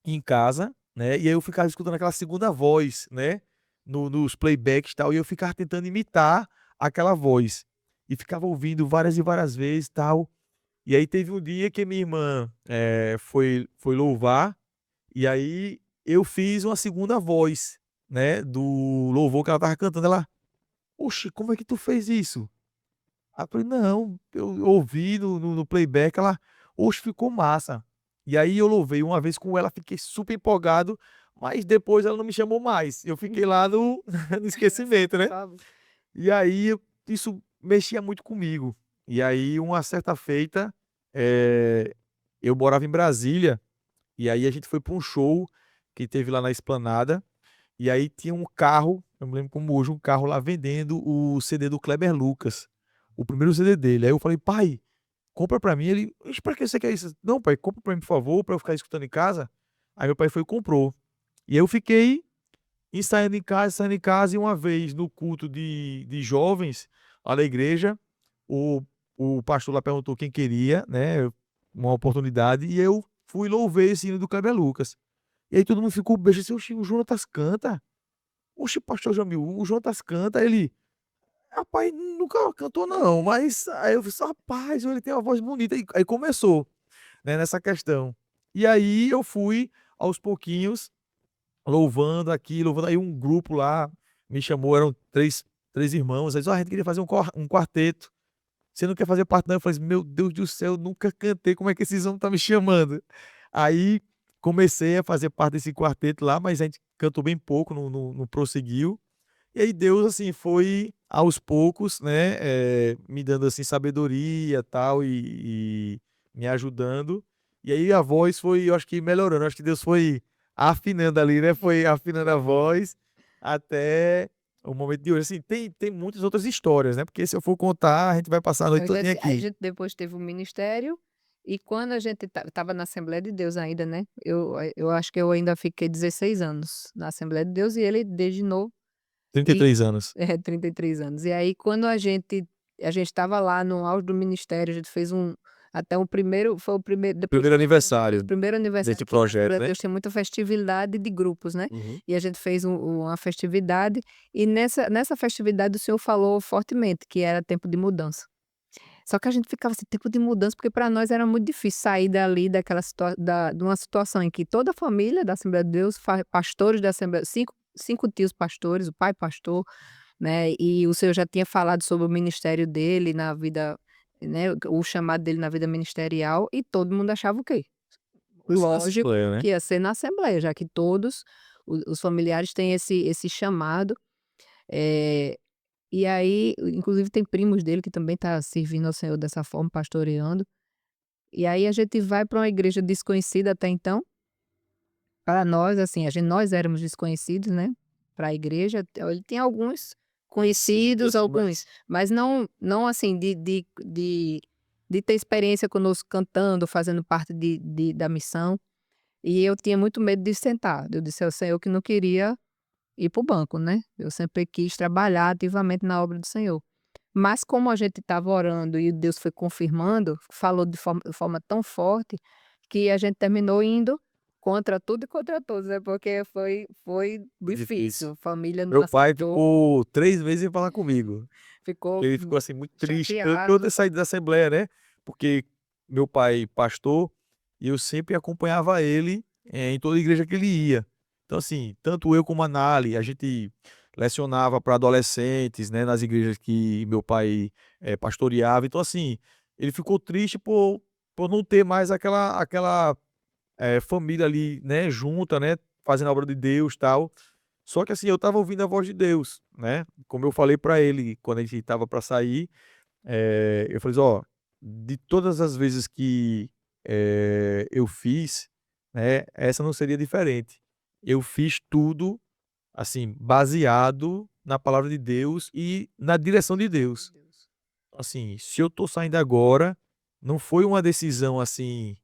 em casa, né? E aí eu ficava escutando aquela segunda voz, né? Nos playbacks e tal, e eu ficava tentando imitar aquela voz. E ficava ouvindo várias e várias vezes e tal. E aí teve um dia que minha irmã foi louvar, e aí eu fiz uma segunda voz, né? Do louvor que ela tava cantando. Ela, oxe, como é que tu fez isso? Aí eu falei, não, eu ouvi no playback, ela, oxe, ficou massa. E aí eu louvei uma vez com ela, fiquei super empolgado, mas depois ela não me chamou mais. Eu fiquei lá no, no esquecimento, né? Sabe? E aí isso mexia muito comigo. E aí, uma certa feita, eu morava em Brasília, e aí a gente foi para um show que teve lá na Esplanada, e aí tinha um carro eu me lembro como hoje, um carro lá vendendo o CD do Kleber Lucas, o primeiro CD dele. Aí eu falei: "Pai, compra pra mim". Ele: "Oxe, pra que você quer isso?". "Não, pai, compra pra mim, por favor, pra eu ficar escutando em casa". Aí meu pai foi e comprou. E aí eu fiquei saindo em casa, e uma vez no culto de jovens lá da igreja, o o pastor lá perguntou quem queria, né, uma oportunidade, e eu fui e louvei esse hino do Kleber Lucas. E aí todo mundo ficou besta assim: "Oxe, o Jonatas canta? Oxe, pastor Jamil, o Jonatas canta?". Ele: "Rapaz, nunca cantou não, mas". Aí eu falei: "Rapaz, ele tem uma voz bonita". Aí começou, né, nessa questão. E aí eu fui aos pouquinhos louvando aqui, louvando, aí um grupo lá me chamou, eram três irmãos, aí disse: "Ó, a gente queria fazer um quarteto, você não quer fazer parte não?". Eu falei assim: "Meu Deus do céu, eu nunca cantei, como é que esses homens estão me chamando?". Aí comecei a fazer parte desse quarteto lá, mas a gente cantou bem pouco, não prosseguiu. E aí Deus, assim, foi aos poucos, né, me dando, assim, sabedoria, tal, e me ajudando. E aí a voz foi, eu acho que melhorando, eu acho que Deus foi afinando ali, né, foi afinando a voz até o momento de hoje. Assim, tem muitas outras histórias, né, porque se eu for contar, a gente vai passar a noite todinha A aqui. gente depois teve um ministério, e quando a gente estava na Assembleia de Deus ainda, né, eu acho que eu ainda fiquei 16 anos na Assembleia de Deus, e ele desde novo. trinta e E três anos. 33 anos. E aí quando a gente estava lá no auge do ministério, a gente fez até o primeiro foi o primeiro depois Primeiro o aniversário primeiro aniversário desse que na projeto, Assembleia de né. Deus tem muita festividade de grupos, né, Uhum. e a gente fez uma festividade, e nessa festividade o senhor falou fortemente que era tempo de mudança. Só que a gente ficava assim: "Tempo de mudança", porque para nós era muito difícil sair dali daquela de uma situação em que toda a família da Assembleia de Deus, pastores da Assembleia, cinco tios pastores, o pai pastor, né, e o senhor já tinha falado sobre o ministério dele na vida, né, o chamado dele na vida ministerial, e todo mundo achava o quê? Essa Lógico assembleia, né. que ia ser na Assembleia, já que todos os familiares têm esse chamado, eh, e aí inclusive tem primos dele que também tá servindo ao Senhor dessa forma, pastoreando, e aí a gente vai para uma igreja desconhecida até então, para nós, assim, nós éramos desconhecidos, né, para a igreja. Ele tem alguns conhecidos, Assim, alguns, mas não assim de ter experiência conosco cantando, fazendo parte da missão, e eu tinha muito medo de sentar. Eu disse ao Senhor que não queria ir para o banco, né, eu sempre quis trabalhar ativamente na obra do Senhor. Mas como a gente estava orando e Deus foi confirmando, falou de forma tão forte, que a gente terminou indo contra tudo e contra todos, né, porque foi difícil. difícil, a família não Meu pai aceitou, ficou 3 meses sem falar comigo. ficou Ele ficou, assim, muito triste, eu chateado. ter saído da Assembleia, né, porque meu pai pastor, e eu sempre acompanhava ele, em toda igreja que ele ia. Então, assim, tanto eu como a Nali, a gente lecionava para adolescentes, né, nas igrejas que meu pai, pastoreava. Então, assim, ele ficou triste por não ter mais aquela família ali, né, junta, né, fazendo a obra de Deus, tal. Só que, assim, eu estava ouvindo a voz de Deus, né, como eu falei para ele quando a gente estava para sair, eu falei assim: "Ó, de todas as vezes que, eu fiz, né, essa não seria diferente. Eu fiz tudo, assim, baseado na palavra de Deus e na direção de Deus. Assim, se eu tô saindo agora, não foi uma decisão, assim,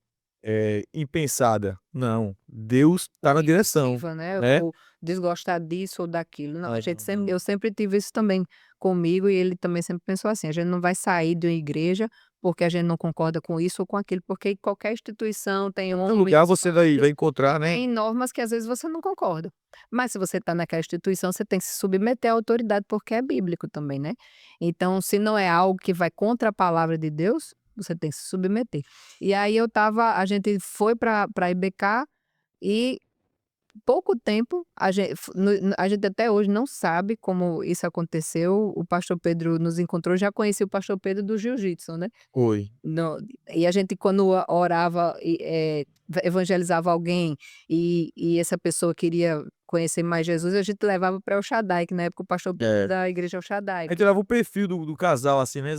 impensada. Não, Deus tá na direção, Impulsiva, né, né". ou desgostar disso ou daquilo. Não, a gente Não, sempre não. eu sempre tive isso também comigo, e ele também sempre pensou assim: a gente não vai sair de uma igreja porque a gente não concorda com isso ou com aquilo, porque qualquer instituição tem No lugar homens, você vai pais, encontrar, né. tem normas que às vezes você não concorda. Mas se você está naquela instituição, você tem que se submeter à autoridade, porque é bíblico também, né. Então, se não é algo que vai contra a palavra de Deus, você tem que se submeter. E aí a gente foi para IBK, e pouco tempo, a gente até hoje não sabe como isso aconteceu. O pastor Pedro nos encontrou, já conhecia o pastor Pedro do jiu-jitsu, né. Foi. No E a gente, quando orava e, evangelizava alguém, e essa pessoa queria conhecer mais Jesus, a gente levava para El Shaddai, que na época o pastor Pedro É. da igreja El Shaddai. A gente olhava o perfil do casal, assim, né,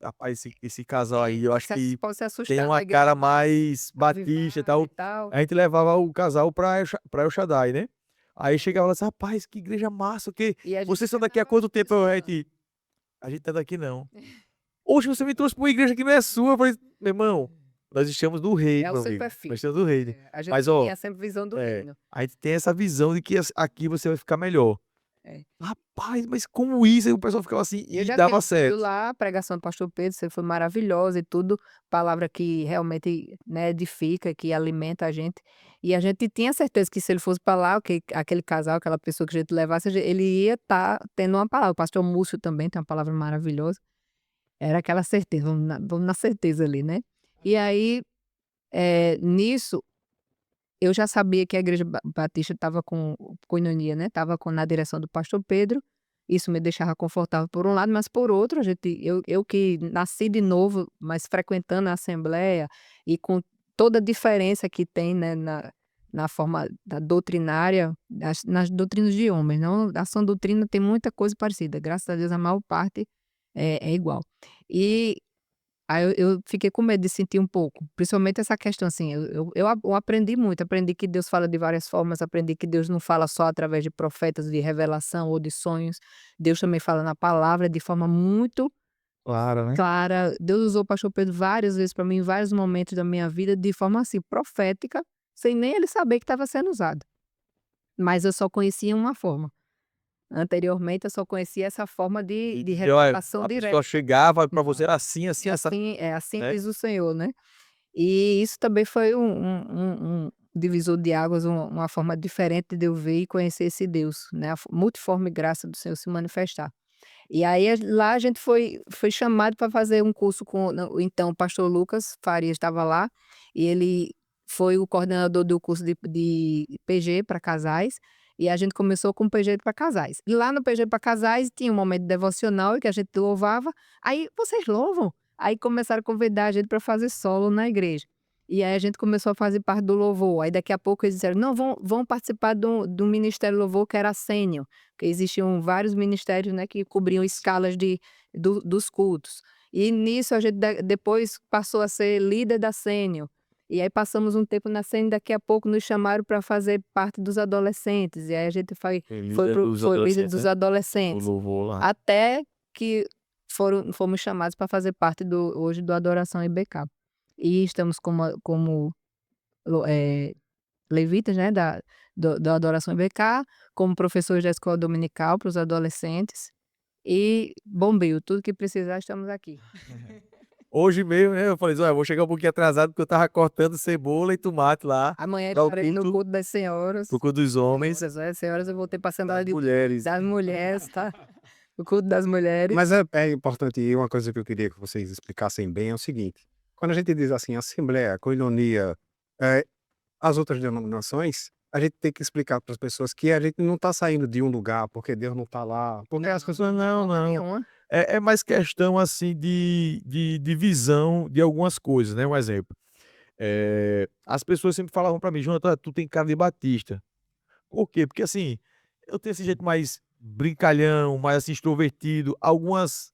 rapaz, esse casal aí, eu acho que Pode se tem assustar com uma a igreja cara mais batista e avivada tal. e tal. A gente levava o casal pra El Shaddai, né. Aí chegava lá e disse, rapaz, que igreja massa, o quê? E a gente Vocês são já daqui há tava quanto tempo? estudando. A gente tá daqui não. Hoje você me trouxe pra uma igreja que não é sua. Eu falei, meu irmão, nós estamos do reino, É o meu amigo. superfície. Nós estamos do reino. A gente Mas, ó, tinha sempre visão do é, reino. a gente tem essa visão de que aqui você vai ficar melhor. É. Rapaz, mas como isso? Aí o pessoal ficava assim Eu e já dava tinha ouvido certo. lá a pregação do pastor Pedro, você foi maravilhosa e tudo, palavra que realmente, né, edifica, que alimenta a gente. E a gente tinha certeza que se ele fosse para lá, que aquele casal, aquela pessoa que a gente levasse, ele ia estar tendo uma palavra. O pastor Múcio também tem uma palavra maravilhosa. Era aquela certeza, vamos na certeza ali, né? E aí, nisso, eu já sabia que a igreja batista estava com coinonia, né, estava na direção do pastor Pedro, isso me deixava confortável por um lado, mas por outro eu que nasci de novo, mas frequentando a assembleia e com toda a diferença que tem, né, na forma da doutrinária, nas doutrinas de homens, não a sã doutrina tem muita coisa parecida, graças a Deus a maior parte é igual. E aí eu fiquei com medo de sentir um pouco, principalmente essa questão, assim, eu aprendi muito, aprendi que Deus fala de várias formas, aprendi que Deus não fala só através de profetas, de revelação ou de sonhos, Deus também fala na palavra de forma muito Claro, né? clara. Deus usou o pastor Pedro várias vezes para mim, em vários momentos da minha vida, de forma, assim, profética, sem nem ele saber que estava sendo usado. Mas eu só conhecia uma forma. Anteriormente eu só conhecia essa forma de E olha, revelação a pessoa direta. chegava pra você, era assim, assim, essa, Assim né? diz o Senhor, né. E isso também foi um divisor de águas, uma forma diferente de eu ver e conhecer esse Deus, né, a multiforme graça do Senhor se manifestar. E aí lá a gente foi chamado para fazer um curso com o então o pastor Lucas Farias estava lá, e ele foi o coordenador do curso de PG para casais, e a gente começou com PG para casais. E lá no PG para casais tinha um momento devocional em que a gente louvava, aí: "Vocês louvam?". Aí começaram a convidar a gente para fazer solo na igreja. E aí a gente começou a fazer parte do louvor, aí daqui a pouco eles disseram: "Não, vão participar do ministério louvor que era sênior", porque existiam vários ministérios, né, que cobriam escalas dos cultos. E nisso a gente depois passou a ser líder da sênior. E aí passamos um tempo na sênior, daqui a pouco nos chamaram para fazer parte dos adolescentes, e aí a gente foi Líder dos foi líder adolescentes, dos né? O adolescentes. louvor lá. Até que fomos chamados para fazer parte hoje do Adoração IBK. E estamos como levitas, né, da Adoração IBK, como professores da escola dominical para os adolescentes e bombeiro, tudo que precisar estamos aqui. Hoje mesmo, né, eu falei assim: "Olha, eu vou chegar um pouquinho atrasado, porque eu estava cortando cebola e tomate lá, Amanhã para o estarei no culto, culto das senhoras. para o culto dos homens, Senhoras eu voltei para a Assembleia das mulheres". das mulheres, tá? O culto das mulheres. Mas é importante, e uma coisa que eu queria que vocês explicassem bem é o seguinte: quando a gente diz assim, assembleia, coinonia, eh, as outras denominações, a gente tem que explicar para as pessoas que a gente não está saindo de um lugar porque Deus não está lá, porque as pessoas não, Forma não. nenhuma. É mais questão, assim, de visão de algumas coisas, né, um exemplo, as pessoas sempre falavam pra mim: "Jonathan, tu tem cara de batista". Por quê? Porque, assim, eu tenho esse jeito mais brincalhão, mais, assim, extrovertido. Algumas,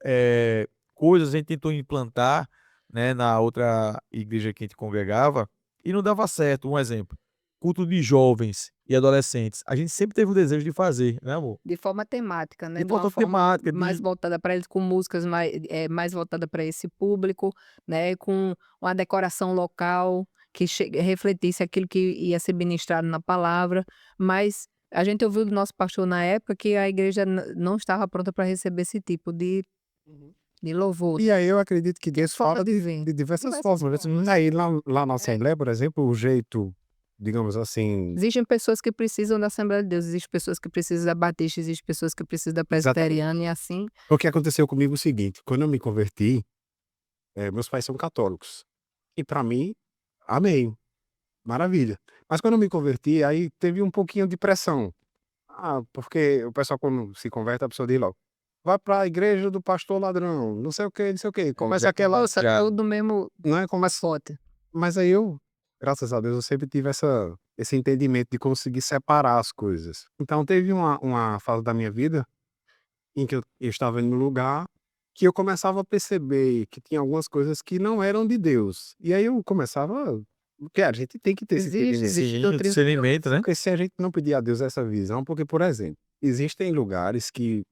coisas a gente tentou implantar, né, na outra igreja que a gente congregava e não dava certo. Um exemplo, culto de jovens e adolescentes, a gente sempre teve o desejo de fazer, né, amor? De forma temática, né, De de uma botar forma temática, mais de voltada para eles, com músicas mais voltada para esse público, né, com uma decoração local que refletisse aquilo que ia ser ministrado na palavra, mas a gente ouviu do nosso pastor na época que a igreja não estava pronta para receber esse tipo Uhum. de louvor, E aí eu acredito que que é Deus forma fala de de ver. de diversas Diversas formas, formas. né. Aí lá na É. Assembleia, por exemplo, o jeito, digamos assim, Existem pessoas que precisam da Assembleia de Deus, existem pessoas que precisam da Batista, existem pessoas que precisam da exatamente. Presbiteriana e assim. O que aconteceu comigo é o seguinte: quando eu me converti, meus pais são católicos, e para mim, amém, maravilha. Mas quando eu me converti, aí teve um pouquinho de pressão. Porque o pessoal quando se converte, a pessoa diz logo: "Vai para a igreja do pastor ladrão, não sei o quê, não sei o quê", começa aquela, Ouça, tudo do mesmo né, começa. pote. Mas aí eu, graças a Deus, eu sempre tive esse entendimento de conseguir separar as coisas. Então teve uma fase da minha vida em que eu estava em um lugar que eu começava a perceber que tinha algumas coisas que não eram de Deus. E aí eu começava Porque a gente tem que ter esse Existe entendimento. Sim, o doutrina discernimento, né? Porque se a gente não pedir a Deus essa visão, porque, por exemplo, existem lugares que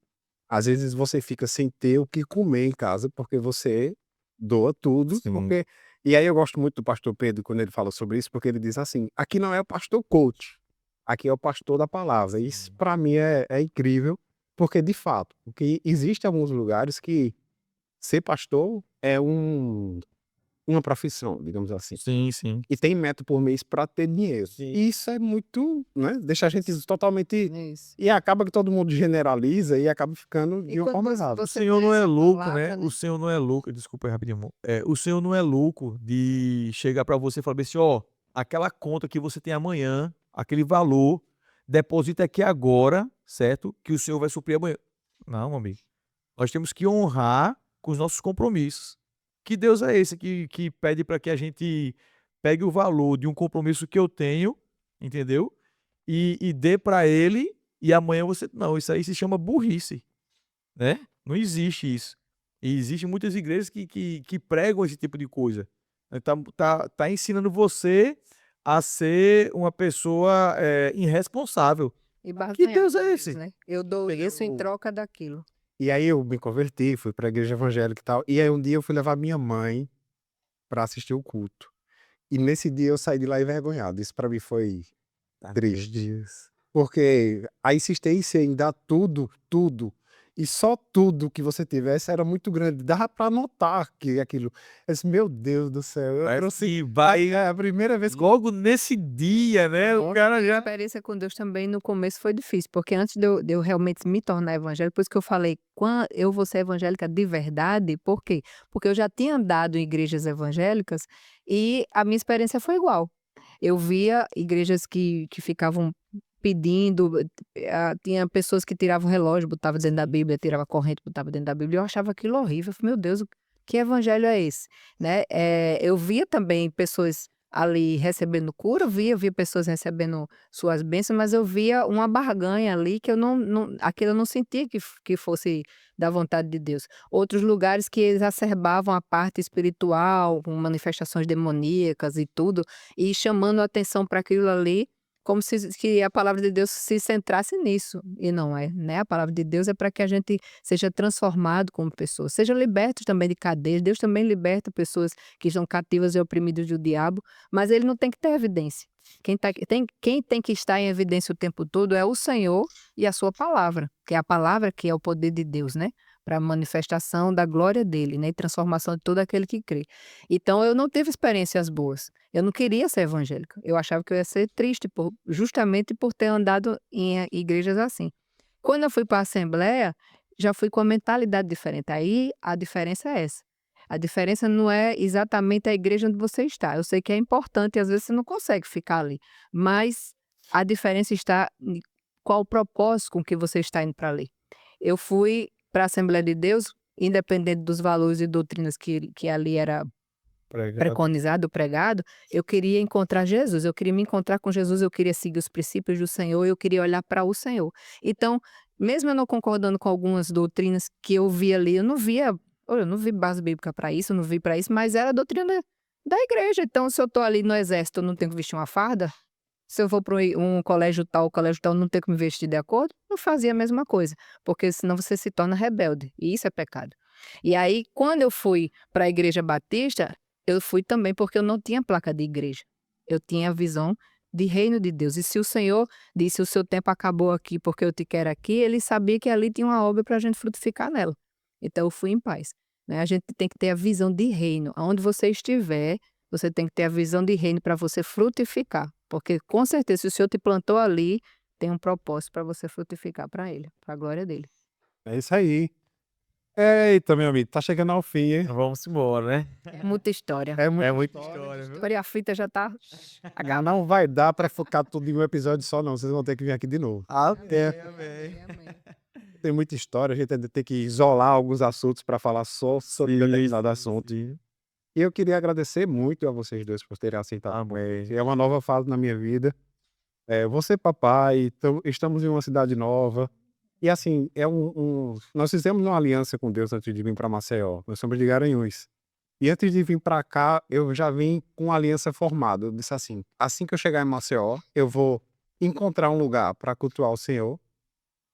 às vezes você fica sem ter o que comer em casa, porque você doa tudo, Sim. porque e aí eu gosto muito do pastor Pedro quando ele fala sobre isso, porque ele diz assim: "Aqui não é o pastor coach, aqui é o pastor da palavra". Isso Sim. para mim é incrível, porque de fato, porque existem alguns lugares que ser pastor é uma profissão, digamos assim. Sim, sim. E tem meta por mês para ter dinheiro. Sim. E isso é muito, né, deixa a gente totalmente Isso. e acaba que todo mundo generaliza e acaba ficando E de uma quando forma você errada. O você Senhor não tem é essa louco, palavra, né? né? O Senhor não é louco. Desculpa aí rapidinho, amor. O Senhor não é louco de chegar pra você e falar assim: ó, aquela conta que você tem amanhã, aquele valor, deposita aqui agora, certo? Que o Senhor vai suprir amanhã. Não, amigo. Nós temos que honrar com os nossos compromissos. Que Deus é esse que pede para que a gente pegue o valor de um compromisso que eu tenho, entendeu? E dê para ele, e amanhã você. Não, isso aí se chama burrice, né? Não existe isso. E existem muitas igrejas que pregam esse tipo de coisa. Tá ensinando você a ser uma pessoa irresponsável. E Que barganhar Deus com é Deus, esse? né? Eu dou isso em Eu troca daquilo. e aí eu me converti, fui pra igreja evangélica e tal, e aí um dia eu fui levar minha mãe pra assistir o culto. E nesse dia eu saí de lá envergonhado, isso pra mim foi triste. Porque a insistência em dar tudo, tudo, e só tudo que você tivesse era muito grande. Dava pra notar que aquilo. Eu disse, meu Deus do céu, eu Parece trouxe. que vai É a primeira vez que. logo nesse dia, né? O Nossa, cara minha já. experiência com Deus também no começo foi difícil, porque antes de eu realmente me tornar evangélica, por isso que eu falei, eu vou ser evangélica de verdade, por quê? Porque eu já tinha andado em igrejas evangélicas e a minha experiência foi igual. Eu via igrejas que ficavam pedindo, tinha pessoas que tiravam o relógio, botavam dentro da Bíblia, tirava a corrente, botava dentro da Bíblia, eu achava aquilo horrível, eu falei, meu Deus, que evangelho é esse? Né? Eu via também pessoas ali recebendo cura, via pessoas recebendo suas bênçãos, mas eu via uma barganha ali que eu aquilo eu não sentia que fosse da vontade de Deus. Outros lugares que exacerbavam a parte espiritual, com manifestações demoníacas e tudo, e chamando a atenção para aquilo ali, como se que a palavra de Deus se centrasse nisso, e não é, né? A palavra de Deus é para que a gente seja transformado como pessoa, seja liberto também de cadeias. Deus também liberta pessoas que estão cativas e oprimidas do diabo, mas ele não tem que ter evidência. Quem tem que estar em evidência o tempo todo é o Senhor e a sua palavra, que é a palavra que é o poder de Deus, né? Para a manifestação da glória dele, né? E transformação de todo aquele que crê. Então eu não tive experiências boas. Eu não queria ser evangélica. Eu achava que eu ia ser triste justamente por ter andado em igrejas assim. Quando eu fui para a assembleia, já fui com a mentalidade diferente. Aí a diferença é essa. A diferença não é exatamente a igreja onde você está. Eu sei que é importante e às vezes você não consegue ficar ali, mas a diferença está em qual o propósito com que você está indo para ali. Eu fui para a Assembleia de Deus, independente dos valores e doutrinas que ali era preconizado, pregado, eu queria encontrar Jesus, eu queria me encontrar com Jesus, eu queria seguir os princípios do Senhor, eu queria olhar para o Senhor. Então, mesmo eu não concordando com algumas doutrinas que eu via ali, eu não vi base bíblica para isso, eu não vi para isso, mas era a doutrina da igreja. Então, se eu estou ali no exército, eu não tenho que vestir uma farda? Se eu vou para um colégio tal, não tenho que me vestir de acordo? Eu fazia a mesma coisa, porque senão você se torna rebelde, e isso é pecado. E aí, quando eu fui para a igreja batista, eu fui também porque eu não tinha placa de igreja. Eu tinha a visão de reino de Deus. E se o Senhor disse: o seu tempo acabou aqui porque eu te quero aqui, ele sabia que ali tinha uma obra para a gente frutificar nela. Então eu fui em paz. Né? A gente tem que ter a visão de reino. Aonde você estiver, você tem que ter a visão de reino para você frutificar. Porque com certeza, se o Senhor te plantou ali, tem um propósito para você frutificar para ele, para a glória dele. É isso aí. Eita, meu amigo, tá chegando ao fim, hein? Vamos embora, né? É muita história. É muita É muita história. história, viu? Agora a fita já tá. Não vai dar pra focar tudo em um episódio só, não. Vocês vão ter que vir aqui de novo. É, Amém. tem muita história, a gente ainda tem que isolar alguns assuntos para falar só sobre determinado assunto. E eu queria agradecer muito a vocês dois por terem aceitado. É uma nova fase na minha vida. Você, papai, estamos em uma cidade nova. E assim, nós fizemos uma aliança com Deus antes de vir para Maceió. Nós somos de Garanhuns. E antes de vir para cá, eu já vim com a aliança formada. Eu disse assim que eu chegar em Maceió, eu vou encontrar um lugar para cultuar o Senhor.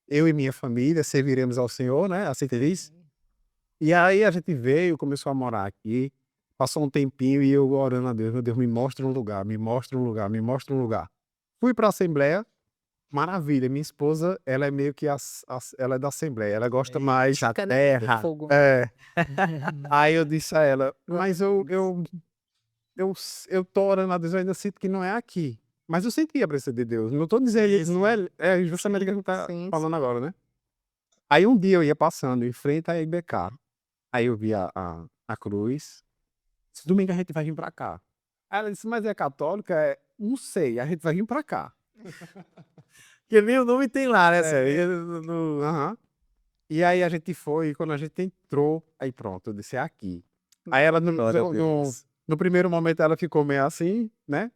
Eu e minha família serviremos ao Senhor, né? Assim que diz. E aí a gente veio, começou a morar aqui, passou um tempinho e eu orando a Deus, meu Deus, me mostra um lugar, me mostra um lugar, me mostra um lugar. Fui para a Assembleia, maravilha. Minha esposa, ela é meio que ela é da Assembleia, ela gosta mais da Caneta de terra. fogo. É. Aí eu disse a ela, mas eu tô orando a Deus, eu ainda sinto que não é aqui. Mas eu senti a presença de Deus. Não tô dizendo isso, não é, é justamente o que a gente tá Sim, falando agora, né? Aí um dia eu ia passando em frente à IBK. Aí eu vi a cruz. Esse domingo a gente vai vir pra cá. Aí ela disse, mas é católica? É, não sei, a gente vai vir pra cá. Porque nem o nome tem lá, né? É, aham. E aí a gente foi, e quando a gente entrou, aí pronto, eu disse, é aqui. Aí ela, Glória a Deus. no primeiro momento, ela ficou meio assim, né?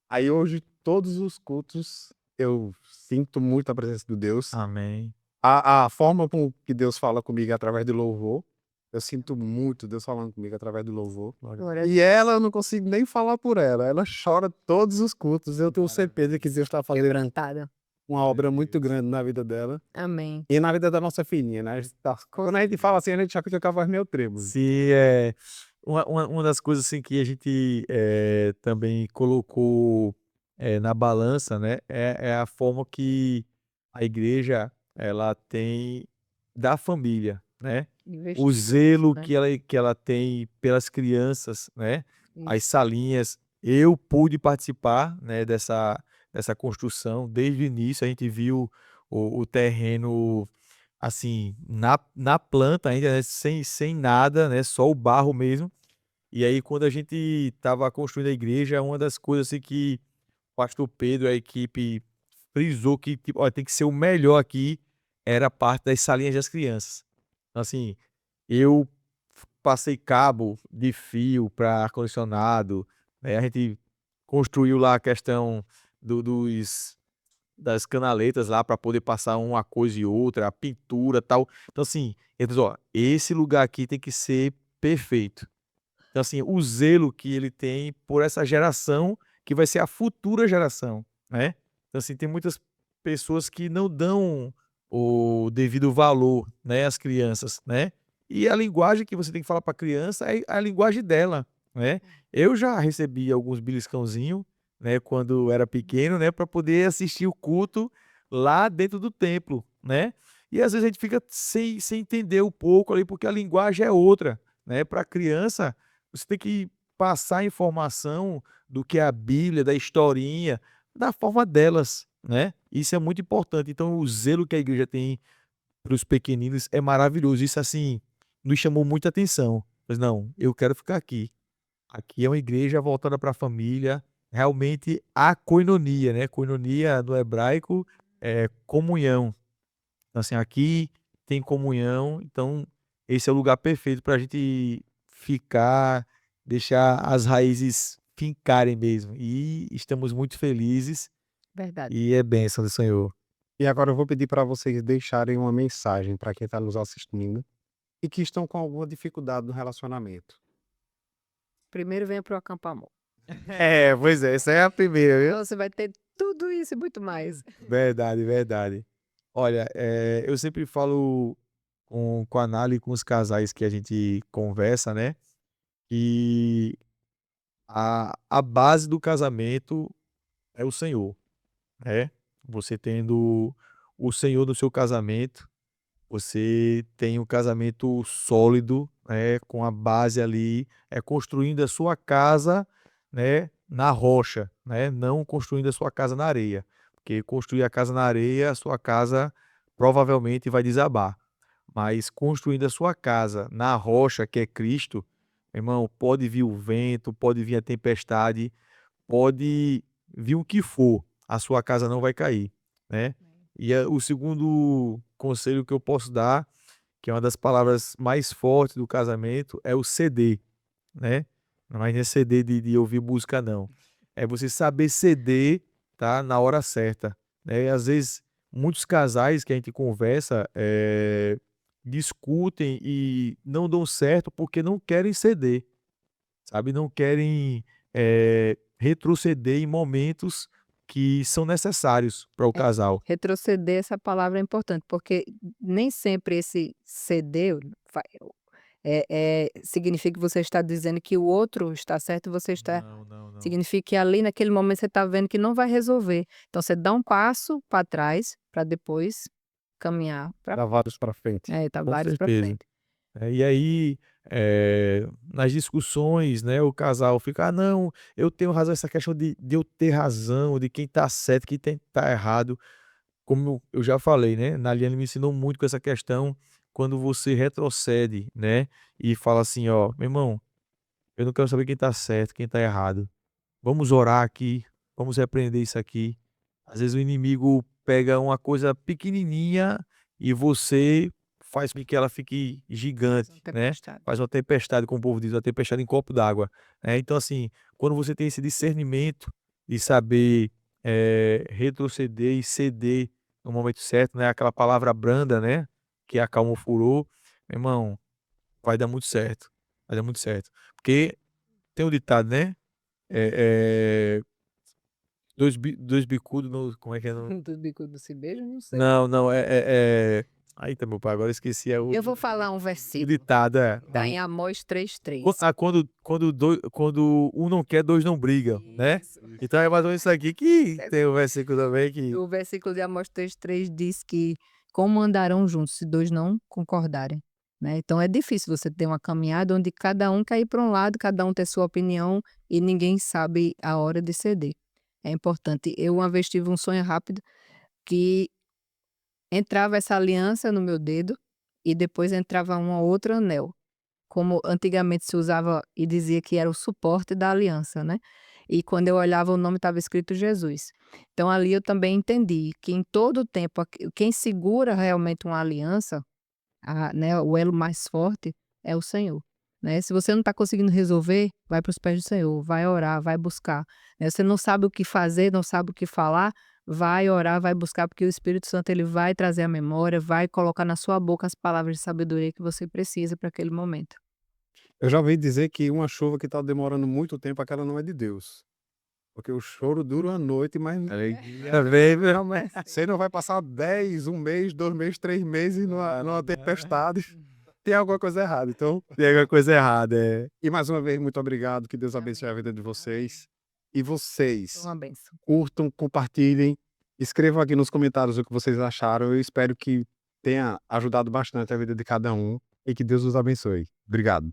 Aí hoje, todos os cultos, eu sinto muito a presença de Deus. Amém. A forma com que Deus fala comigo é através do louvor. Eu sinto muito Deus falando comigo através do louvor. Glória a E ela, eu não consigo nem falar por ela. Ela chora todos os cultos. Eu tenho certeza que Deus está fazendo quebrantada. uma obra muito grande na vida dela. Amém. E na vida da nossa filhinha, né? Quando a gente fala assim, a gente já fica com a voz meio trêmula. Se é uma das coisas assim que a gente também colocou na balança, né, é a forma que a igreja ela tem da família, né? O Investido, zelo né? que ela tem pelas crianças, né? As Isso. salinhas. Eu pude participar, né, dessa construção. Desde o início a gente viu o terreno assim, na planta ainda, né, sem nada, né, só o barro mesmo. E aí quando a gente estava construindo a igreja, uma das coisas assim que o pastor Pedro e a equipe frisou que tipo, "Olha, tem que ser o melhor aqui", era a parte das salinhas das crianças. Então assim, eu passei cabo de fio para ar-condicionado, né, a gente construiu lá a questão dos das canaletas lá para poder passar uma coisa e outra, a pintura, tal. Então assim, ele diz: "Ó, esse lugar aqui tem que ser perfeito". Então assim, o zelo que ele tem por essa geração, que vai ser a futura geração, né. Então assim, tem muitas pessoas que não dão o devido valor, né, às crianças, né. E a linguagem que você tem que falar para a criança é a linguagem dela, né. Eu já recebi alguns beliscãozinho, né, quando era pequeno, né, para poder assistir o culto lá dentro do templo, né. E às vezes a gente fica sem entender um pouco ali, porque a linguagem é outra, né. Pra criança, você tem que passar a informação do que é a Bíblia, da historinha, da forma delas, né. Isso é muito importante. Então o zelo que a igreja tem para os pequeninos é maravilhoso. Isso, assim, nos chamou muita atenção. Mas não, eu quero ficar aqui. Aqui é uma igreja voltada para a família, realmente a koinonia, né, koinonia no hebraico é comunhão. Então, assim, aqui tem comunhão, então esse é o lugar perfeito para a gente ficar, deixar as raízes fincarem mesmo. E estamos muito felizes Verdade. e é bênção do Senhor. E agora eu vou pedir para vocês deixarem uma mensagem para quem está nos assistindo e que estão com alguma dificuldade no relacionamento. Primeiro venha pro acampamento. É, pois é, essa é a primeira, viu? Então você vai ter tudo isso e muito mais. Verdade, verdade. Olha, eu sempre falo com a Nali e com os casais que a gente conversa, né, que a base do casamento é o Senhor, né. Você tendo o Senhor no seu casamento, você tem um casamento sólido, né, com a base ali, construindo a sua casa, né, na rocha, né, não construindo a sua casa na areia, porque construir a casa na areia, a sua casa provavelmente vai desabar. Mas construindo a sua casa na rocha, que é Cristo, irmão, pode vir o vento, pode vir a tempestade, pode vir o que for, a sua casa não vai cair, né. E o segundo conselho que eu posso dar, que é uma das palavras mais fortes do casamento, é o ceder, né. Mas não é ceder de ouvir música não, é você saber ceder, tá, na hora certa, né. E às vezes, muitos casais que a gente conversa, discutem e não dão certo porque não querem ceder. sabe? Não querem retroceder em momentos que são necessários para o É, casal. retroceder, essa palavra é importante, porque nem sempre esse ceder significa que você está dizendo que o outro está certo e você está. Não, não, não. Significa que ali naquele momento você está vendo que não vai resolver. Então você dá um passo para trás para depois caminhar para Dá vários para frente. tá Com vários para certeza. frente. E aí, nas discussões, né, o casal fica: "Ah, não, eu tenho razão", essa questão de eu ter razão, de quem tá certo, quem tá errado. Como eu já falei, né, Naliane me ensinou muito com essa questão, quando você retrocede, né, e fala assim: "Ó, meu irmão, eu não quero saber quem tá certo, quem tá errado. Vamos orar aqui, vamos repreender isso aqui". Às vezes o inimigo pega uma coisa pequenininha e você faz com que ela fique Faz uma gigante, né, tempestade. faz uma tempestade, como o povo diz, uma tempestade em copo d'água, né. Então assim, quando você tem esse discernimento de saber, retroceder e ceder no momento certo, né, aquela palavra branda, né, que acalma o furor, meu irmão, vai dar muito certo, vai dar muito certo. Porque tem um ditado, né, eh, dois bicudos no como é que é? Do bico do se beija, não sei. Não, não, eita, meu pai, agora eu esqueci Eu vou falar um o versículo, ditado, é. tá em Amós 3:3. Quando um não quer, 2 não brigam, né. Isso. Então é mais ou menos isso aqui que É, tem o versículo também que o versículo de Amós 3:3 diz que: "Como andarão juntos se 2 não concordarem?", né. Então é difícil você ter uma caminhada onde cada um quer ir para um lado, cada um tem sua opinião e ninguém sabe a hora de ceder. É importante. Eu uma vez tive um sonho rápido que entrava essa aliança no meu dedo e depois entrava um outro anel, como antigamente se usava e dizia que era o suporte da aliança, né. E quando eu olhava o nome estava escrito Jesus. Então ali eu também entendi que em todo o tempo quem segura realmente uma aliança, né, o elo mais forte é o Senhor, né. Se você não está conseguindo resolver, vai para os pés do Senhor, vai orar, vai buscar, né. Você não sabe o que fazer, não sabe o que falar, vai orar, vai buscar, porque o Espírito Santo ele vai trazer a memória, vai colocar na sua boca as palavras de sabedoria que você precisa para aquele momento. Eu já ouvi dizer que uma chuva que está demorando muito tempo, aquela não é de Deus. Porque o choro dura uma noite, mas alegria vem, meu irmão. você não vai passar 10, um mês, 2 meses, 3 meses numa tempestade. Tem alguma coisa errada. Então, Tem alguma coisa errada, é. e mais uma vez, muito obrigado. Que Deus abençoe a vida de vocês. E Foi vocês, uma bênção. curtam, compartilhem, escrevam aqui nos comentários o que vocês acharam. Eu espero que tenha ajudado bastante a vida de cada um e que Deus os abençoe. Obrigado.